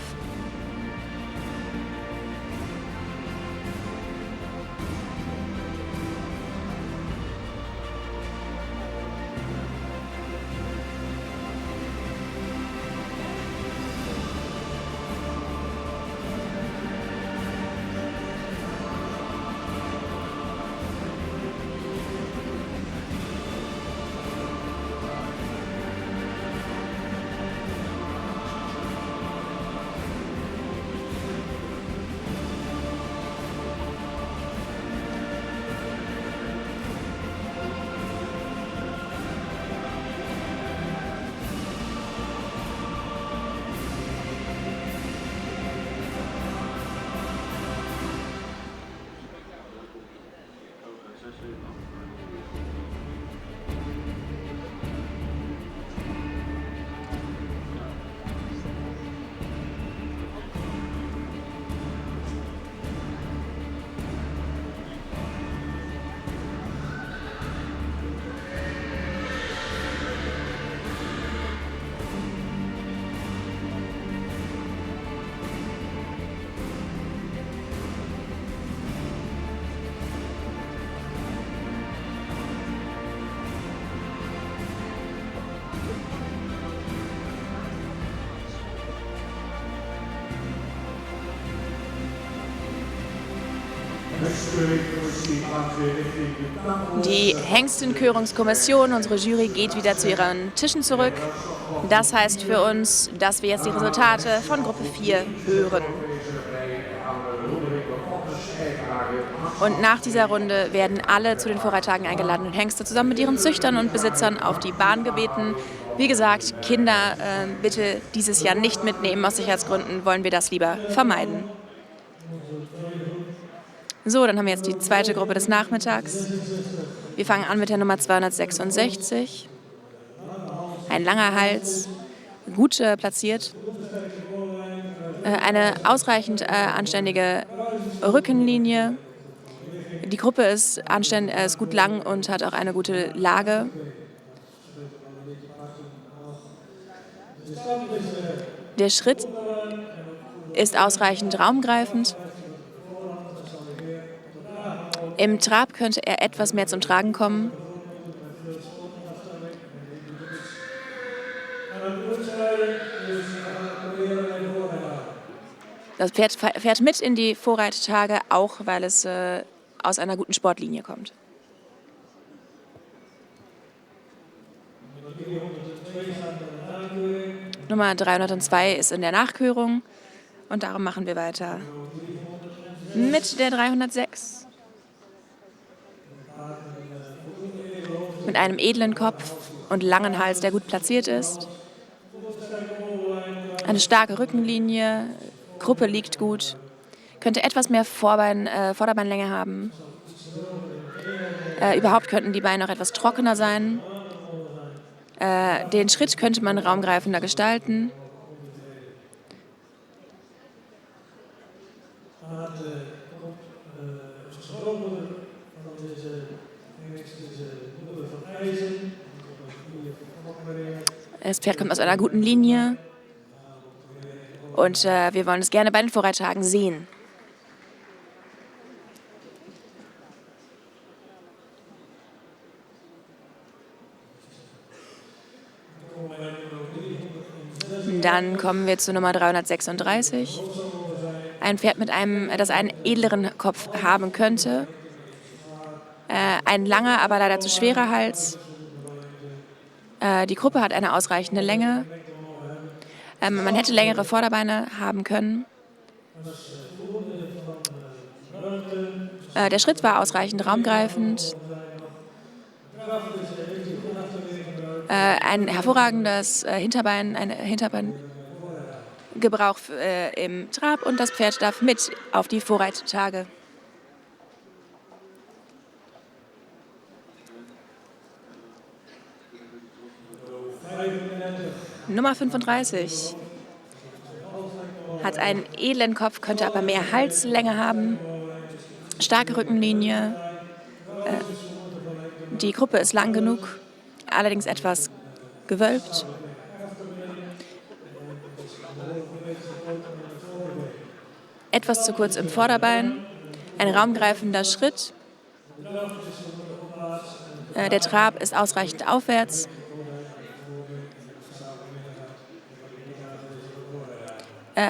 Die Hengstenkörungskommission, unsere Jury, geht wieder zu ihren Tischen zurück. Das heißt für uns, dass wir jetzt die Resultate von Gruppe 4 hören. Und nach dieser Runde werden alle zu den Vorreittagen eingeladenen Hengste zusammen mit ihren Züchtern und Besitzern auf die Bahn gebeten. Wie gesagt, Kinder bitte dieses Jahr nicht mitnehmen. Aus Sicherheitsgründen wollen wir das lieber vermeiden. So, dann haben wir jetzt die zweite Gruppe des Nachmittags. Wir fangen an mit der Nummer 266. Ein langer Hals, gut platziert. Eine ausreichend anständige Rückenlinie. Die Gruppe ist gut lang und hat auch eine gute Lage. Der Schritt ist ausreichend raumgreifend. Im Trab könnte er etwas mehr zum Tragen kommen. Das Pferd fährt mit in die Vorreittage, auch weil es aus einer guten Sportlinie kommt. Nummer 302 ist in der Nachkörung und darum machen wir weiter. mit der 306. Mit einem edlen Kopf und langen Hals, der gut platziert ist. Eine starke Rückenlinie, Gruppe liegt gut. Könnte etwas mehr Vorderbeinlänge haben. Überhaupt könnten die Beine auch etwas trockener sein. Den Schritt könnte man raumgreifender gestalten. Das Pferd kommt aus einer guten Linie. Und wir wollen es gerne bei den Vorreittagen sehen. Dann kommen wir zu Nummer 336. Ein Pferd, das einen edleren Kopf haben könnte. Ein langer, aber leider zu schwerer Hals. Die Gruppe hat eine ausreichende Länge. Man hätte längere Vorderbeine haben können. Der Schritt war ausreichend raumgreifend. Ein hervorragendes Hinterbeingebrauch im Trab und das Pferd darf mit auf die Vorreittage. Nummer 35 hat einen edlen Kopf, könnte aber mehr Halslänge haben. Starke Rückenlinie. Die Gruppe ist lang genug, allerdings etwas gewölbt. Etwas zu kurz im Vorderbein. Ein raumgreifender Schritt. Der Trab ist ausreichend aufwärts.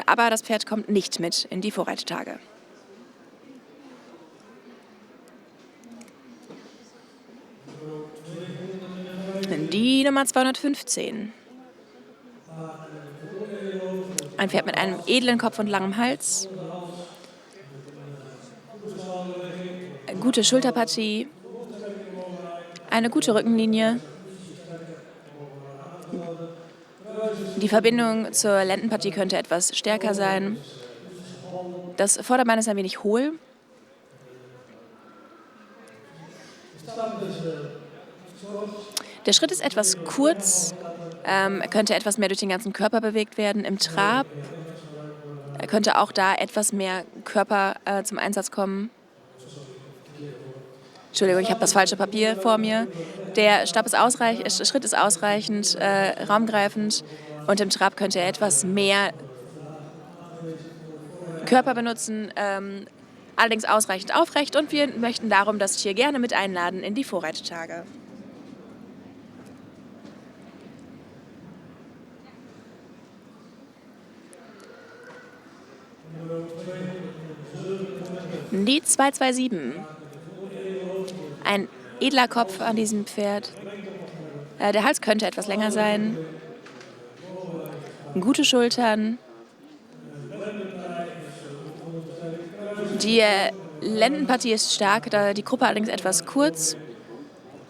Aber das Pferd kommt nicht mit in die Vorreittage. Die Nummer 215. Ein Pferd mit einem edlen Kopf und langem Hals. Gute Schulterpartie. Eine gute Rückenlinie. Die Verbindung zur Lendenpartie könnte etwas stärker sein. Das Vorderbein ist ein wenig hohl. Der Schritt ist etwas kurz, könnte etwas mehr durch den ganzen Körper bewegt werden. Im Trab könnte auch da etwas mehr Körper zum Einsatz kommen. Entschuldigung, ich habe das falsche Papier vor mir. Der Schritt ist ausreichend, raumgreifend und im Trab könnte er etwas mehr Körper benutzen, allerdings ausreichend aufrecht und wir möchten darum das Tier gerne mit einladen in die Vorreittage. Die 227. Ein edler Kopf an diesem Pferd. Der Hals könnte etwas länger sein. Gute Schultern. Die Lendenpartie ist stark, da die Gruppe allerdings etwas kurz.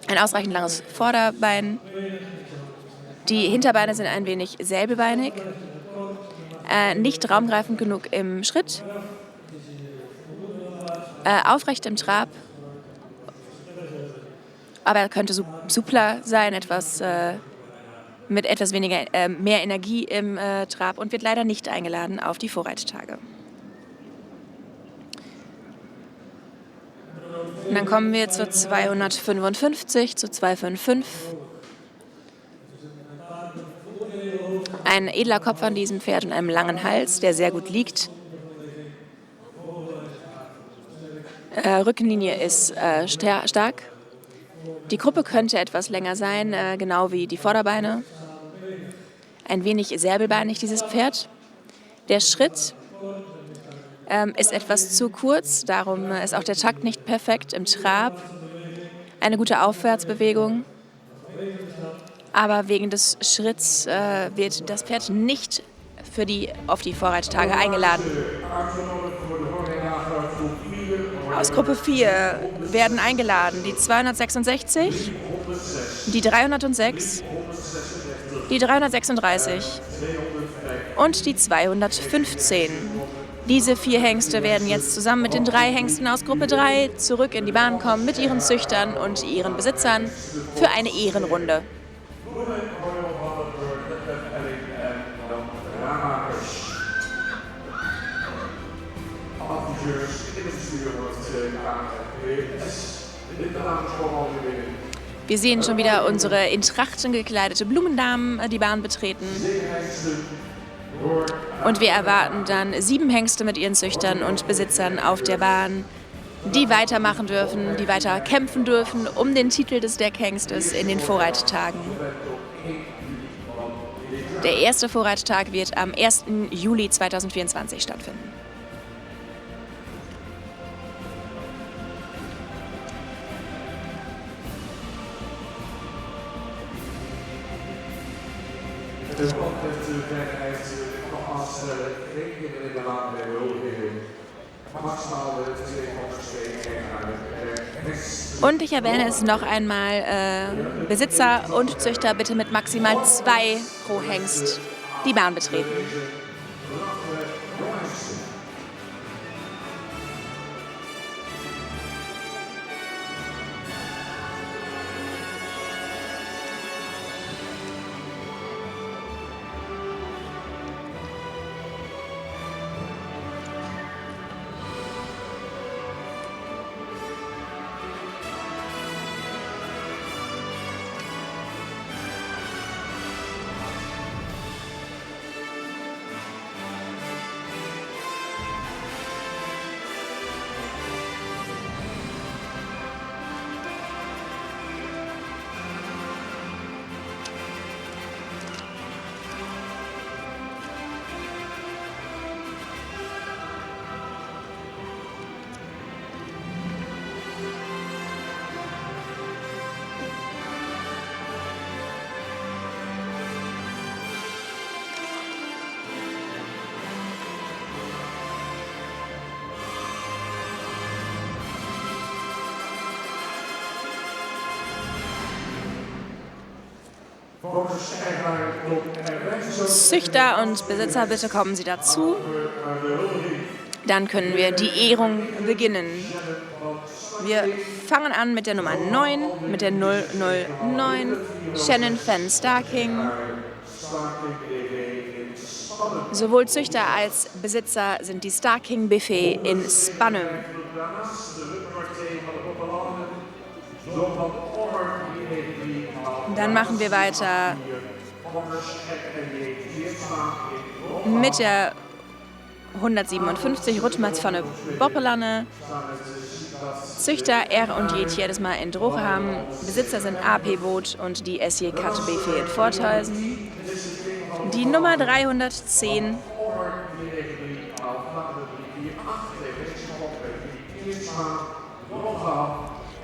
Ein ausreichend langes Vorderbein. Die Hinterbeine sind ein wenig säbelbeinig. Nicht raumgreifend genug im Schritt. Aufrecht im Trab. Aber er könnte suppler sein, mit etwas weniger, mehr Energie im Trab und wird leider nicht eingeladen auf die Vorreittage. Und dann kommen wir zur 255, zu 255. Ein edler Kopf an diesem Pferd und einem langen Hals, der sehr gut liegt. Rückenlinie ist stark. Die Gruppe könnte etwas länger sein, genau wie die Vorderbeine. Ein wenig säbelbeinig, dieses Pferd. Der Schritt ist etwas zu kurz, darum ist auch der Takt nicht perfekt im Trab. Eine gute Aufwärtsbewegung. Aber wegen des Schritts wird das Pferd nicht auf die Vorreittage eingeladen. Aus Gruppe 4 werden eingeladen die 266, die 306, die 336 und die 215. Diese 4 Hengste werden jetzt zusammen mit den 3 Hengsten aus Gruppe 3 zurück in die Bahn kommen mit ihren Züchtern und ihren Besitzern für eine Ehrenrunde. Wir sehen schon wieder unsere in Trachten gekleidete Blumendamen die Bahn betreten. Und wir erwarten dann 7 Hengste mit ihren Züchtern und Besitzern auf der Bahn, die weitermachen dürfen, die weiter kämpfen dürfen um den Titel des Deckhengstes in den Vorreittagen. Der erste Vorreittag wird am 1. Juli 2024 stattfinden. Und ich erwähne es noch einmal, Besitzer und Züchter bitte mit maximal 2 pro Hengst die Bahn betreten. Züchter und Besitzer, bitte kommen Sie dazu. Dann können wir die Ehrung beginnen. Wir fangen an mit der Nummer 9, mit der 009, Shannon Fenn Starking. Sowohl Züchter als Besitzer sind die Starking Buffet in Spanum. Dann machen wir weiter mit der 157 Rutmats van de Boppelanne. Züchter R und J jedes Mal in Drocham. Besitzer sind AP Boot und die SJ Kat BV in Forthausen. Die Nummer 310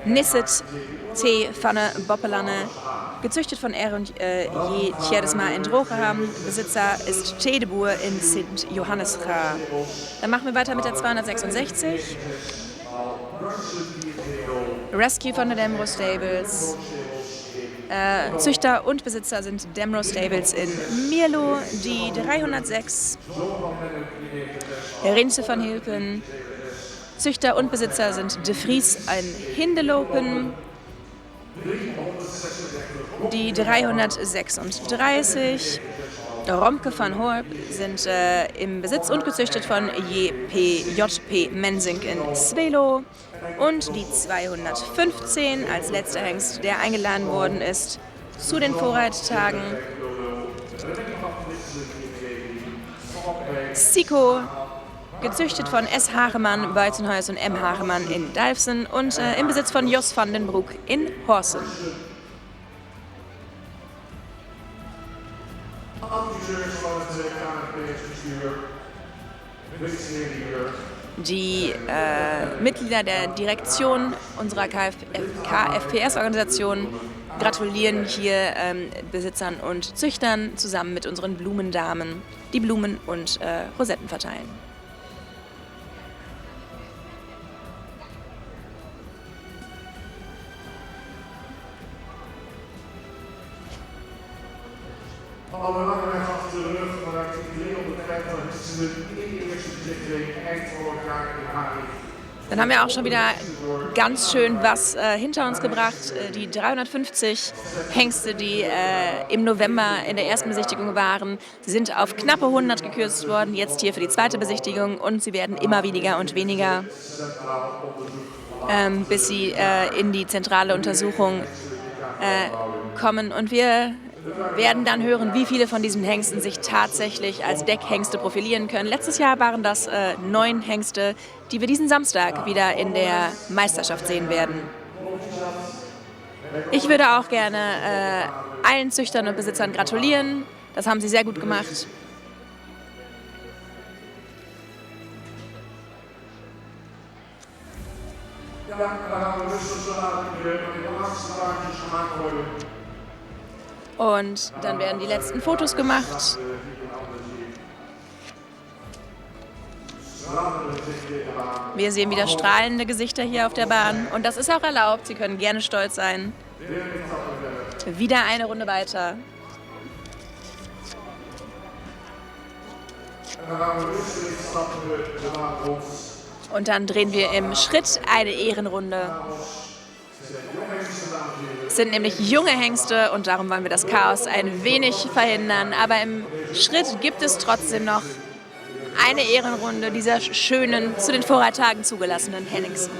Nisset T. van de Boppelanne, gezüchtet von R und J jedes Mal in Drocham. Besitzer ist T. de Boer in Sint Johannesra. Dann machen wir weiter mit der 266. Rescue von der Demro Stables. Züchter und Besitzer sind Demro Stables in Mierlo. Die 306 Rinse van Hilpen. Züchter und Besitzer sind De Vries in Hindelopen. Die 336 Romke van Horp sind im Besitz und gezüchtet von JP Mensink in Svelo. Und die 215 als letzter Hengst, der eingeladen worden ist zu den Vorreittagen. Siko, gezüchtet von S. Hagemann, Buitenhuis und M. Hagemann in Dalfsen und im Besitz von Jos van den Broek in Horsen. Die Mitglieder der Direktion unserer KFPS-Organisation gratulieren hier Besitzern und Züchtern zusammen mit unseren Blumendamen, die Blumen und Rosetten verteilen. Van de lange weg achter de rug, vanuit iedereen op het veld, dan is het in de eerste besichtiging echt vorig jaar in Haarlem. Dann haben wir auch schon wieder ganz schön was hinter uns gebracht. Die 350 Hengste, die im November in der ersten Besichtigung waren, sie sind auf knappe 100 gekürzt worden, jetzt hier für die zweite Besichtigung, und sie werden immer weniger und weniger, bis sie in die zentrale Untersuchung kommen. Und wir werden dann hören, wie viele von diesen Hengsten sich tatsächlich als Deckhengste profilieren können. Letztes Jahr waren das 9 Hengste, die wir diesen Samstag wieder in der Meisterschaft sehen werden. Ich würde auch gerne allen Züchtern und Besitzern gratulieren. Das haben sie sehr gut gemacht. Ja, dan gaan we rustig zo laten de laatste plaatjes gemaakt worden. Und dann werden die letzten Fotos gemacht. Wir sehen wieder strahlende Gesichter hier auf der Bahn. Und das ist auch erlaubt. Sie können gerne stolz sein. Wieder eine Runde weiter. Und dann drehen wir im Schritt eine Ehrenrunde. Es sind nämlich junge Hengste und darum wollen wir das Chaos ein wenig verhindern. Aber im Schritt gibt es trotzdem noch eine Ehrenrunde dieser schönen, zu den Vorreittagen zugelassenen Hengsten.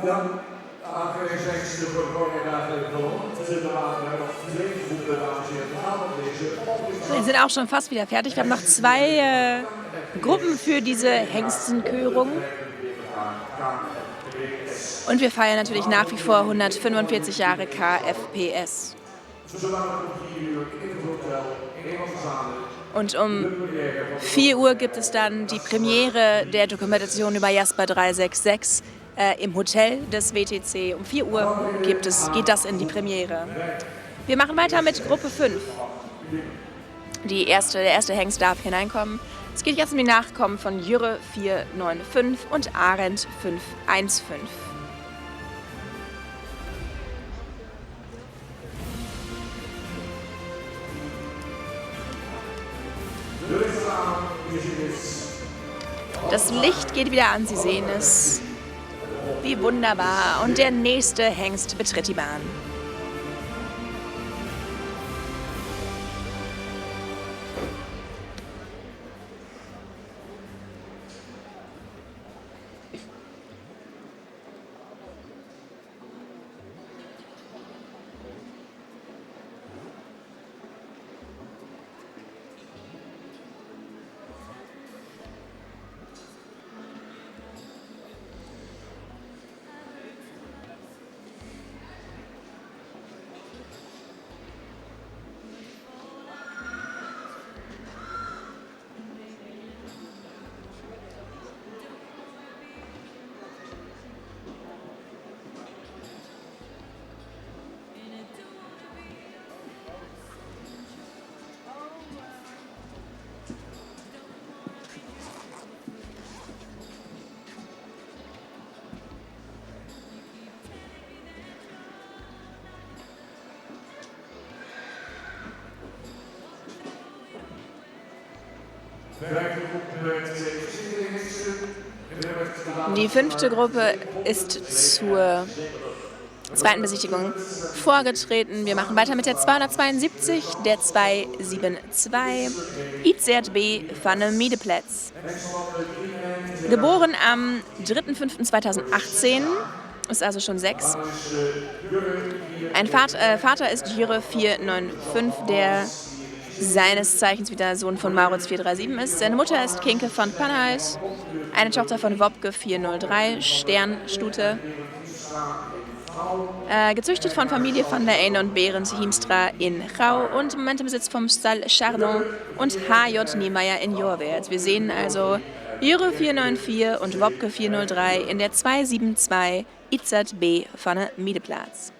Ja, AG6 de Vorgängerdaten Wir sind auch schon fast wieder fertig. Wir haben noch 2 Gruppen für diese Hengstenkörung. Und wir feiern natürlich nach wie vor 145 Jahre KFPS. Und um 4 Uhr gibt es dann die Premiere der Dokumentation über Jasper 366 im Hotel des WTC. Um 4 Uhr geht das in die Premiere. Wir machen weiter mit Gruppe 5. Der erste Hengst darf hineinkommen. Es geht jetzt um die Nachkommen von Jürre 495 und Arendt 515. Das Licht geht wieder an, Sie sehen es. Wie wunderbar. Und der nächste Hengst betritt die Bahn. Die 5. Gruppe ist zur zweiten Besichtigung vorgetreten. Wir machen weiter mit der 272, der 272, Itzert B. van de Miedeplatz. Geboren am 3.5.2018, ist also schon 6. Ein Vater ist Jure 495, der seines Zeichens wieder Sohn von Maurits 437 ist. Seine Mutter ist Kinke von Panhuis, eine Tochter von Wopke 403, Sternstute. Gezüchtet von Familie van der Eyne und Behrens Hiemstra in Gau und im Moment im Besitz vom Stall Chardon und H.J. Niemeyer in Jorwert. Wir sehen also Jure 494 und Wopke 403 in der 272 Itzert B. van de Miedeplatz.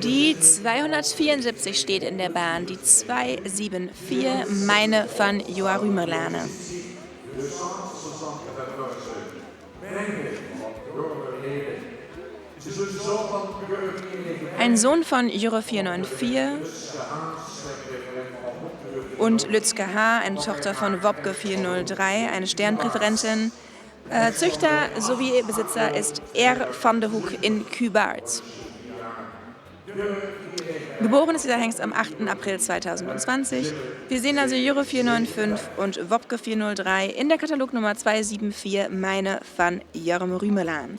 Die 274 steht in der Bahn, die 274, meine van Joa Rümerlane. Ein Sohn von Jure 494 und Lütske H., eine Tochter von Wopke 403, eine Sternpräferentin. Züchter sowie Besitzer ist R. van de Hoek in Cubaert. Geboren ist dieser Hengst am 8. April 2020. Wir sehen also Jure 495 und Wopke 403 in der Katalognummer 274, meine van Jorm Rümelaan.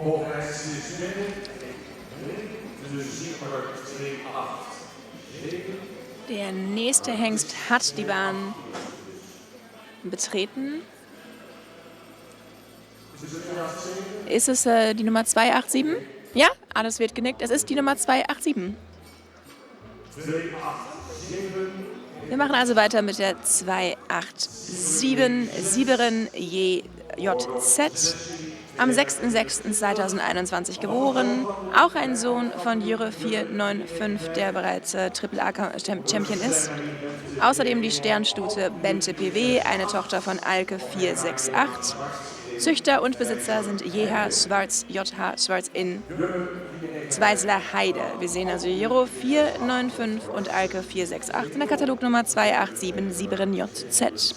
Volgens is dus 7, 8. Der nächste Hengst hat die Bahn betreten. Ist es die Nummer 287? Ja, alles wird genickt. Es ist die Nummer 287. Wir machen also weiter mit der 287 Sieberin JZ. Am 6.06.2021 geboren. Auch ein Sohn von Jure 495, der bereits AAA-Champion ist. Außerdem die Sternstute Bente PW, eine Tochter von Alke 468. Züchter und Besitzer sind JH Schwarz in Zweisler Heide. Wir sehen also Juro 495 und Alke 468 in der Katalognummer 287 Sieberin JZ.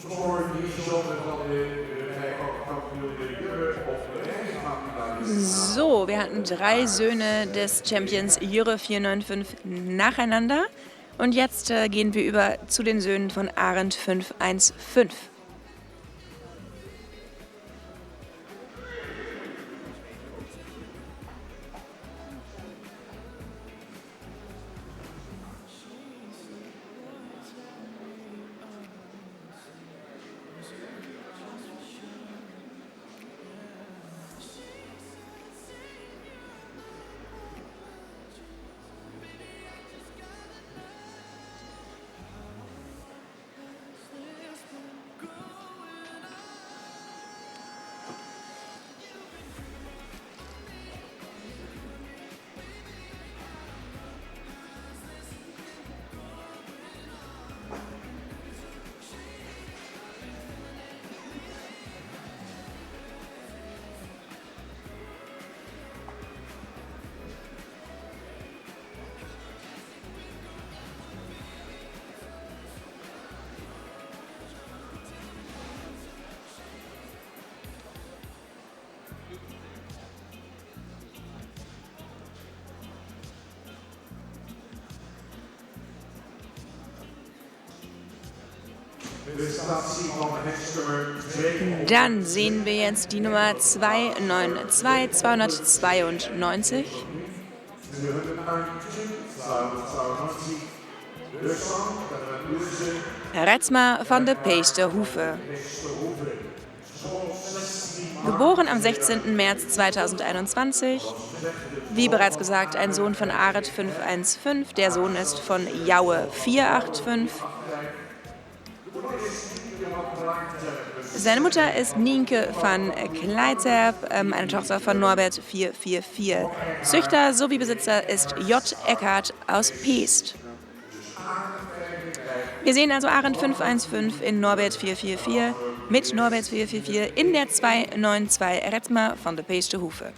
Voor die zonde van de So, wir hatten 3 Söhne des Champions Jure 495 nacheinander. Und jetzt gehen wir über zu den Söhnen von Arend 515. Dann sehen wir jetzt die Nummer 292, 292. Retzma van de Peesterhoeve. Geboren am 16. März 2021. Wie bereits gesagt, ein Sohn von Arend 515. Der Sohn ist von Jaue 485. Seine Mutter ist Nienke van Kleiterp, eine Tochter von Norbert 444. Züchter sowie Besitzer ist J. Eckhardt aus Peest. Wir sehen also Arend 515 in Norbert 444 mit Norbert 444 in der 292 Retzma van de Peesterhoeve.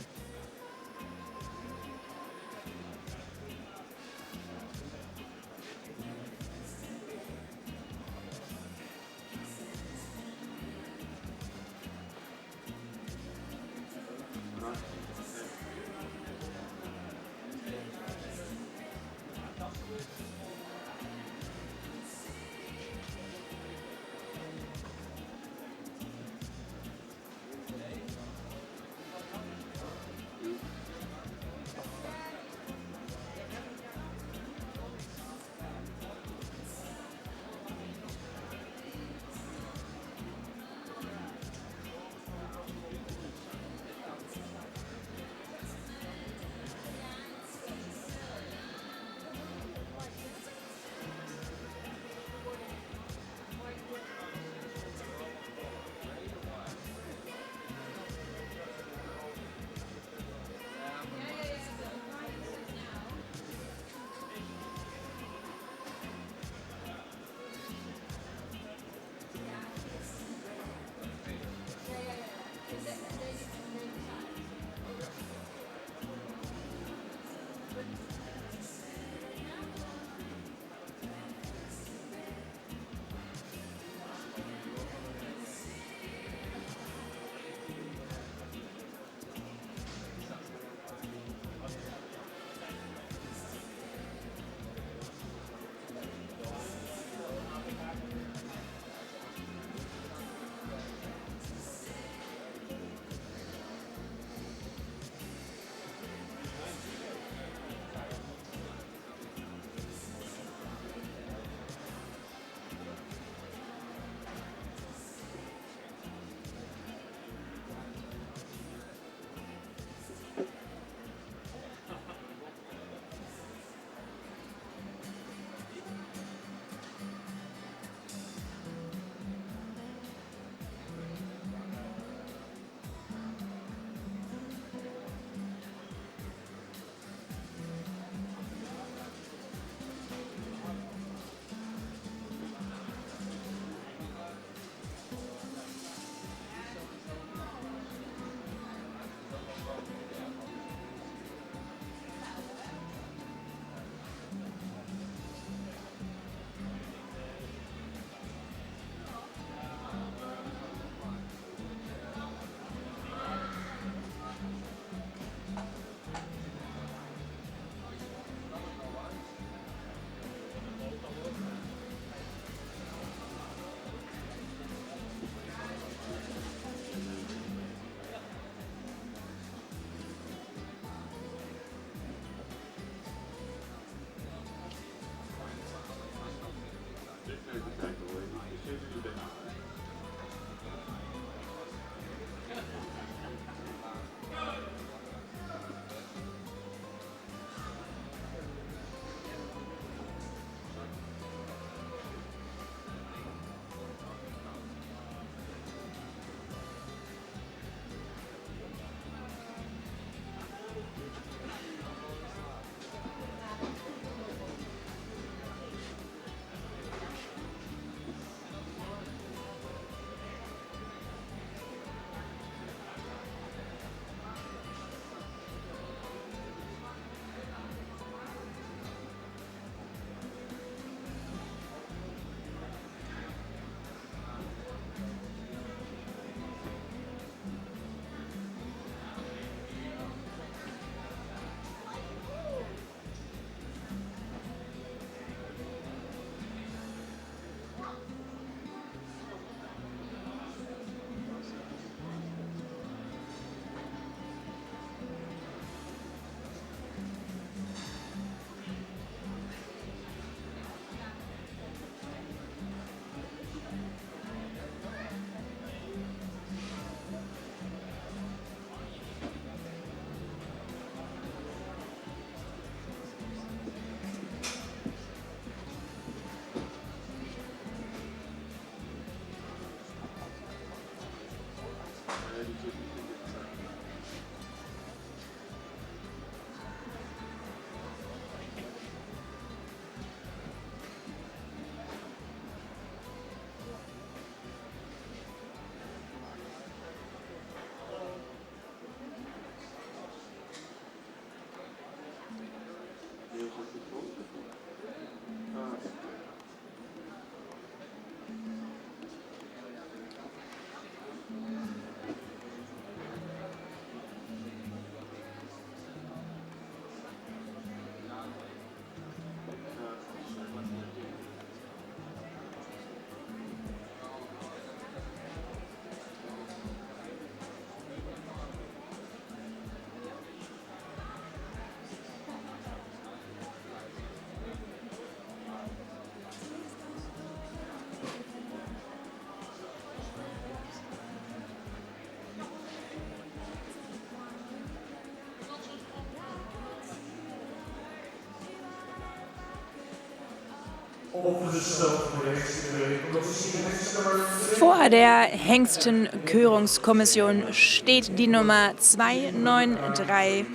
Vor der Hengstenkörungskommission steht die Nummer 293,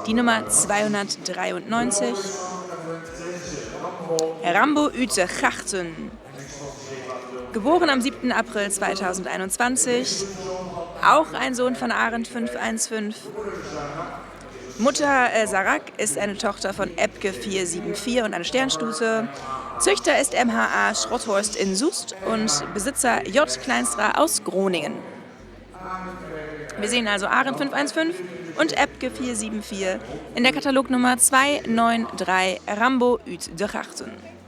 die Nummer 293, Rambo uit de Gachten. Geboren am 7. April 2021, auch ein Sohn von Arend 515. Mutter Sarak ist eine Tochter von Epke 474 und eine Sternstute. Züchter ist MHA Schrotthorst in Soest und Besitzer J. Kleinstra aus Groningen. Wir sehen also Arend 515 und Epke 474 in der Katalognummer 293 Rambo uit de Gachten.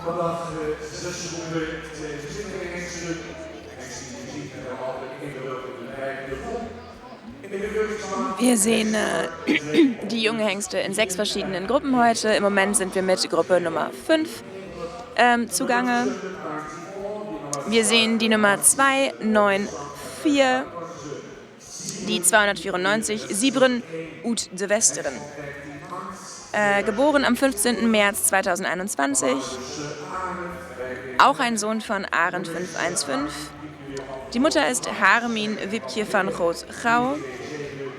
Vandaag 6 seconden tegen Hengsten. Hengsten die ziet er altijd in de rijke vol. Wir sehen die jungen Hengste in 6 verschiedenen Gruppen heute. Im Moment sind wir mit Gruppe Nummer 5 zugange. Wir sehen die Nummer 294, die 294, Sibren ut de Westeren. Geboren am 15. März 2021. Auch ein Sohn von Arend 515. Die Mutter ist Harmin Wipje van Groot-Gouw.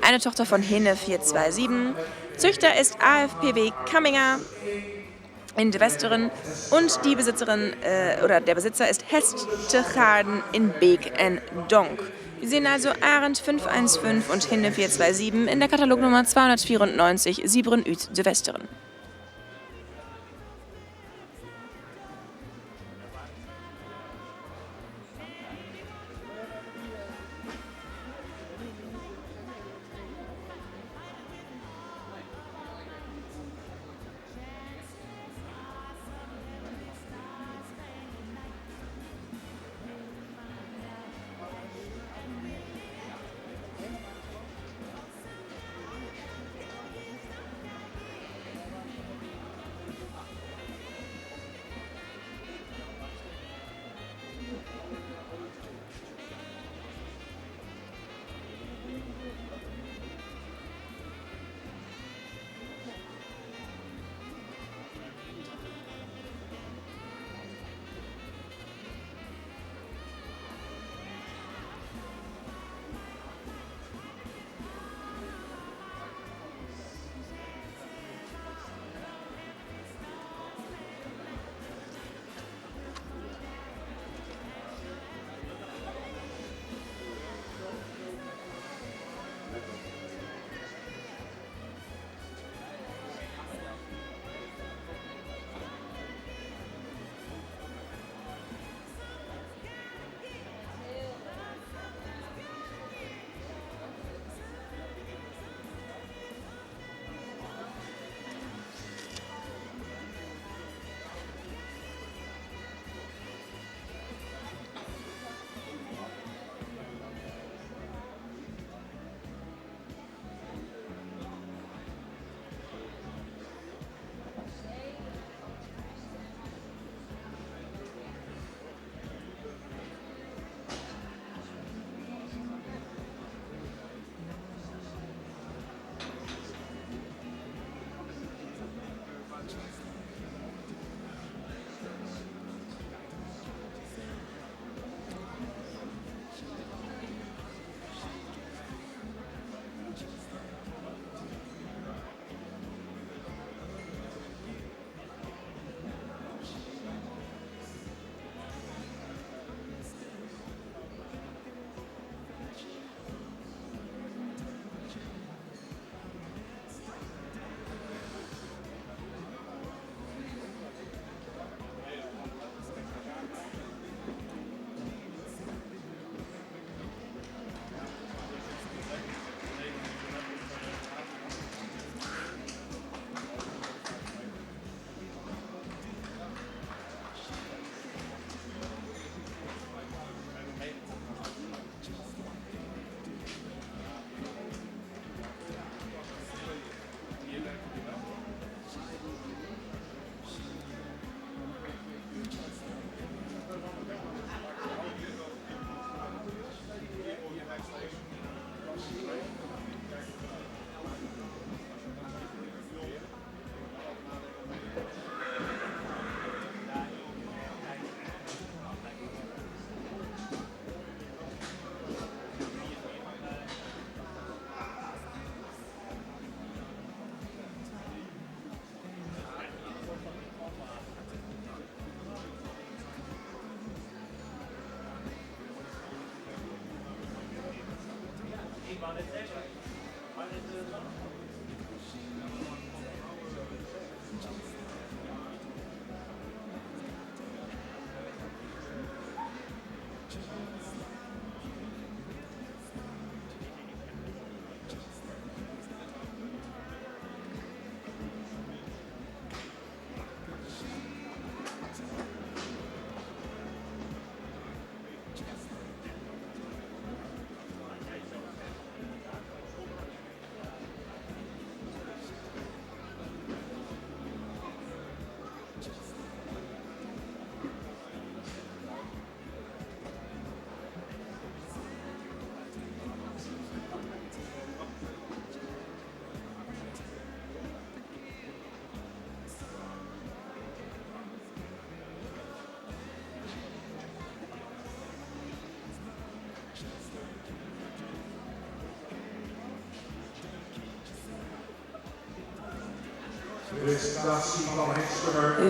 Eine Tochter von Hinne 427. Züchter ist AFPW Kamminger in de Westeren und die Besitzerin der Besitzer ist Hestegaarden in Beek en Donk. Wir sehen also Arend 515 und Hinne 427 in der Katalognummer 294 Sibren ut de Westeren.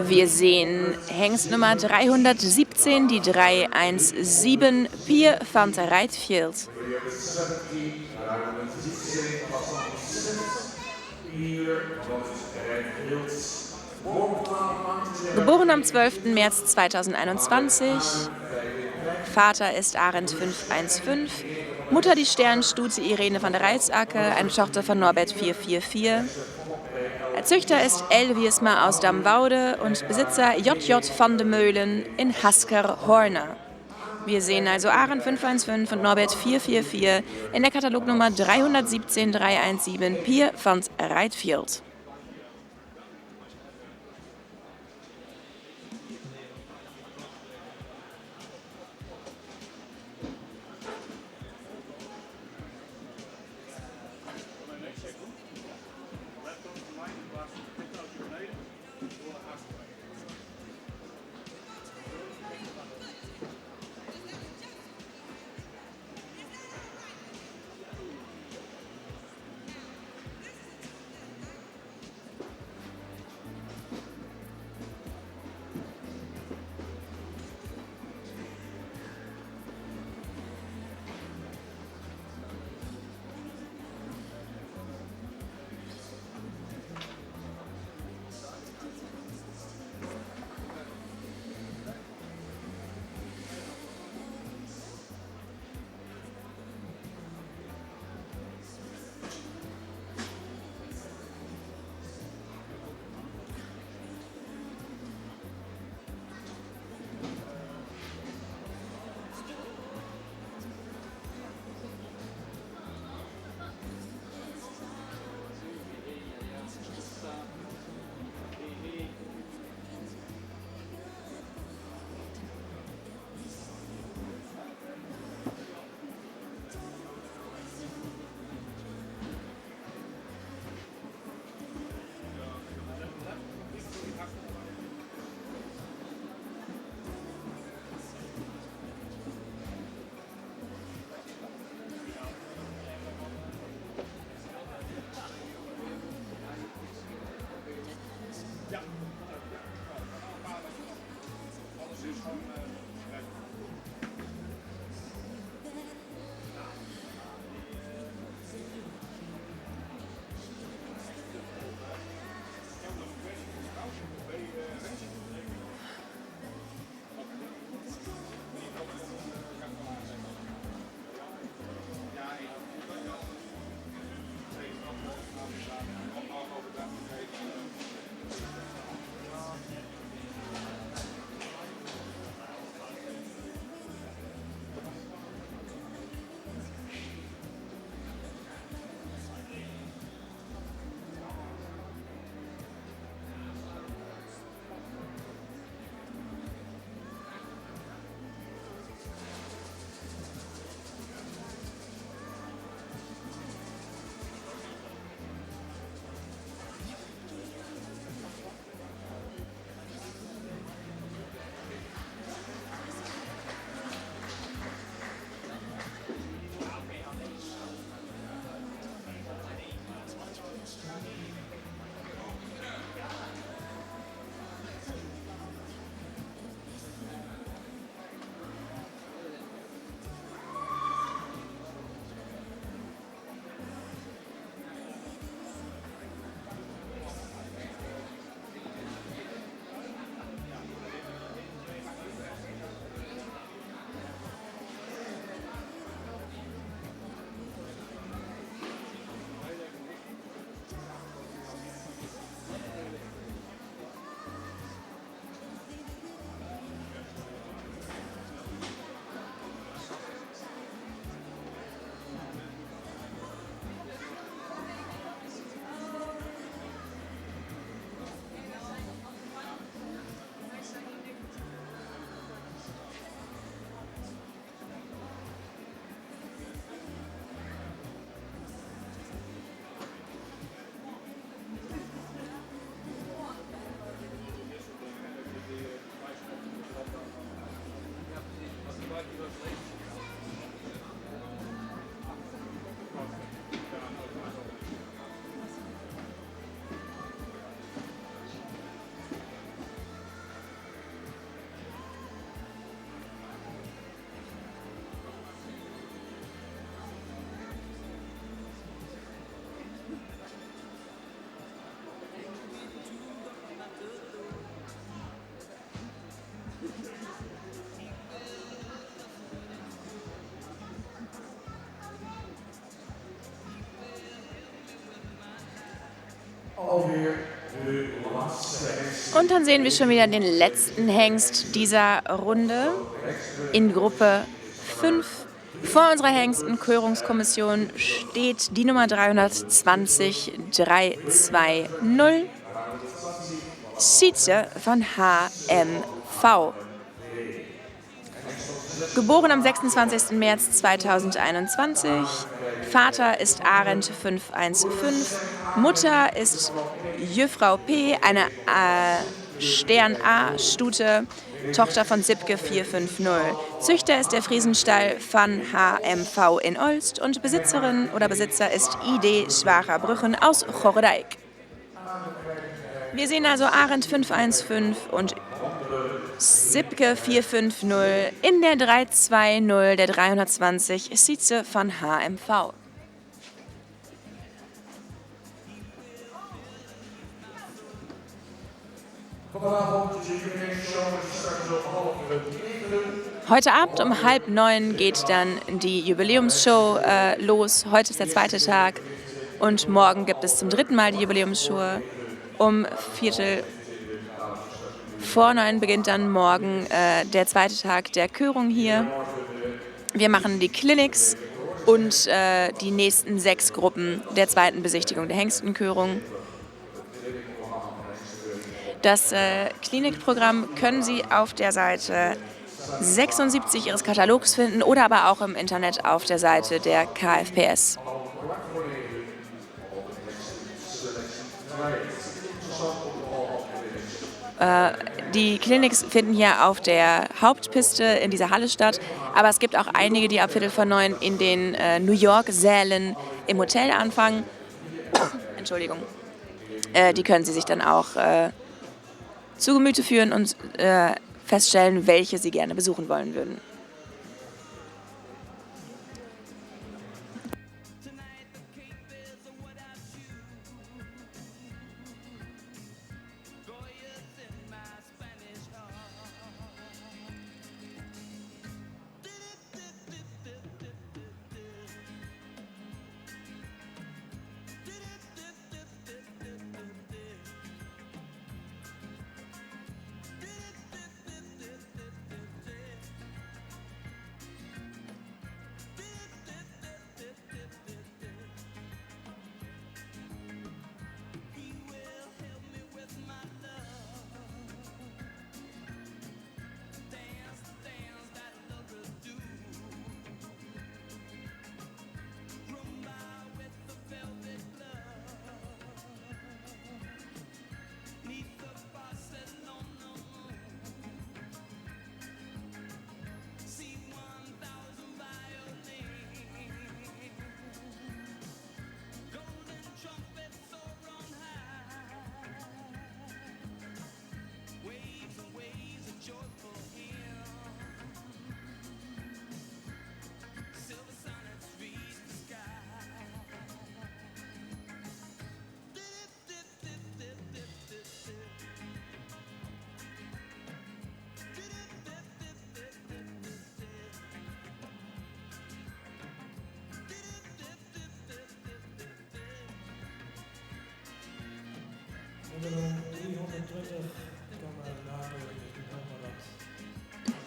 Wir sehen Hengst Nummer 317, die 317, Pier van der Rijtfield. Geboren am 12. März 2021. Vater ist Arend 515. Mutter die Sternstute Irene van der Rijtsacker, eine Tochter von Norbert 444. Der Züchter ist L. Wiersma aus Damwoude und Besitzer JJ van de Meulen in Hasker-Horne. Wir sehen also Arend 515 und Norbert 444 in der Katalognummer 317 317 Pier van Rijtfield. Und dann sehen wir schon wieder den letzten Hengst dieser Runde in Gruppe 5. Vor unserer Hengsten-Körungskommission steht die Nummer 320 320 Sietze von HMV. Geboren am 26. März 2021. Vater ist Arendt 515. Mutter ist Jüfrau P., eine Stern A-Stute, Tochter von Sipke 450. Züchter ist der Friesenstall von HMV in Olst und Besitzerin oder Besitzer ist ID Schwacherbrüchen aus Chorredijk. Wir sehen also Arendt 515 und Sipke 450 in der 320 der 320 Sietze von HMV. Heute Abend um 8:30 geht dann die Jubiläumsshow los. Heute ist der zweite Tag und morgen gibt es zum dritten Mal die Jubiläumsshow. Um 8:45 beginnt dann morgen der zweite Tag der Körung hier. Wir machen die Clinics und die nächsten 6 Gruppen der zweiten Besichtigung der Hengstenkörung. Das Klinikprogramm können Sie auf der Seite 76 Ihres Katalogs finden oder aber auch im Internet auf der Seite der KFPS. Die Clinics finden hier auf der Hauptpiste in dieser Halle statt, aber es gibt auch einige, die ab 8:45 in den New York-Sälen im Hotel anfangen. Entschuldigung. Die können Sie sich dann auch zu Gemüte führen und feststellen, welche Sie gerne besuchen wollen würden.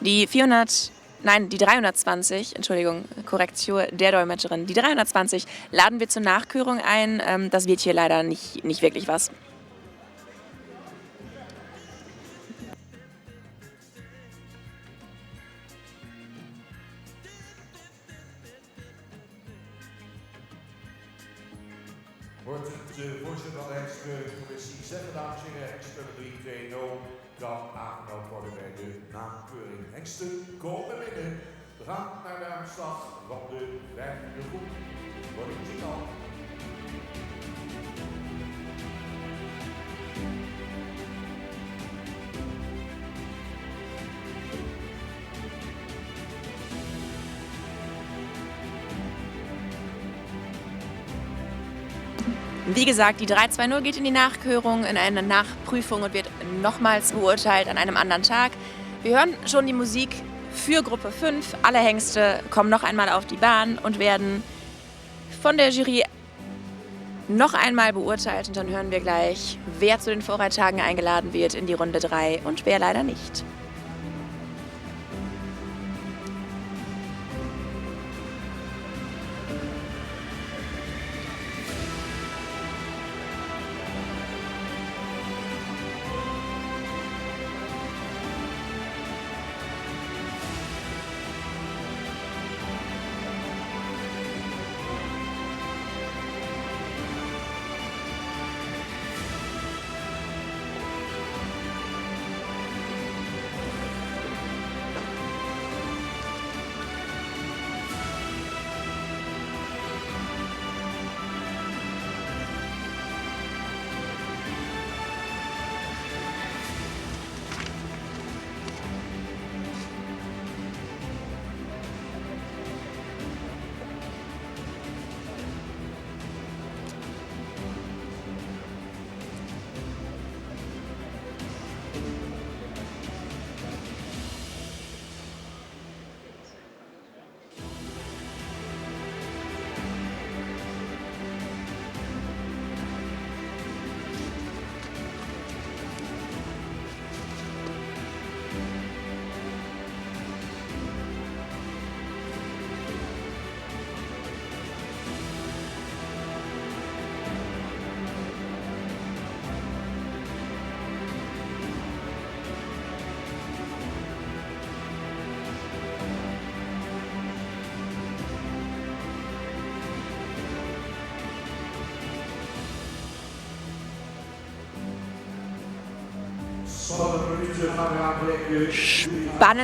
Die 320, Entschuldigung, Korrektur der Dolmetscherin, die 320 laden wir zur Nachkörung ein. Das wird hier leider nicht wirklich was. Wordt het voorzitter van de Hengstencommissie zeggen, dames en heren, Hengsten 320 kan aangemeld worden bij de nakeuring. Hengsten, komen binnen. We gaan naar de aanslag van de 5e groep. Wordt het muziek al. Wie gesagt, die 320 geht in die Nachkörung, in eine Nachprüfung und wird nochmals beurteilt an einem anderen Tag. Wir hören schon die Musik für Gruppe 5. Alle Hengste kommen noch einmal auf die Bahn und werden von der Jury noch einmal beurteilt und dann hören wir gleich, wer zu den Vorreittagen eingeladen wird in die Runde 3 und wer leider nicht.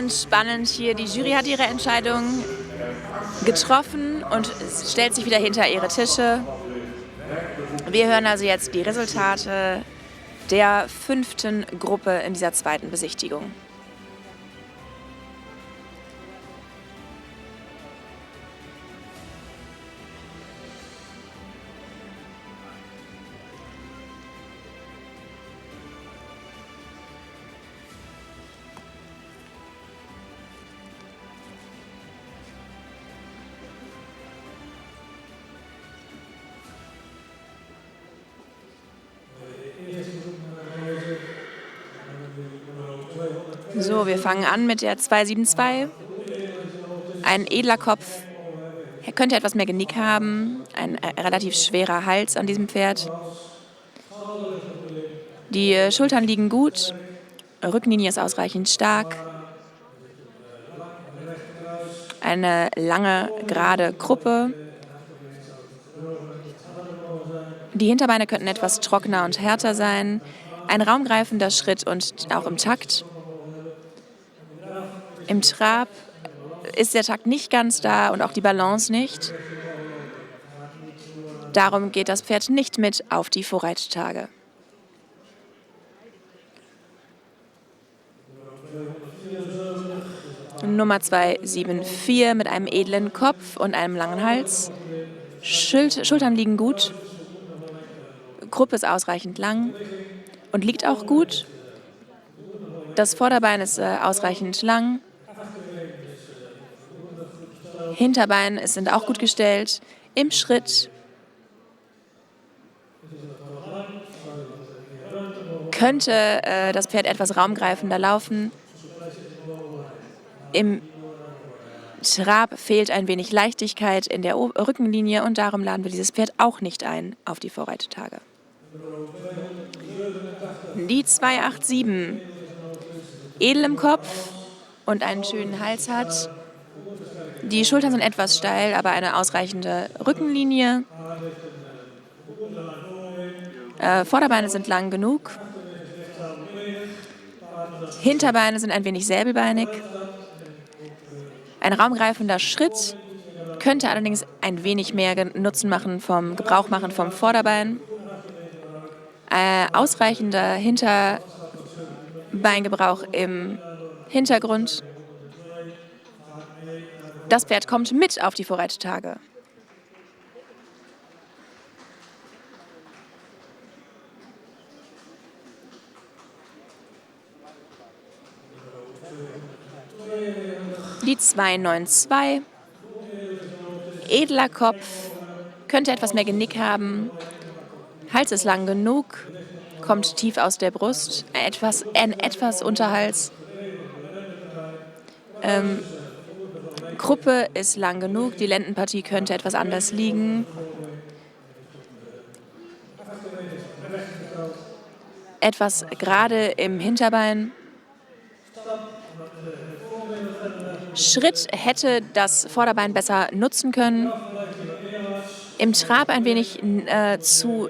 Spannend hier. Die Jury hat ihre Entscheidung getroffen und stellt sich wieder hinter ihre Tische. Wir hören also jetzt die Resultate der 5. Gruppe in dieser 2. Besichtigung. So, wir fangen an mit der 272. Ein edler Kopf. Er könnte etwas mehr Genick haben. Ein relativ schwerer Hals an diesem Pferd. Die Schultern liegen gut. Rückenlinie ist ausreichend stark. Eine lange, gerade Kruppe. Die Hinterbeine könnten etwas trockener und härter sein. Ein raumgreifender Schritt und auch im Takt. Im Trab ist der Takt nicht ganz da und auch die Balance nicht. Darum geht das Pferd nicht mit auf die Vorreittage. Nummer 274 mit einem edlen Kopf und einem langen Hals. Schultern liegen gut. Kruppe ist ausreichend lang und liegt auch gut. Das Vorderbein ist ausreichend lang. Hinterbeine sind auch gut gestellt. Im Schritt könnte das Pferd etwas raumgreifender laufen. Im Trab fehlt ein wenig Leichtigkeit in der Rückenlinie und darum laden wir dieses Pferd auch nicht ein auf die Vorreittage. Die 287 edel im Kopf und einen schönen Hals hat. Die Schultern sind etwas steil, aber eine ausreichende Rückenlinie. Vorderbeine sind lang genug. Hinterbeine sind ein wenig säbelbeinig. Ein raumgreifender Schritt könnte allerdings ein wenig mehr Gebrauch machen vom Vorderbein. Ausreichender Hinterbeingebrauch im Hintergrund. Das Pferd kommt mit auf die Vorreittage. Die 292. Edler Kopf, könnte etwas mehr Genick haben. Hals ist lang genug, kommt tief aus der Brust, etwas Unterhals. Gruppe ist lang genug, die Lendenpartie könnte etwas anders liegen. Etwas gerade im Hinterbein. Schritt hätte das Vorderbein besser nutzen können. Im Trab ein wenig zu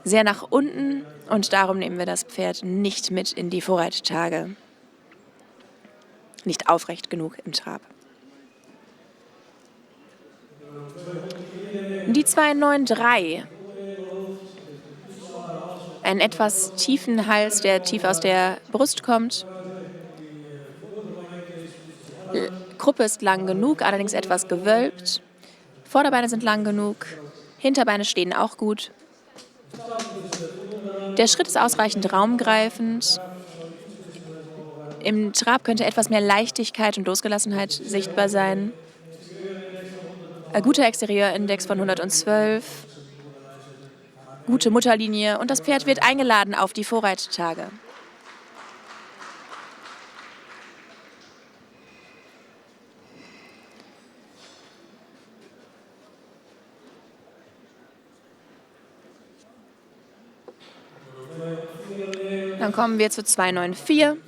sehr nach unten und darum nehmen wir das Pferd nicht mit in die Vorreittage. Nicht aufrecht genug im Trab. Die 293. Einen etwas tiefen Hals, der tief aus der Brust kommt. Gruppe ist lang genug, allerdings etwas gewölbt. Vorderbeine sind lang genug. Hinterbeine stehen auch gut. Der Schritt ist ausreichend raumgreifend. Im Trab könnte etwas mehr Leichtigkeit und Losgelassenheit sichtbar sein. Ein guter Exterieurindex von 112. Gute Mutterlinie und das Pferd wird eingeladen auf die Vorreittage. Dann kommen wir zu 294.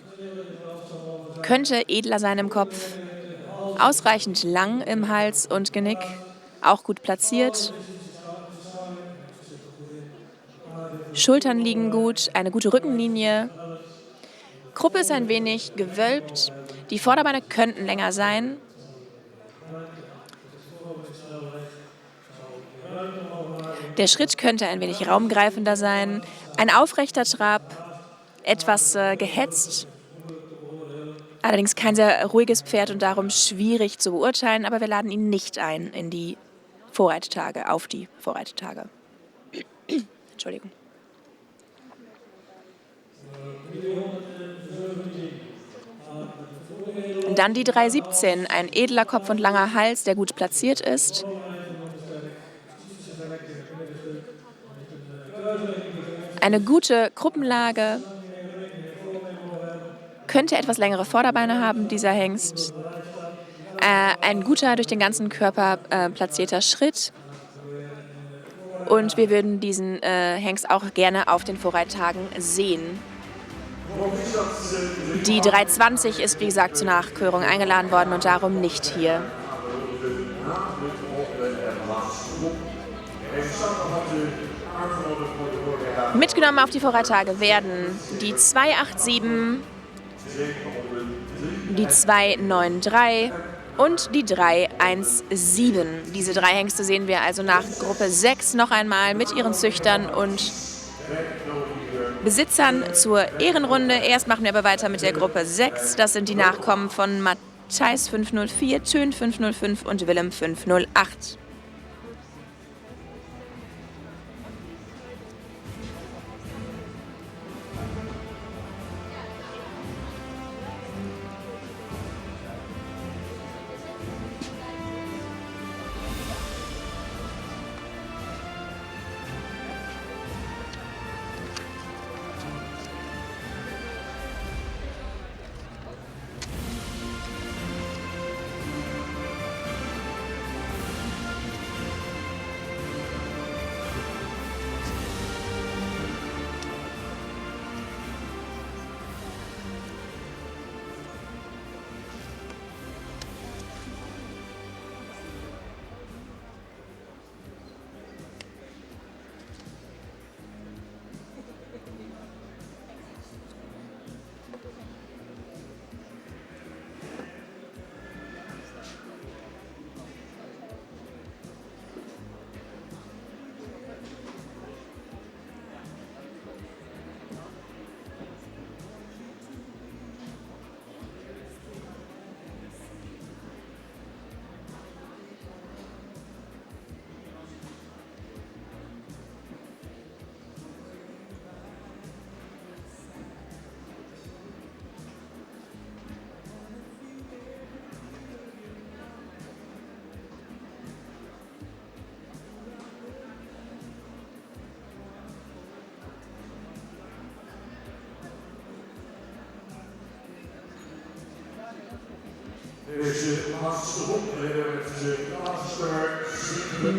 Könnte edler sein im Kopf. Ausreichend lang im Hals und Genick. Auch gut platziert. Schultern liegen gut, eine gute Rückenlinie. Gruppe ist ein wenig gewölbt. Die Vorderbeine könnten länger sein. Der Schritt könnte ein wenig raumgreifender sein. Ein aufrechter Trab, etwas gehetzt. Allerdings kein sehr ruhiges Pferd und darum schwierig zu beurteilen. Aber wir laden ihn nicht ein in die Vorreittage, auf die Vorreittage. Entschuldigung. Und dann die 317, ein edler Kopf und langer Hals, der gut platziert ist. Eine gute Gruppenlage. Könnte etwas längere Vorderbeine haben, dieser Hengst. Ein guter, durch den ganzen Körper platzierter Schritt. Und wir würden diesen Hengst auch gerne auf den Vorreittagen sehen. Die 320 ist, wie gesagt, zur Nachkörung eingeladen worden und darum nicht hier. Mitgenommen auf die Vorreittage werden die 287, die 293 und die 317. Diese drei Hengste sehen wir also nach Gruppe 6 noch einmal mit ihren Züchtern und Besitzern zur Ehrenrunde. Erst machen wir aber weiter mit der Gruppe 6. Das sind die Nachkommen von Matthijs 504, Tön 505 und Willem 508.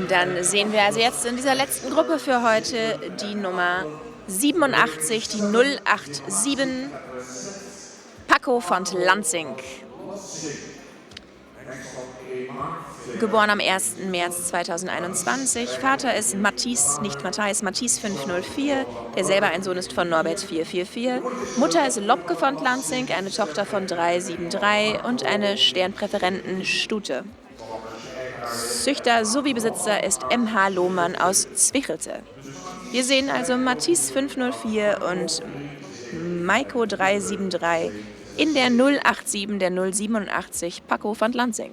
Dann sehen wir also jetzt in dieser letzten Gruppe für heute die Nummer 87, die 087, Paco von Lansing. Geboren am 1. März 2021. Vater ist Matthias, nicht Matthias, Matthias 504, der selber ein Sohn ist von Norbert 444. Mutter ist Lobke von Lansing, eine Tochter von 373 und eine Sternpräferenten-Stute. Züchter sowie Besitzer ist MH Lohmann aus Zwichelte. Wir sehen also Matthias 504 und Maiko 373 in der 087, der 087 Paco von Lansing.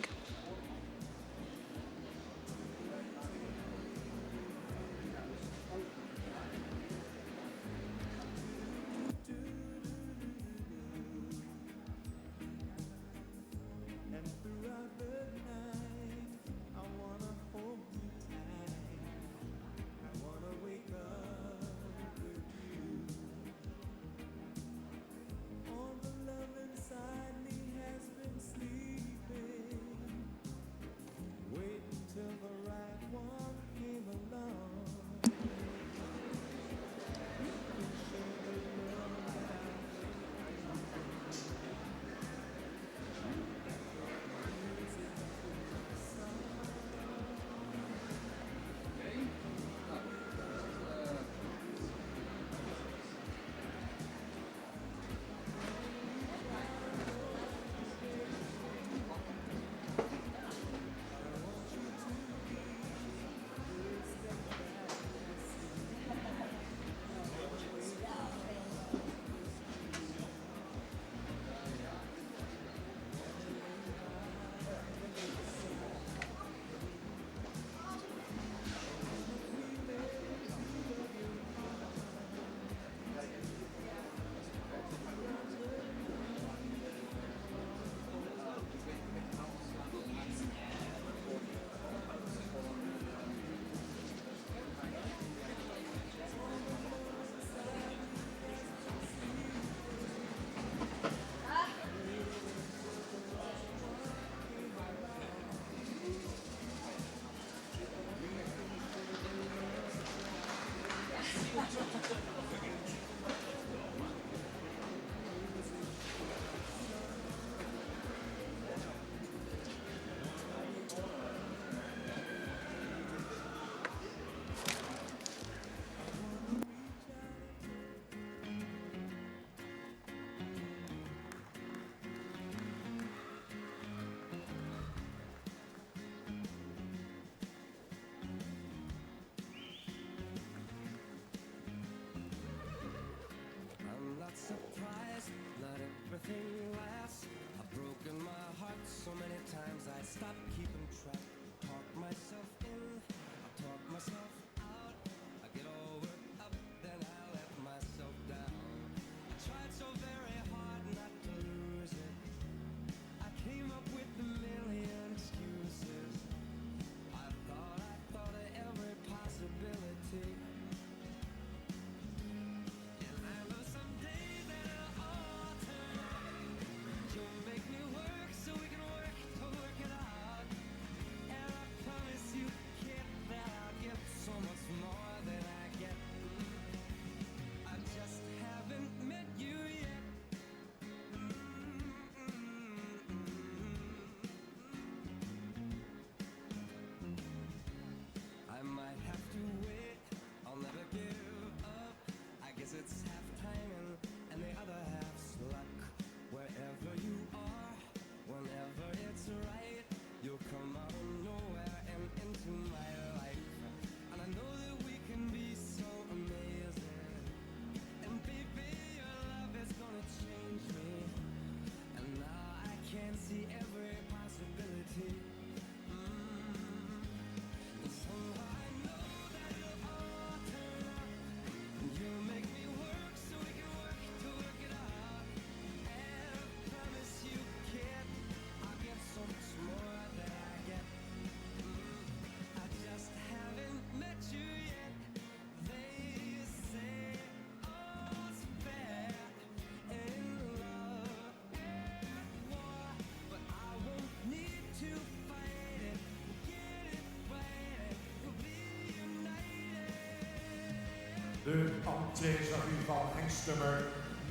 trainingsacuur van hengstnummer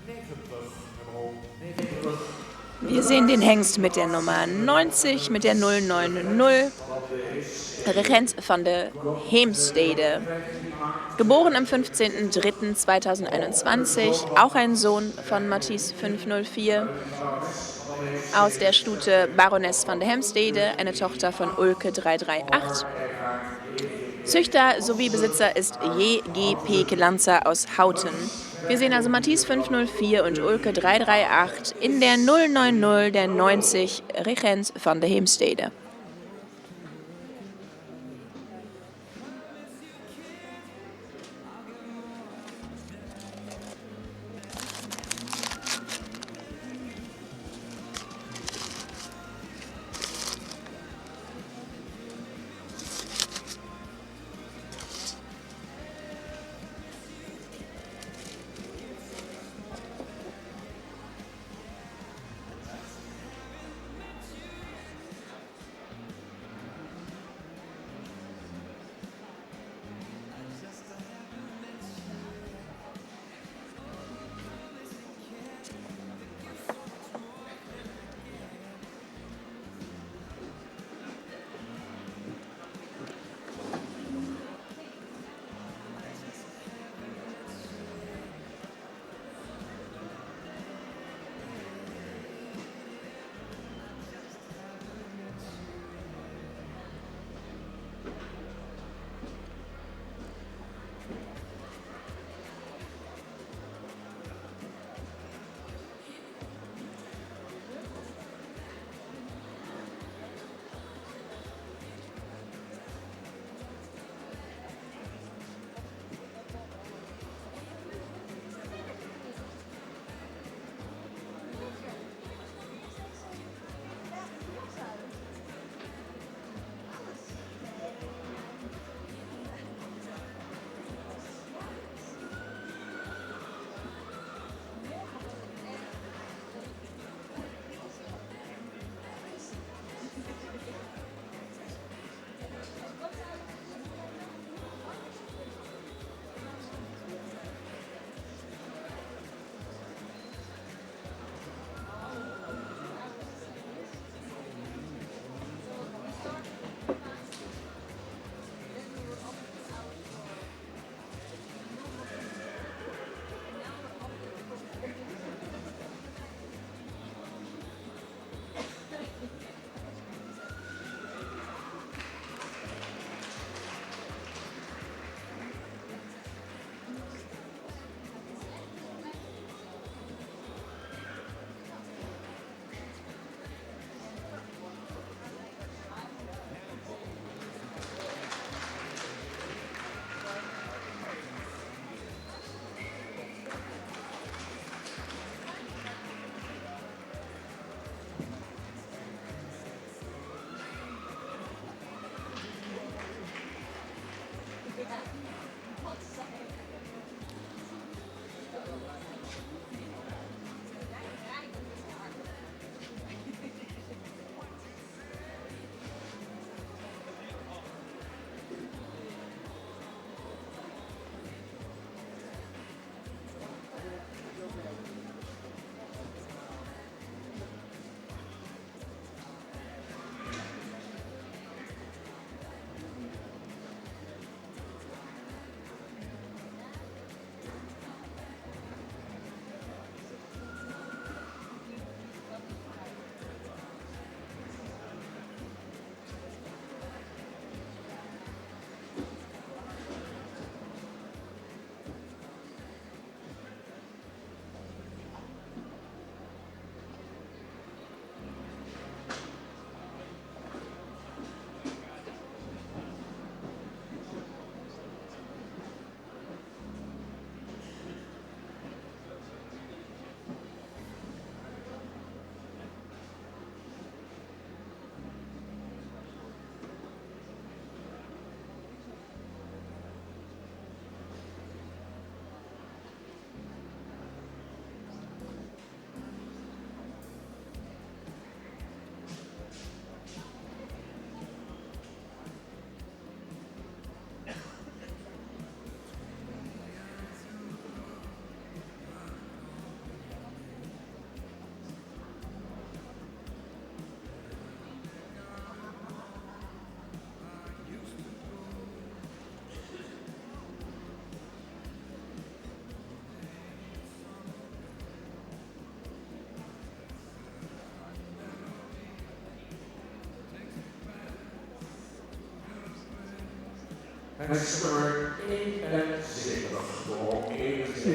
90, nummer 90. Wir sehen den Hengst mit der Nummer 90, mit der 090, Regent van de Heemstede. Geboren am 15.03.2021, auch ein Sohn von Mathies 504, aus der Stute Baroness van de Heemstede, eine Tochter von Ulke 338. Züchter sowie Besitzer ist J.G.P. Kelanzer aus Houten. Wir sehen also Mathies 504 und Ulke 338 in der 090 der 90 Regent van de Heemstede.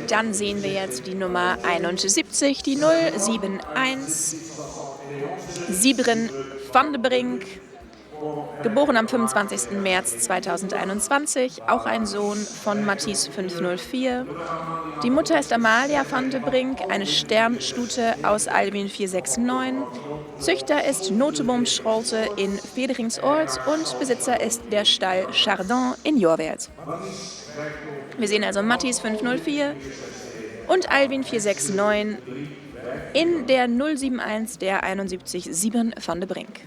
Dann sehen wir jetzt die Nummer 71, die 071, Sybren van de Brink, geboren am 25. März 2021, auch ein Sohn von Mathies 504. Die Mutter ist Amalia van de Brink, eine Sternstute aus Albin 469. Züchter ist Noteboom Schrolte in Federingsoord und Besitzer ist der Stall Chardin in Jorwert. Wir sehen also Mathies 504 und Albin 469 in der 071 der 71 Sybren van de Brink.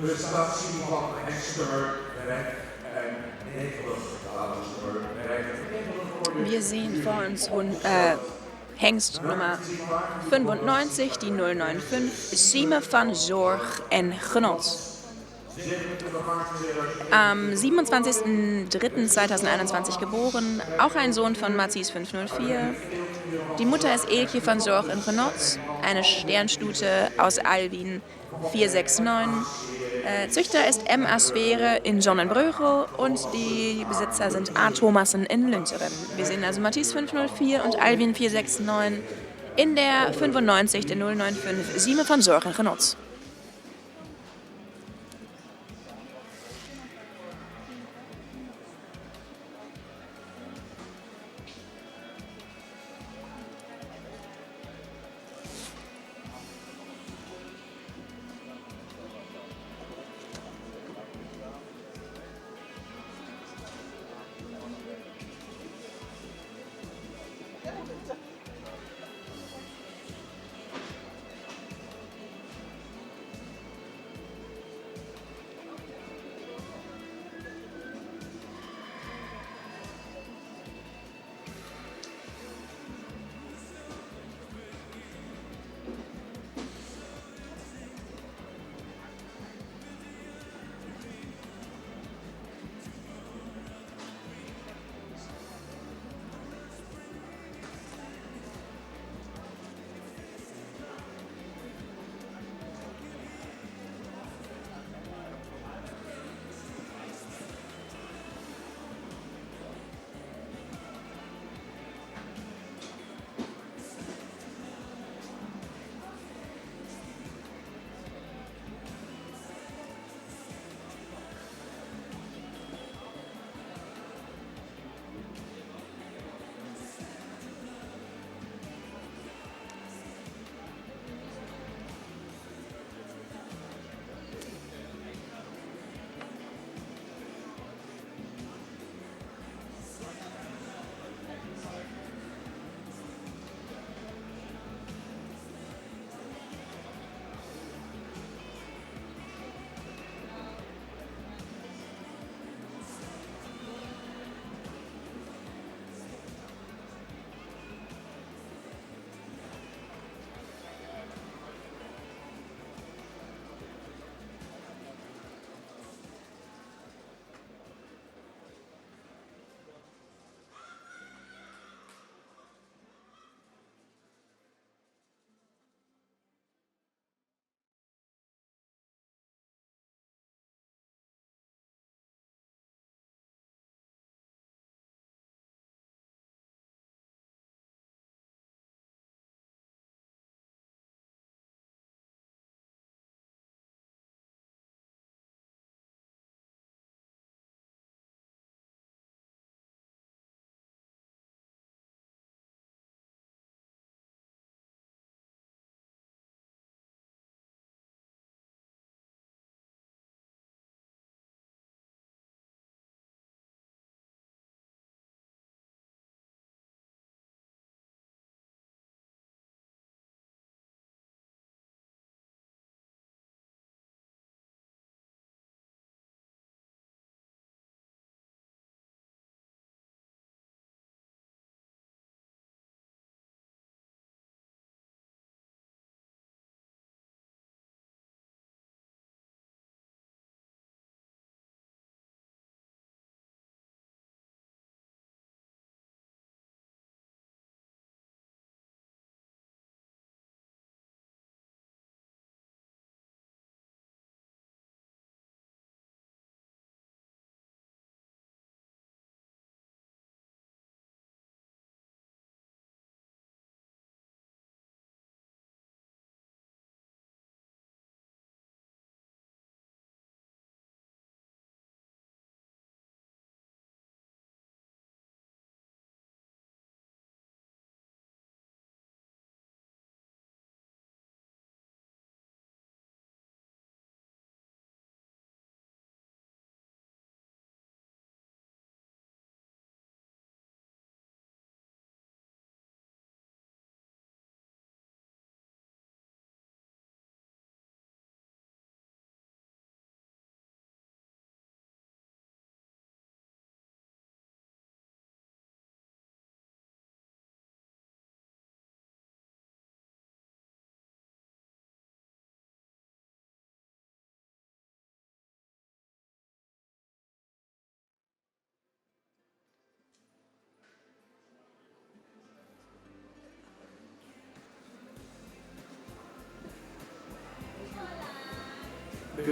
Prestatie van Hengster direkt en 90 Wir sehen vor uns Hengst Nummer 95, die 095, Sime van Zorg en Genot. Am 27.03.2021 geboren, auch ein Sohn von Matthies 504. Die Mutter ist Elke van Zorg en Genot, eine Sternstute aus Alwin 469. Züchter ist M.A. Sphäre in Sonnenbrüchel und die Besitzer sind A. Thomassen in Lünteren. Wir sehen also Matthies 504 und Alwin 469 in der 95 der 095 Sime van Zorg en Genot.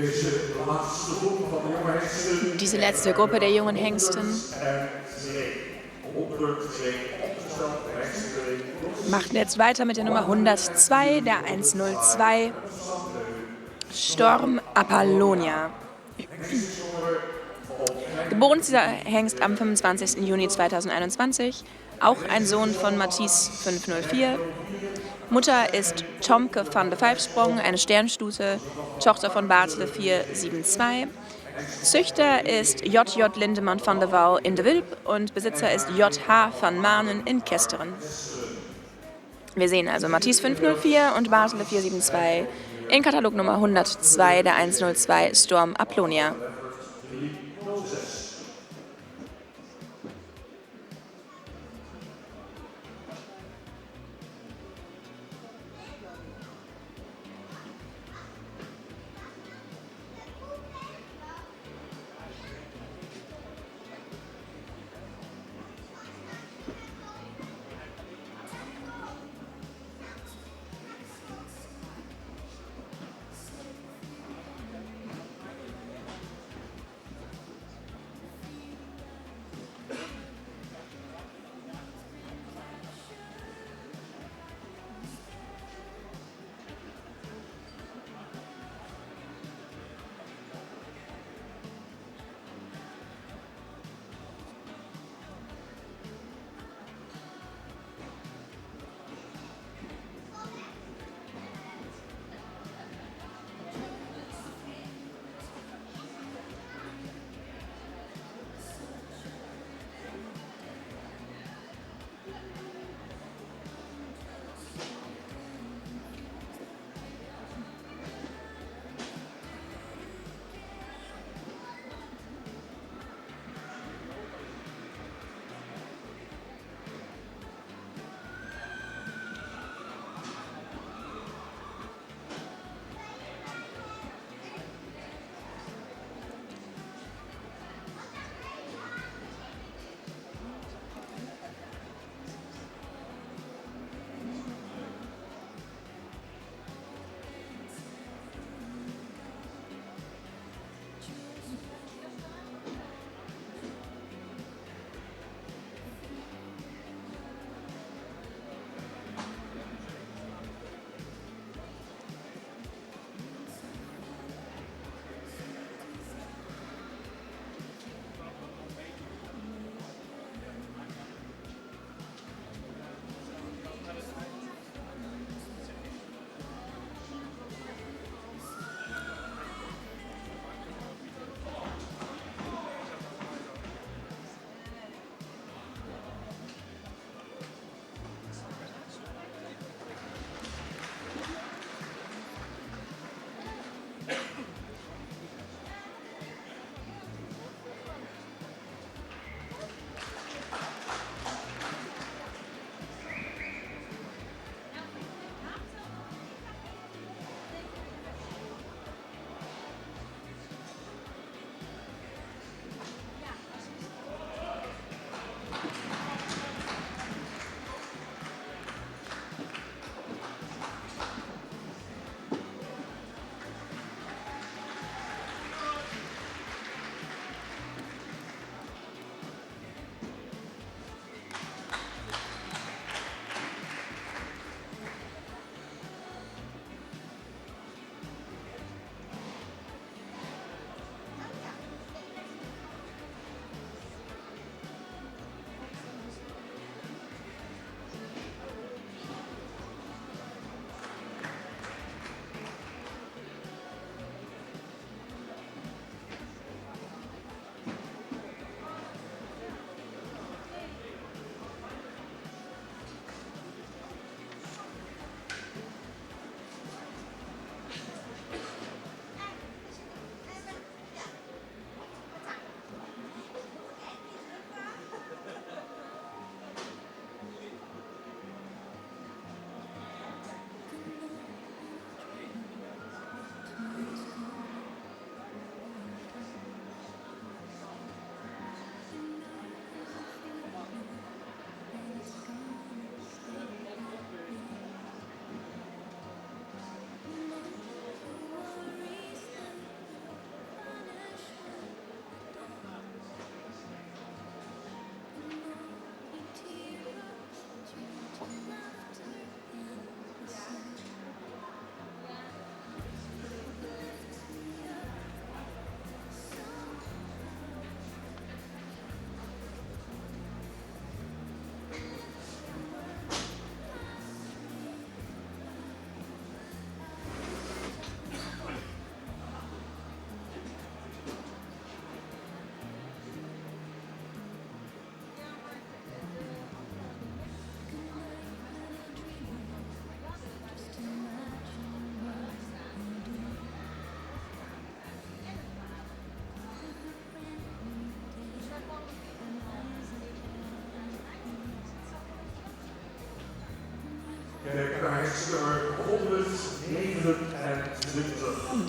deze laatste groep van de jonge hengsten. Diese letzte Gruppe der jungen Hengsten macht jetzt weiter mit der Nummer 102, der 102, Storm Apollonia. Geboren ist dieser Hengst am 25. Juni 2021, auch ein Sohn von Mathies 504. Mutter ist Tomke van de Vijfsprong, eine Sternstute, Tochter von Bartele 472. Züchter ist J.J. Lindemann van de Waal in de Wilp und Besitzer ist J.H. van Maanen in Kesteren. Wir sehen also Mathies 504 und Bartele 472 in Katalog Nummer 102, der 102 Storm Apollonia.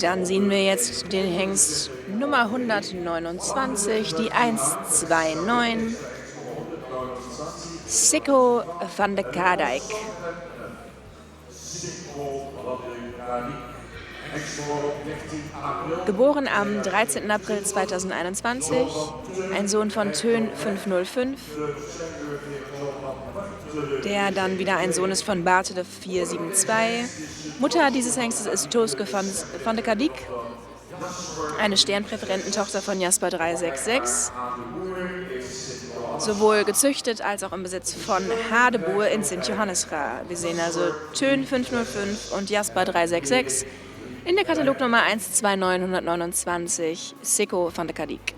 Dann sehen wir jetzt den Hengst Nummer 129, die 129, Sikko van de Kaardijk. Geboren am 13. April 2021, ein Sohn von Teun 505, der dann wieder ein Sohn ist von Barte 472. Mutter dieses Hengstes ist Toske van de Kaardijk, eine Sternpräferententochter von Jasper 366, sowohl gezüchtet als auch im Besitz von Hadeboer in Sint-Johannesra. Wir sehen also Teun 505 und Jasper 366 in der Katalognummer 129129, Sikko van de Kaardijk.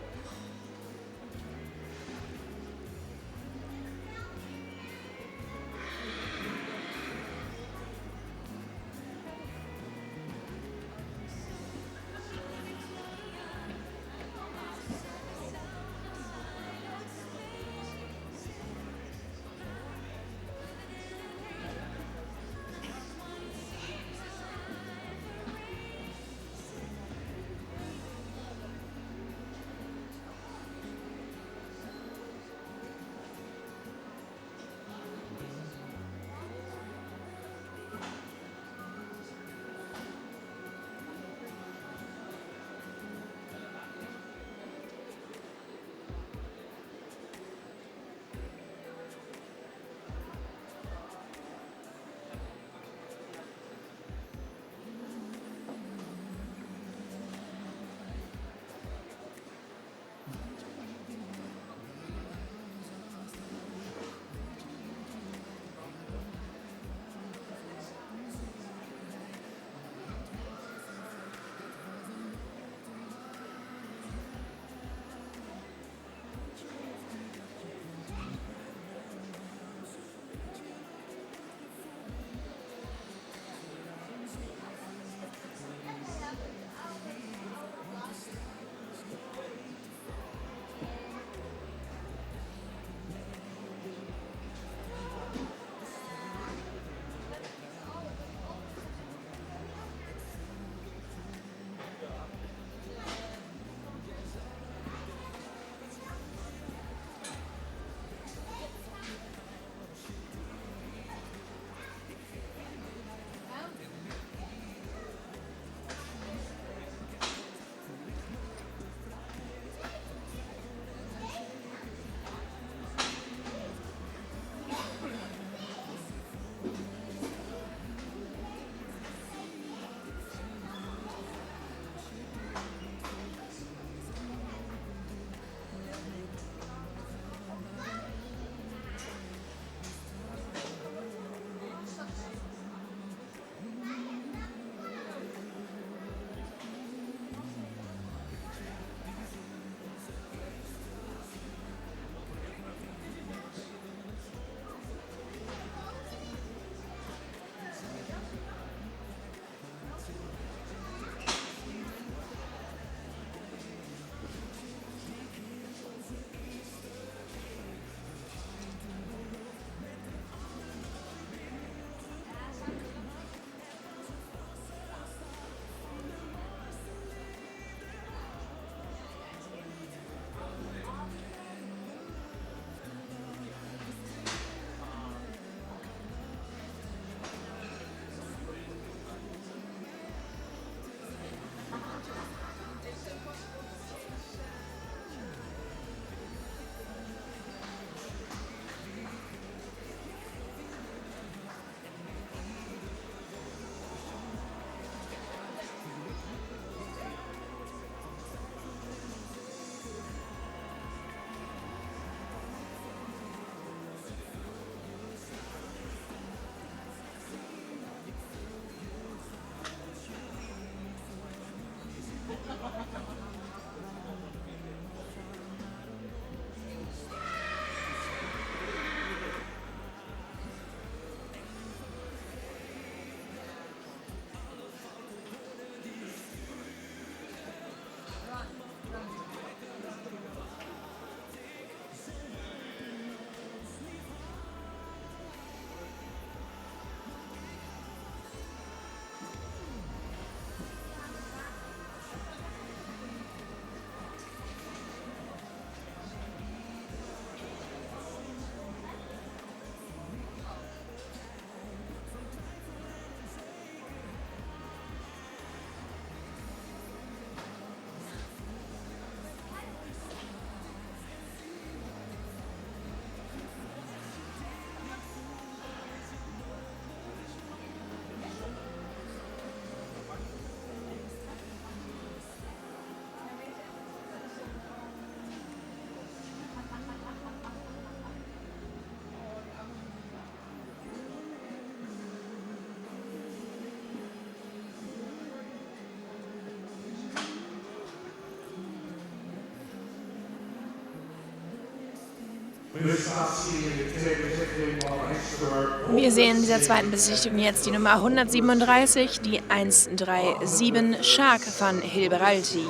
Wir sehen in dieser zweiten Besichtigung jetzt die Nummer 137, die 137 Shark von Hilberalti.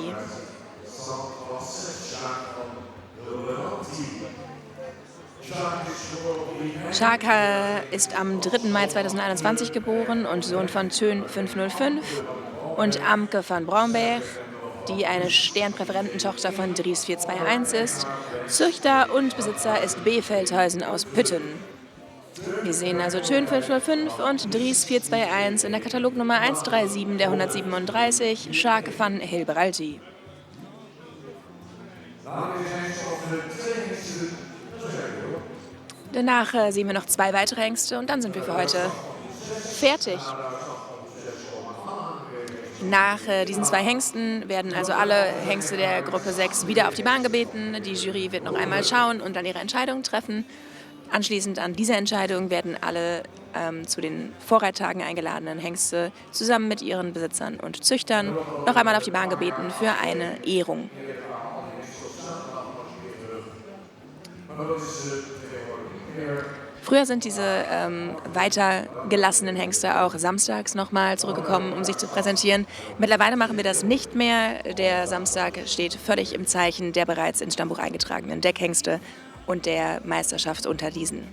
Shark ist am 3. Mai 2021 geboren und Sohn von Thön 505 und Amke van Braunberg, die eine Sternpräferententochter von Dries 421 ist. Züchter und Besitzer ist B. Feldhausen aus Pütten. Wir sehen also Thön 505 und Dries 421 in der Katalognummer 137 der 137 Shark van Hilberalti. Danach sehen wir noch 2 weitere Hengste und dann sind wir für heute fertig. Nach diesen 2 Hengsten werden also alle Hengste der Gruppe 6 wieder auf die Bahn gebeten. Die Jury wird noch einmal schauen und dann ihre Entscheidung treffen. Anschließend an dieser Entscheidung werden alle zu den Vorreittagen eingeladenen Hengste zusammen mit ihren Besitzern und Züchtern noch einmal auf die Bahn gebeten für eine Ehrung. Früher sind diese weitergelassenen Hengste auch samstags nochmal zurückgekommen, um sich zu präsentieren. Mittlerweile machen wir das nicht mehr. Der Samstag steht völlig im Zeichen der bereits ins Stammbuch eingetragenen Deckhengste und der Meisterschaft unter diesen.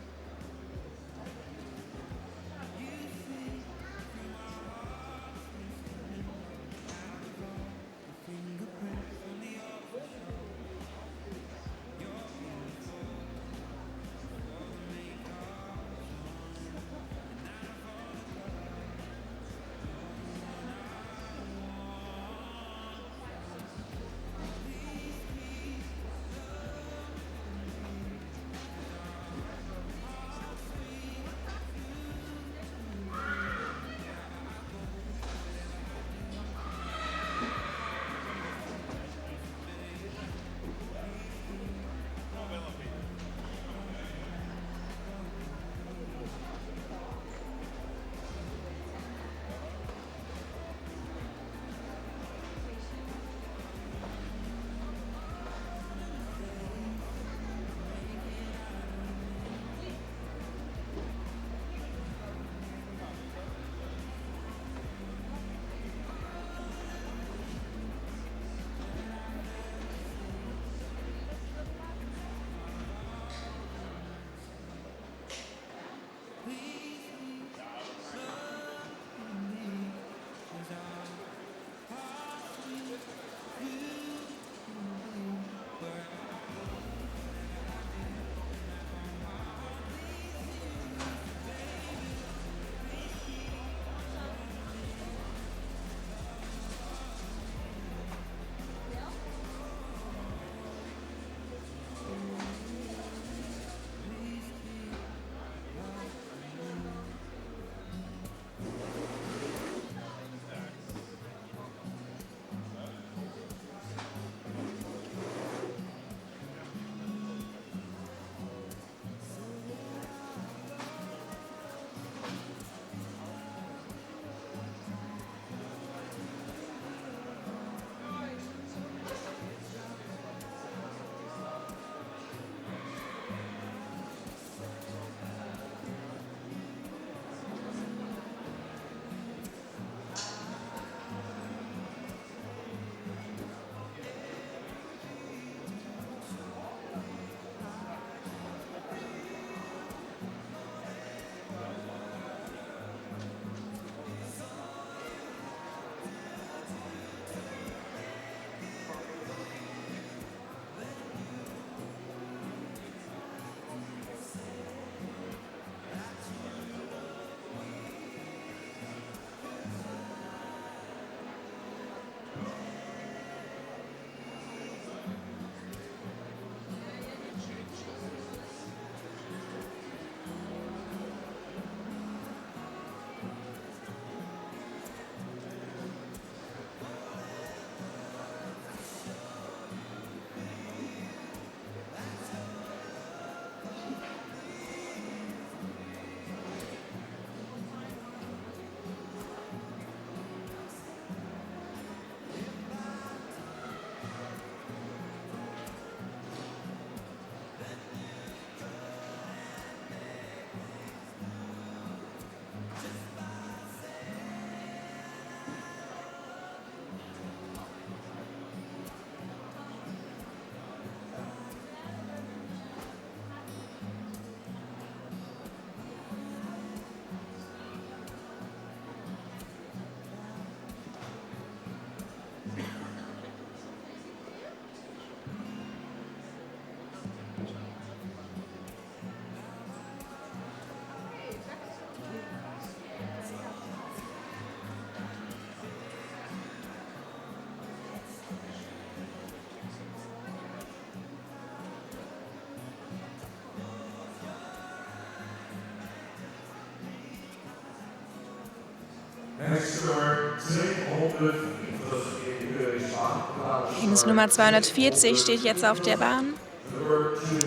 Nummer 240 steht jetzt auf der Bahn.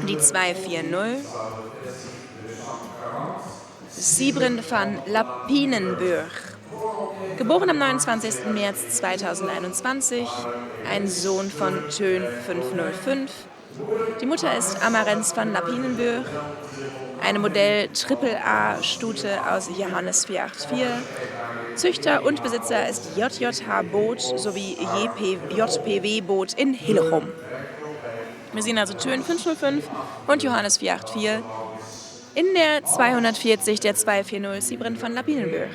Die 240. Sybren van Lapinenburg. Geboren am 29. März 2021. Ein Sohn von Teun 505. Die Mutter ist Amarens van Lapinenburg. Eine Modell AAA-Stute aus Johannes 484. Züchter und Besitzer ist JJH Boot sowie JPW Boot in Hillechum. Wir sehen also Teun 505 und Johannes 484 in der 240 der 240 Sybren van Lapinenburg.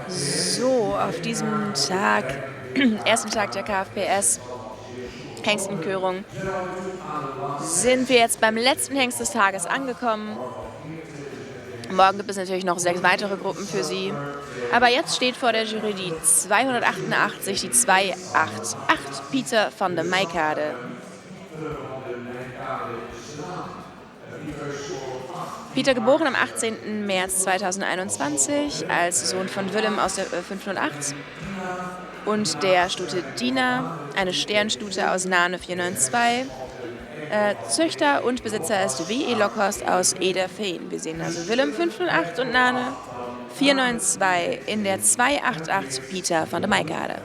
So, auf diesem Tag, ersten Tag der KFPS, Hengstenkörung, sind wir jetzt beim letzten Hengst des Tages angekommen. Morgen gibt es natürlich noch 6 weitere Gruppen für Sie. Aber jetzt steht vor der Jury die 288, die 288 Pieter van de Meijkade. Pieter, geboren am 18. März 2021 als Sohn von Willem aus der 508 und der Stute Dina, eine Sternstute aus Nane 492. Züchter und Besitzer ist W.E. Lockhorst aus Ederveen. Wir sehen also Willem 508 und Nane 492 in der 288 Pieter van de Meijkade.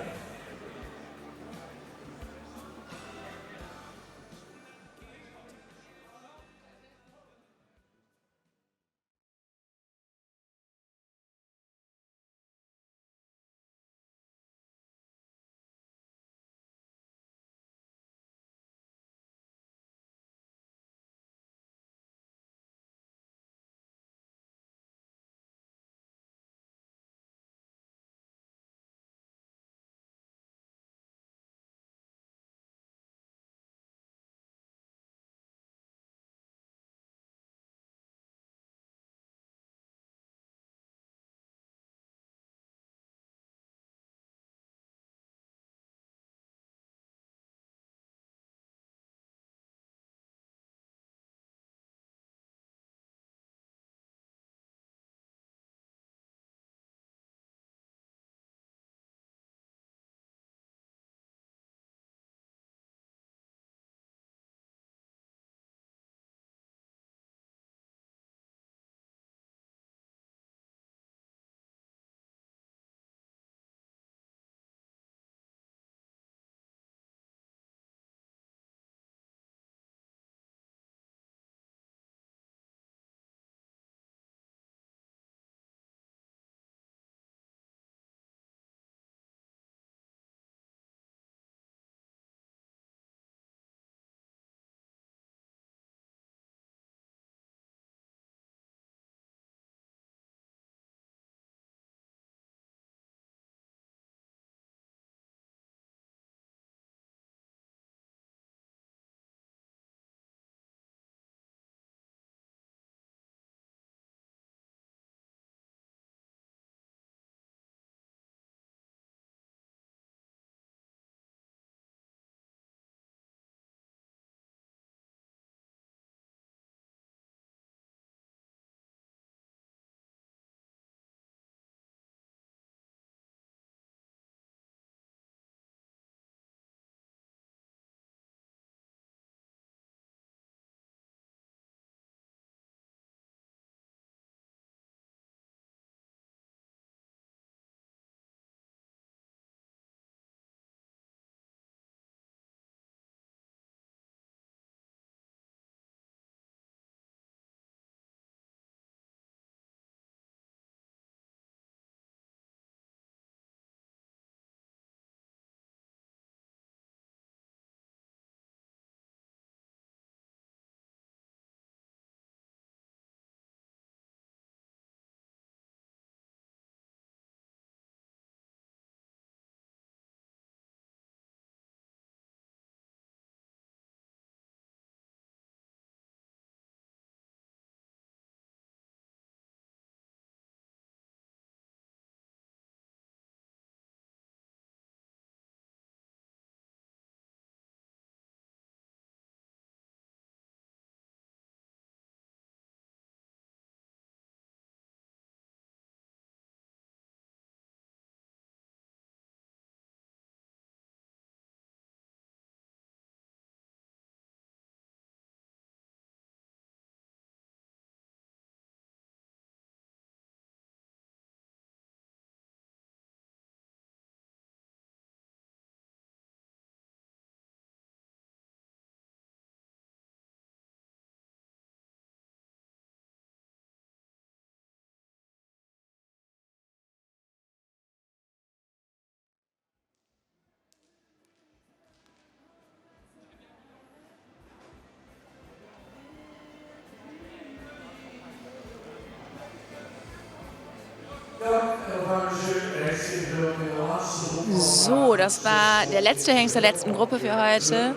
So, das war der letzte Hengst der letzten Gruppe für heute.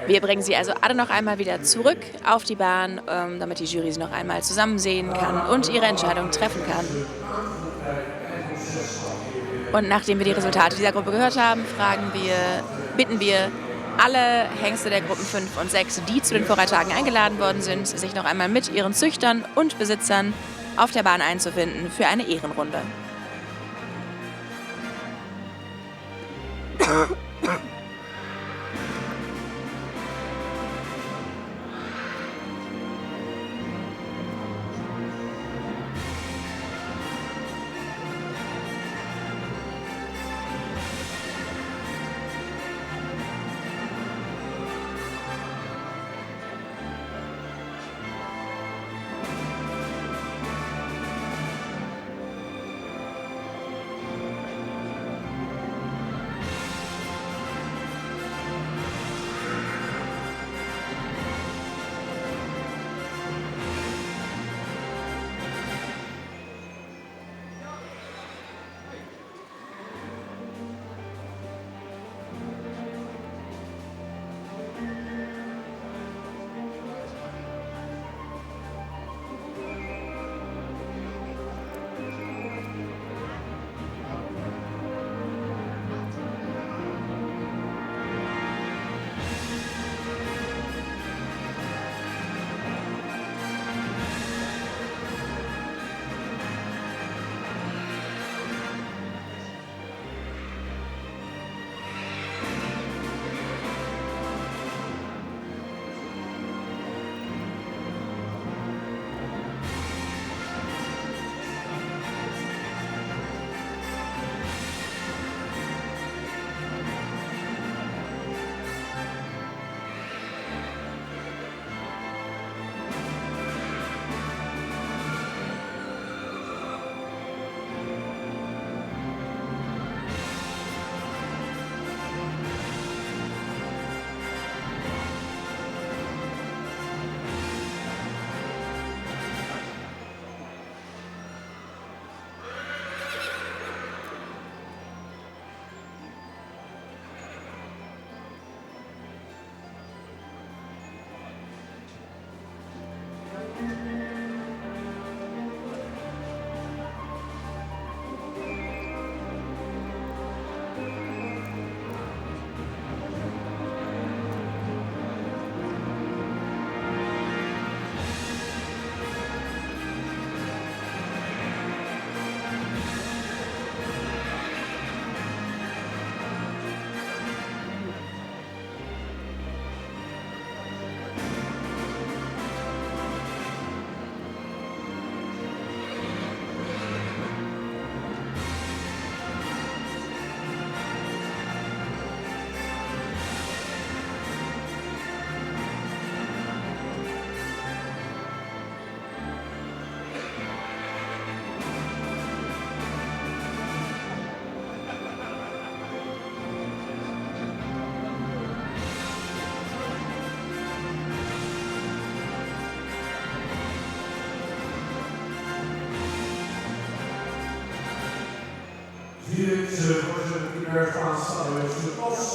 Wir bringen sie also alle noch einmal wieder zurück auf die Bahn, damit die Jury sie noch einmal zusammen sehen kann und ihre Entscheidung treffen kann. Und nachdem wir die Resultate dieser Gruppe gehört haben, bitten wir alle Hengste der Gruppen 5 und 6, die zu den Vorreitagen eingeladen worden sind, sich noch einmal mit ihren Züchtern und Besitzern auf der Bahn einzufinden für eine Ehrenrunde.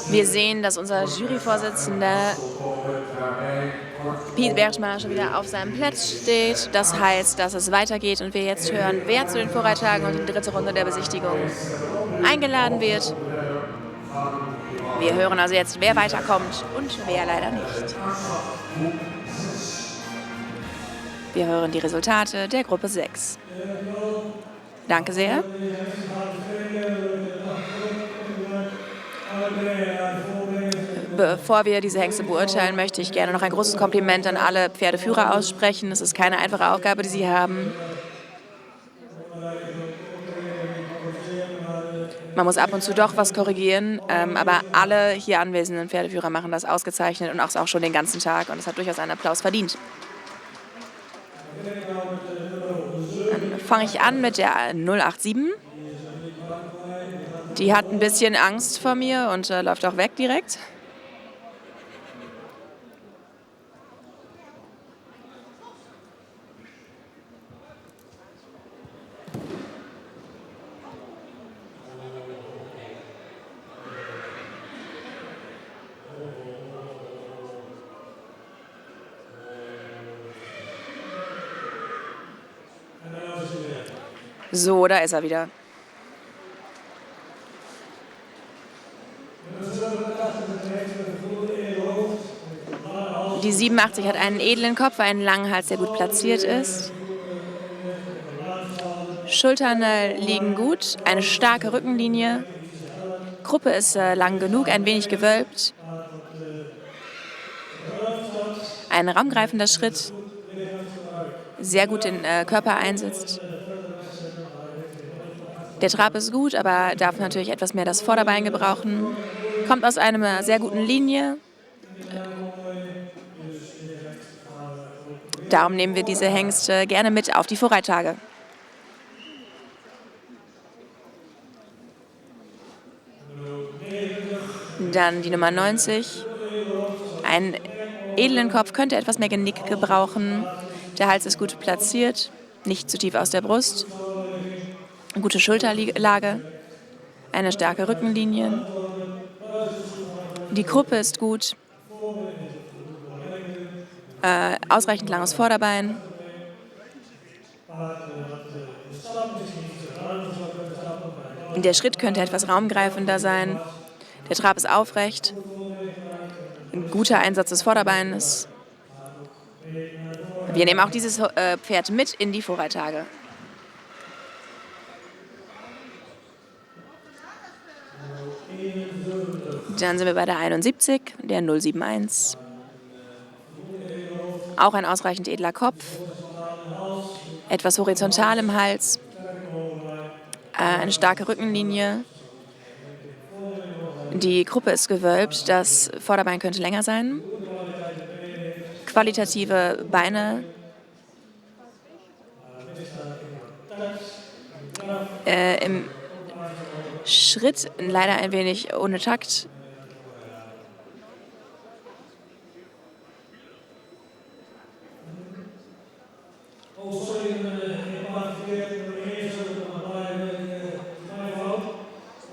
Wir sehen, dass unser Juryvorsitzender Piet Bergsma schon wieder auf seinem Platz steht. Das heißt, dass es weitergeht und wir jetzt hören, wer zu den Vorreitagen und die dritte Runde der Besichtigung eingeladen wird. Wir hören also jetzt, wer weiterkommt und wer leider nicht. Wir hören die Resultate der Gruppe 6. Danke sehr. Bevor wir diese Hengste beurteilen, möchte ich gerne noch ein großes Kompliment an alle Pferdeführer aussprechen. Es ist keine einfache Aufgabe, die sie haben. Man muss ab und zu doch was korrigieren, aber alle hier anwesenden Pferdeführer machen das ausgezeichnet und auch schon den ganzen Tag. Und es hat durchaus einen Applaus verdient. Dann fange ich an mit der 087. Die hat ein bisschen Angst vor mir und läuft auch weg direkt. So, da ist er wieder. Die 87 hat einen edlen Kopf, einen langen Hals, der gut platziert ist. Schultern liegen gut, eine starke Rückenlinie. Gruppe ist lang genug, ein wenig gewölbt. Ein raumgreifender Schritt, sehr gut den Körper einsetzt. Der Trab ist gut, aber darf natürlich etwas mehr das Vorderbein gebrauchen. Kommt aus einer sehr guten Linie. Darum nehmen wir diese Hengste gerne mit auf die Vorreittage. Dann die Nummer 90. Einen edlen Kopf, könnte etwas mehr Genick gebrauchen. Der Hals ist gut platziert, nicht zu tief aus der Brust. Eine gute Schulterlage, eine starke Rückenlinie. Die Gruppe ist gut. Ausreichend langes Vorderbein. Der Schritt könnte etwas raumgreifender sein. Der Trab ist aufrecht. Ein guter Einsatz des Vorderbeines. Wir nehmen auch dieses Pferd mit in die Vorreittage. Dann sind wir bei der 71, der 071. Auch ein ausreichend edler Kopf. Etwas horizontal im Hals. Eine starke Rückenlinie. Die Gruppe ist gewölbt, das Vorderbein könnte länger sein. Qualitative Beine. Im Schritt leider ein wenig ohne Takt.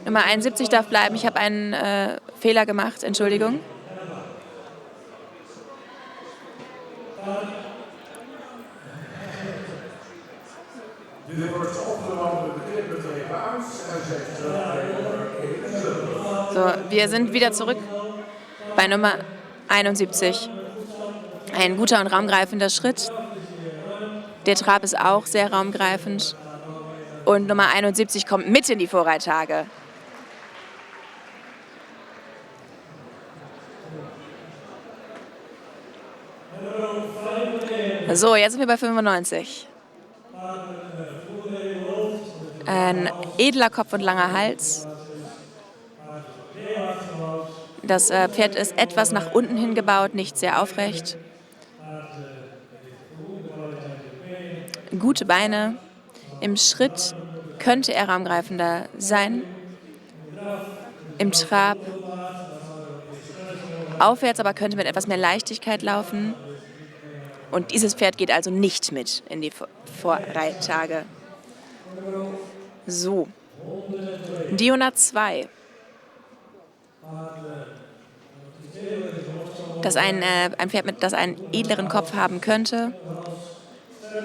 Nummer 71 darf bleiben. Ich habe einen Fehler gemacht. Entschuldigung. So, wir sind wieder zurück bei Nummer 71. Ein guter und raumgreifender Schritt. Der Trab ist auch sehr raumgreifend. Und Nummer 71 kommt mit in die Vorreittage. So, jetzt sind wir bei 95. Ein edler Kopf und langer Hals. Das Pferd ist etwas nach unten hingebaut, nicht sehr aufrecht. Gute Beine. Im Schritt könnte er raumgreifender sein. Im Trab aufwärts, aber könnte mit etwas mehr Leichtigkeit laufen. Und dieses Pferd geht also nicht mit in die Vorreittage. So. Die 102. Das ein Pferd, das einen edleren Kopf haben könnte.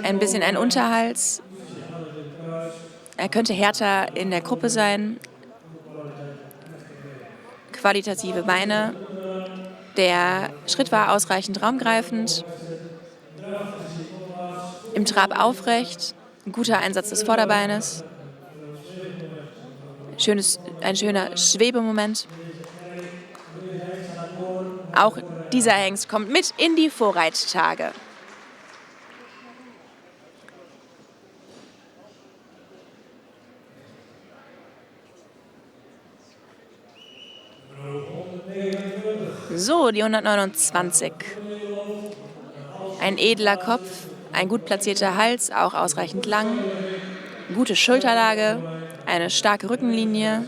Ein bisschen ein Unterhals. Er könnte härter in der Gruppe sein. Qualitative Beine. Der Schritt war ausreichend raumgreifend. Im Trab aufrecht. Ein guter Einsatz des Vorderbeines. Ein schöner Schwebemoment. Auch dieser Hengst kommt mit in die Vorreittage. So, die 129. Ein edler Kopf, ein gut platzierter Hals, auch ausreichend lang. Gute Schulterlage, eine starke Rückenlinie.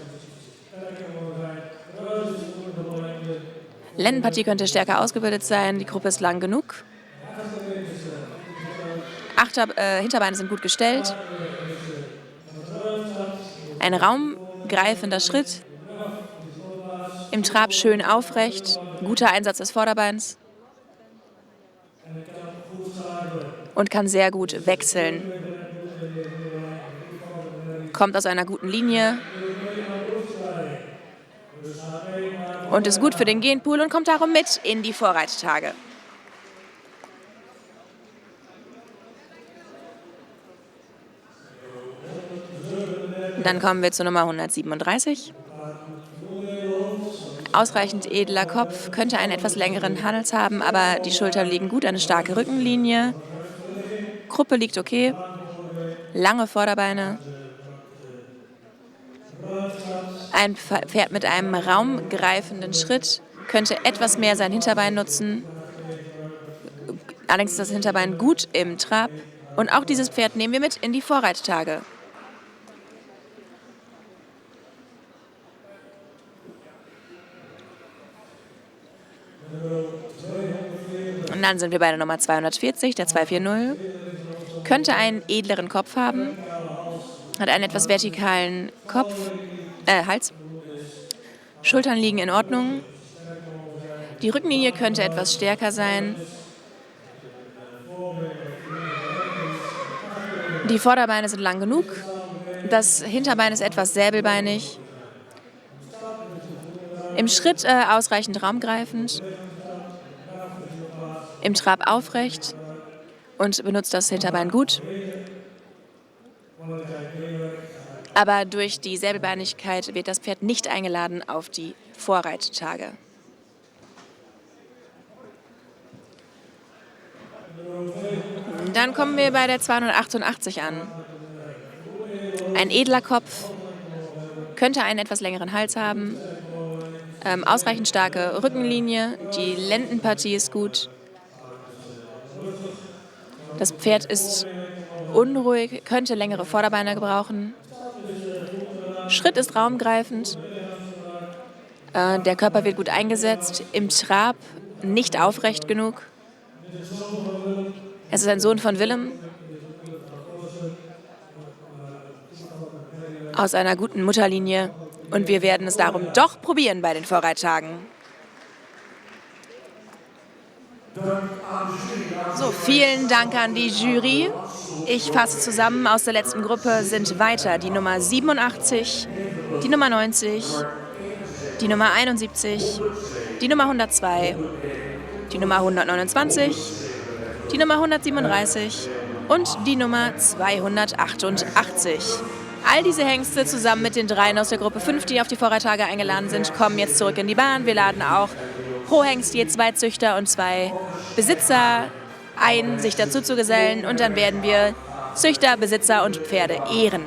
Lendenpartie könnte stärker ausgebildet sein, die Gruppe ist lang genug. Hinterbeine sind gut gestellt. Ein raumgreifender Schritt. Im Trab schön aufrecht, guter Einsatz des Vorderbeins. Und kann sehr gut wechseln. kommt aus einer guten Linie und ist gut für den Genpool und kommt darum mit in die Vorreittage. Dann kommen wir zur Nummer 137. Ausreichend edler Kopf, könnte einen etwas längeren Hals haben, aber die Schultern liegen gut, eine starke Rückenlinie. Gruppe liegt okay, lange Vorderbeine. Ein Pferd mit einem raumgreifenden Schritt könnte etwas mehr sein Hinterbein nutzen. Allerdings ist das Hinterbein gut im Trab. Und auch dieses Pferd nehmen wir mit in die Vorreittage. Und dann sind wir bei der Nummer 240, der 240. Könnte einen edleren Kopf haben, hat einen etwas vertikalen Hals. Schultern liegen in Ordnung. Die Rückenlinie könnte etwas stärker sein. Die Vorderbeine sind lang genug. Das Hinterbein ist etwas säbelbeinig. Im Schritt ausreichend raumgreifend. Im Trab aufrecht und benutzt das Hinterbein gut. Aber durch die Säbelbeinigkeit wird das Pferd nicht eingeladen auf die Vorreittage. Dann kommen wir bei der 288 an. Ein edler Kopf, könnte einen etwas längeren Hals haben, ausreichend starke Rückenlinie, die Lendenpartie ist gut. Das Pferd ist unruhig, könnte längere Vorderbeine gebrauchen. Schritt ist raumgreifend. Der Körper wird gut eingesetzt. Im Trab nicht aufrecht genug. Es ist ein Sohn von Willem. Aus einer guten Mutterlinie. Und wir werden es darum doch probieren bei den Vorreittagen. So, vielen Dank an die Jury. Ich fasse zusammen, aus der letzten Gruppe sind weiter die Nummer 87, die Nummer 90, die Nummer 71, die Nummer 102, die Nummer 129, die Nummer 137 und die Nummer 288. All diese Hengste zusammen mit den dreien aus der Gruppe 5, die auf die Vorreittage eingeladen sind, kommen jetzt zurück in die Bahn. Wir laden auch pro Hengst je 2 Züchter und 2 Besitzer ein, sich dazu zu gesellen. Und dann werden wir Züchter, Besitzer und Pferde ehren.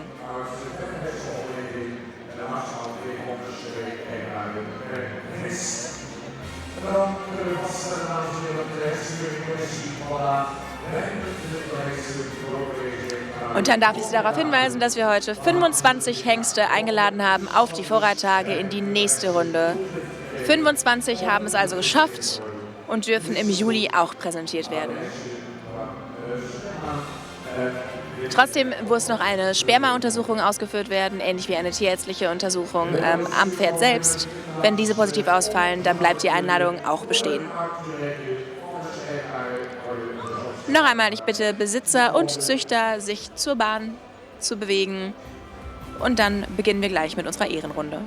Und dann darf ich Sie darauf hinweisen, dass wir heute 25 Hengste eingeladen haben auf die Vorreittage in die nächste Runde. 25 haben es also geschafft und dürfen im Juli auch präsentiert werden. Trotzdem muss noch eine Spermauntersuchung ausgeführt werden, ähnlich wie eine tierärztliche Untersuchung am Pferd selbst. Wenn diese positiv ausfallen, dann bleibt die Einladung auch bestehen. Noch einmal, ich bitte Besitzer und Züchter, sich zur Bahn zu bewegen. Und dann beginnen wir gleich mit unserer Ehrenrunde.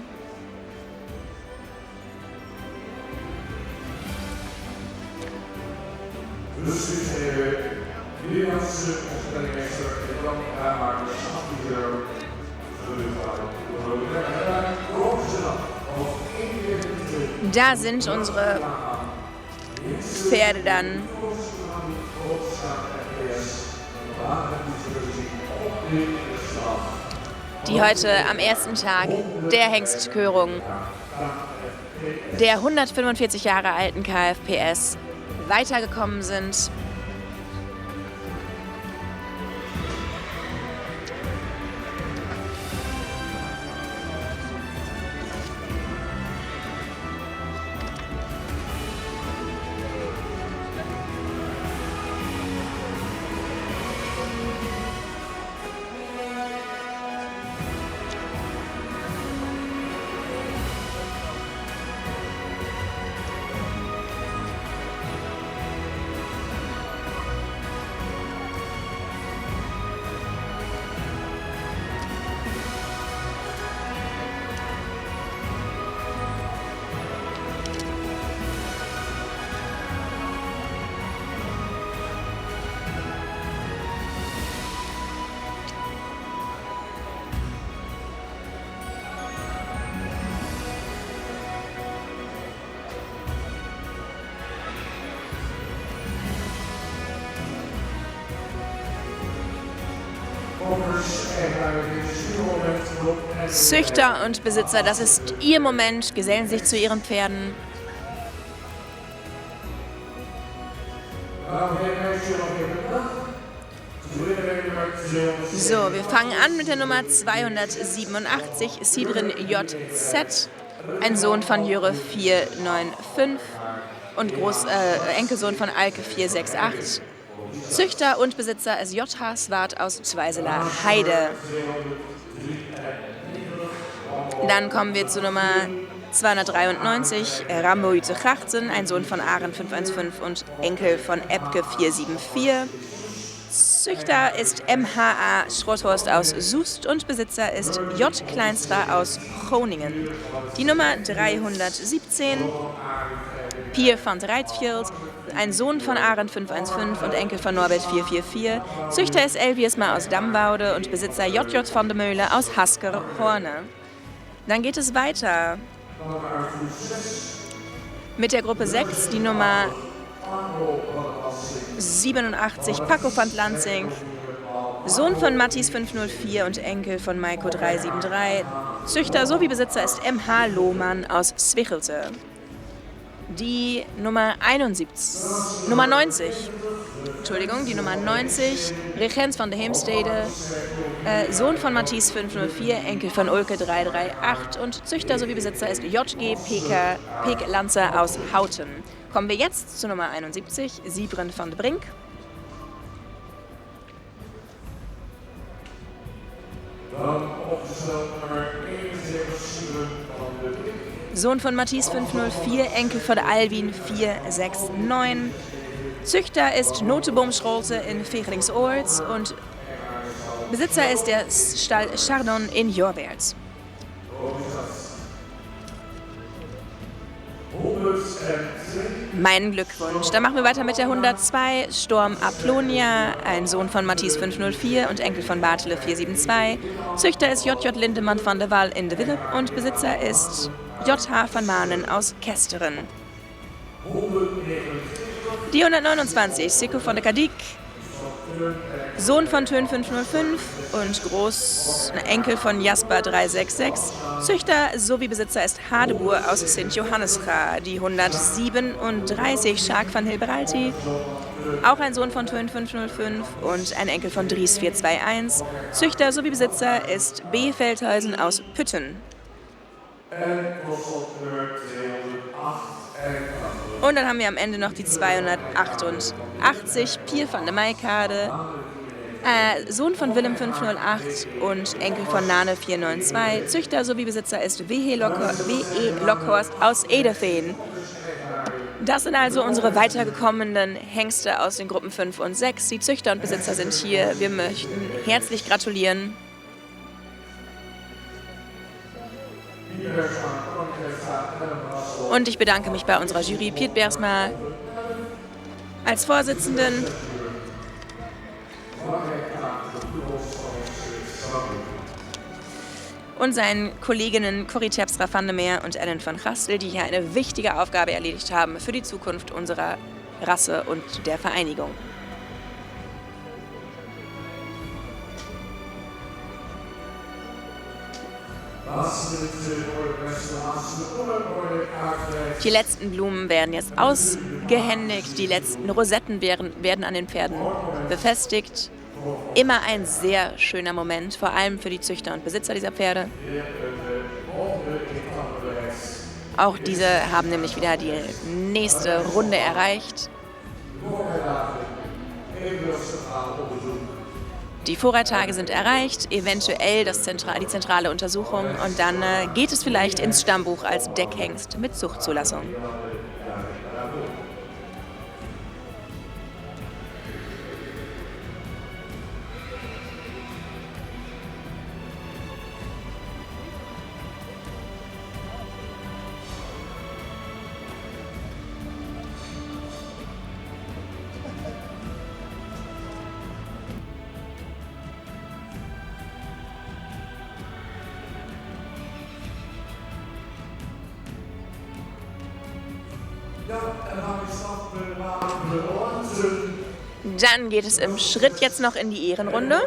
Da sind unsere Pferde dann. Die heute am ersten Tag der Hengstkörung der 145 Jahre alten KFPS weitergekommen sind. Züchter und Besitzer, das ist ihr Moment, gesellen sich zu ihren Pferden. So, wir fangen an mit der Nummer 287, Sibrin JZ, ein Sohn von Jüre 495 und Enkelsohn von Alke 468. Züchter und Besitzer ist JH Swart aus Zweiseler Heide. Dann kommen wir zu Nummer 293, Rambo Jüte-Chachten, ein Sohn von Aren 515 und Enkel von Epke 474. Züchter ist MHA Schrothorst aus Soest und Besitzer ist J. Kleinstra aus Groningen. Die Nummer 317, Pier van Rijtfield, ein Sohn von Aren 515 und Enkel von Norbert 444. Züchter ist Elviersma aus Dambaude und Besitzer JJ van der Möhle aus Hasker-Horne. Dann geht es weiter mit der Gruppe 6, die Nummer 87, Paco van Lansing, Sohn von Mattis 504 und Enkel von Maiko 373. Züchter sowie Besitzer ist MH Lohmann aus Zwichelte. Die Nummer 90, die Nummer 90, Regens van de Heemstede, Sohn von Matthis 504, Enkel von Ulke 338 und Züchter sowie Besitzer ist JG Pek Lanzer aus Houten. Kommen wir jetzt zur Nummer 71, Sibren van de Brink. Sohn von Matthis 504, Enkel von Alwin 469. Züchter ist Noteboom-Schrolte in Vegeringsoord und Besitzer ist der Stall Chardon in Jorwert. Mein Glückwunsch. Dann machen wir weiter mit der 102, Sturm Aplonia, ein Sohn von Matthis 504 und Enkel von Bartele 472. Züchter ist JJ Lindemann van der Waal in de Wille und Besitzer ist JH van Maanen aus Kesteren. Die 129, Siko von der Kadik, Sohn von Tön 505 und Enkel von Jasper 366. Züchter sowie Besitzer ist Hadebur aus Sint Johannesra. Die 137, Shark van Hilberalti, auch ein Sohn von Tön 505 und ein Enkel von Dries 421. Züchter sowie Besitzer ist B. Feldhausen aus Pütten. Und dann haben wir am Ende noch die 288, Pier van de Meikade, Sohn von Willem 508 und Enkel von Nane 492. Züchter sowie Besitzer ist W.E. Lockhorst aus Edeveen. Das sind also unsere weitergekommenen Hengste aus den Gruppen 5 und 6. Die Züchter und Besitzer sind hier. Wir möchten herzlich gratulieren. Und ich bedanke mich bei unserer Jury, Piet Beersma als Vorsitzenden. Und seinen Kolleginnen Corrie Terpstra van der Meer und Ellen van Gastel, die hier eine wichtige Aufgabe erledigt haben für die Zukunft unserer Rasse und der Vereinigung. Die letzten Blumen werden jetzt ausgehändigt, die letzten Rosetten werden an den Pferden befestigt. Immer ein sehr schöner Moment, vor allem für die Züchter und Besitzer dieser Pferde. Auch diese haben nämlich wieder die nächste Runde erreicht. Die Vorreittage sind erreicht, eventuell die zentrale Untersuchung und dann geht es vielleicht ins Stammbuch als Deckhengst mit Zuchtzulassung. Dann geht es im Schritt jetzt noch in die Ehrenrunde.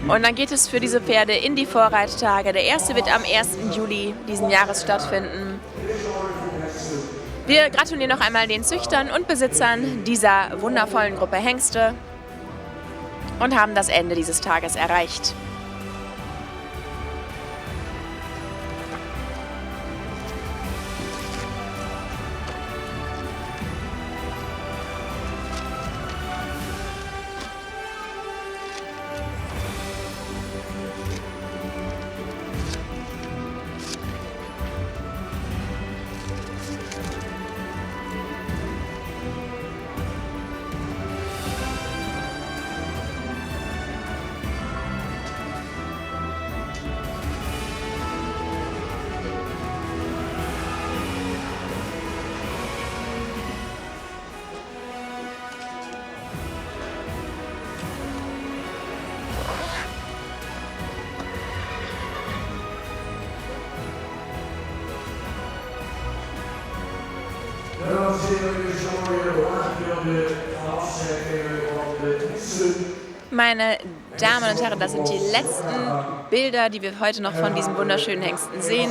Und dann geht es für diese Pferde in die Vorreittage. Der erste wird am 1. Juli diesen Jahres stattfinden. Wir gratulieren noch einmal den Züchtern und Besitzern dieser wundervollen Gruppe Hengste und haben das Ende dieses Tages erreicht. Meine Damen und Herren, das sind die letzten Bilder, die wir heute noch von diesen wunderschönen Hengsten sehen.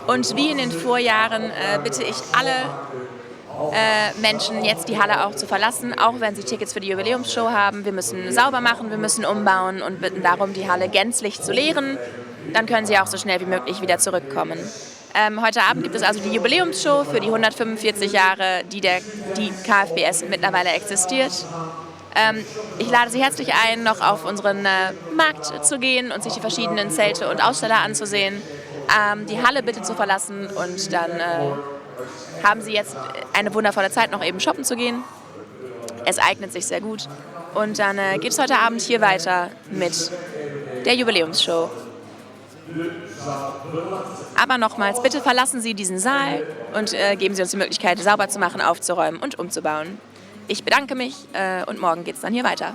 Und wie in den Vorjahren bitte ich alle Menschen, jetzt die Halle auch zu verlassen, auch wenn sie Tickets für die Jubiläumsshow haben. Wir müssen sauber machen, wir müssen umbauen und bitten darum, die Halle gänzlich zu leeren. Dann können sie auch so schnell wie möglich wieder zurückkommen. Heute Abend gibt es also die Jubiläumsshow für die 145 Jahre, die KFBS mittlerweile existiert. Ich lade Sie herzlich ein, noch auf unseren Markt zu gehen und sich die verschiedenen Zelte und Aussteller anzusehen. Die Halle bitte zu verlassen und dann haben Sie jetzt eine wundervolle Zeit, noch eben shoppen zu gehen. Es eignet sich sehr gut. Und dann geht es heute Abend hier weiter mit der Jubiläumsshow. Aber nochmals, bitte verlassen Sie diesen Saal und geben Sie uns die Möglichkeit, sauber zu machen, aufzuräumen und umzubauen. Ich bedanke mich und morgen geht es dann hier weiter.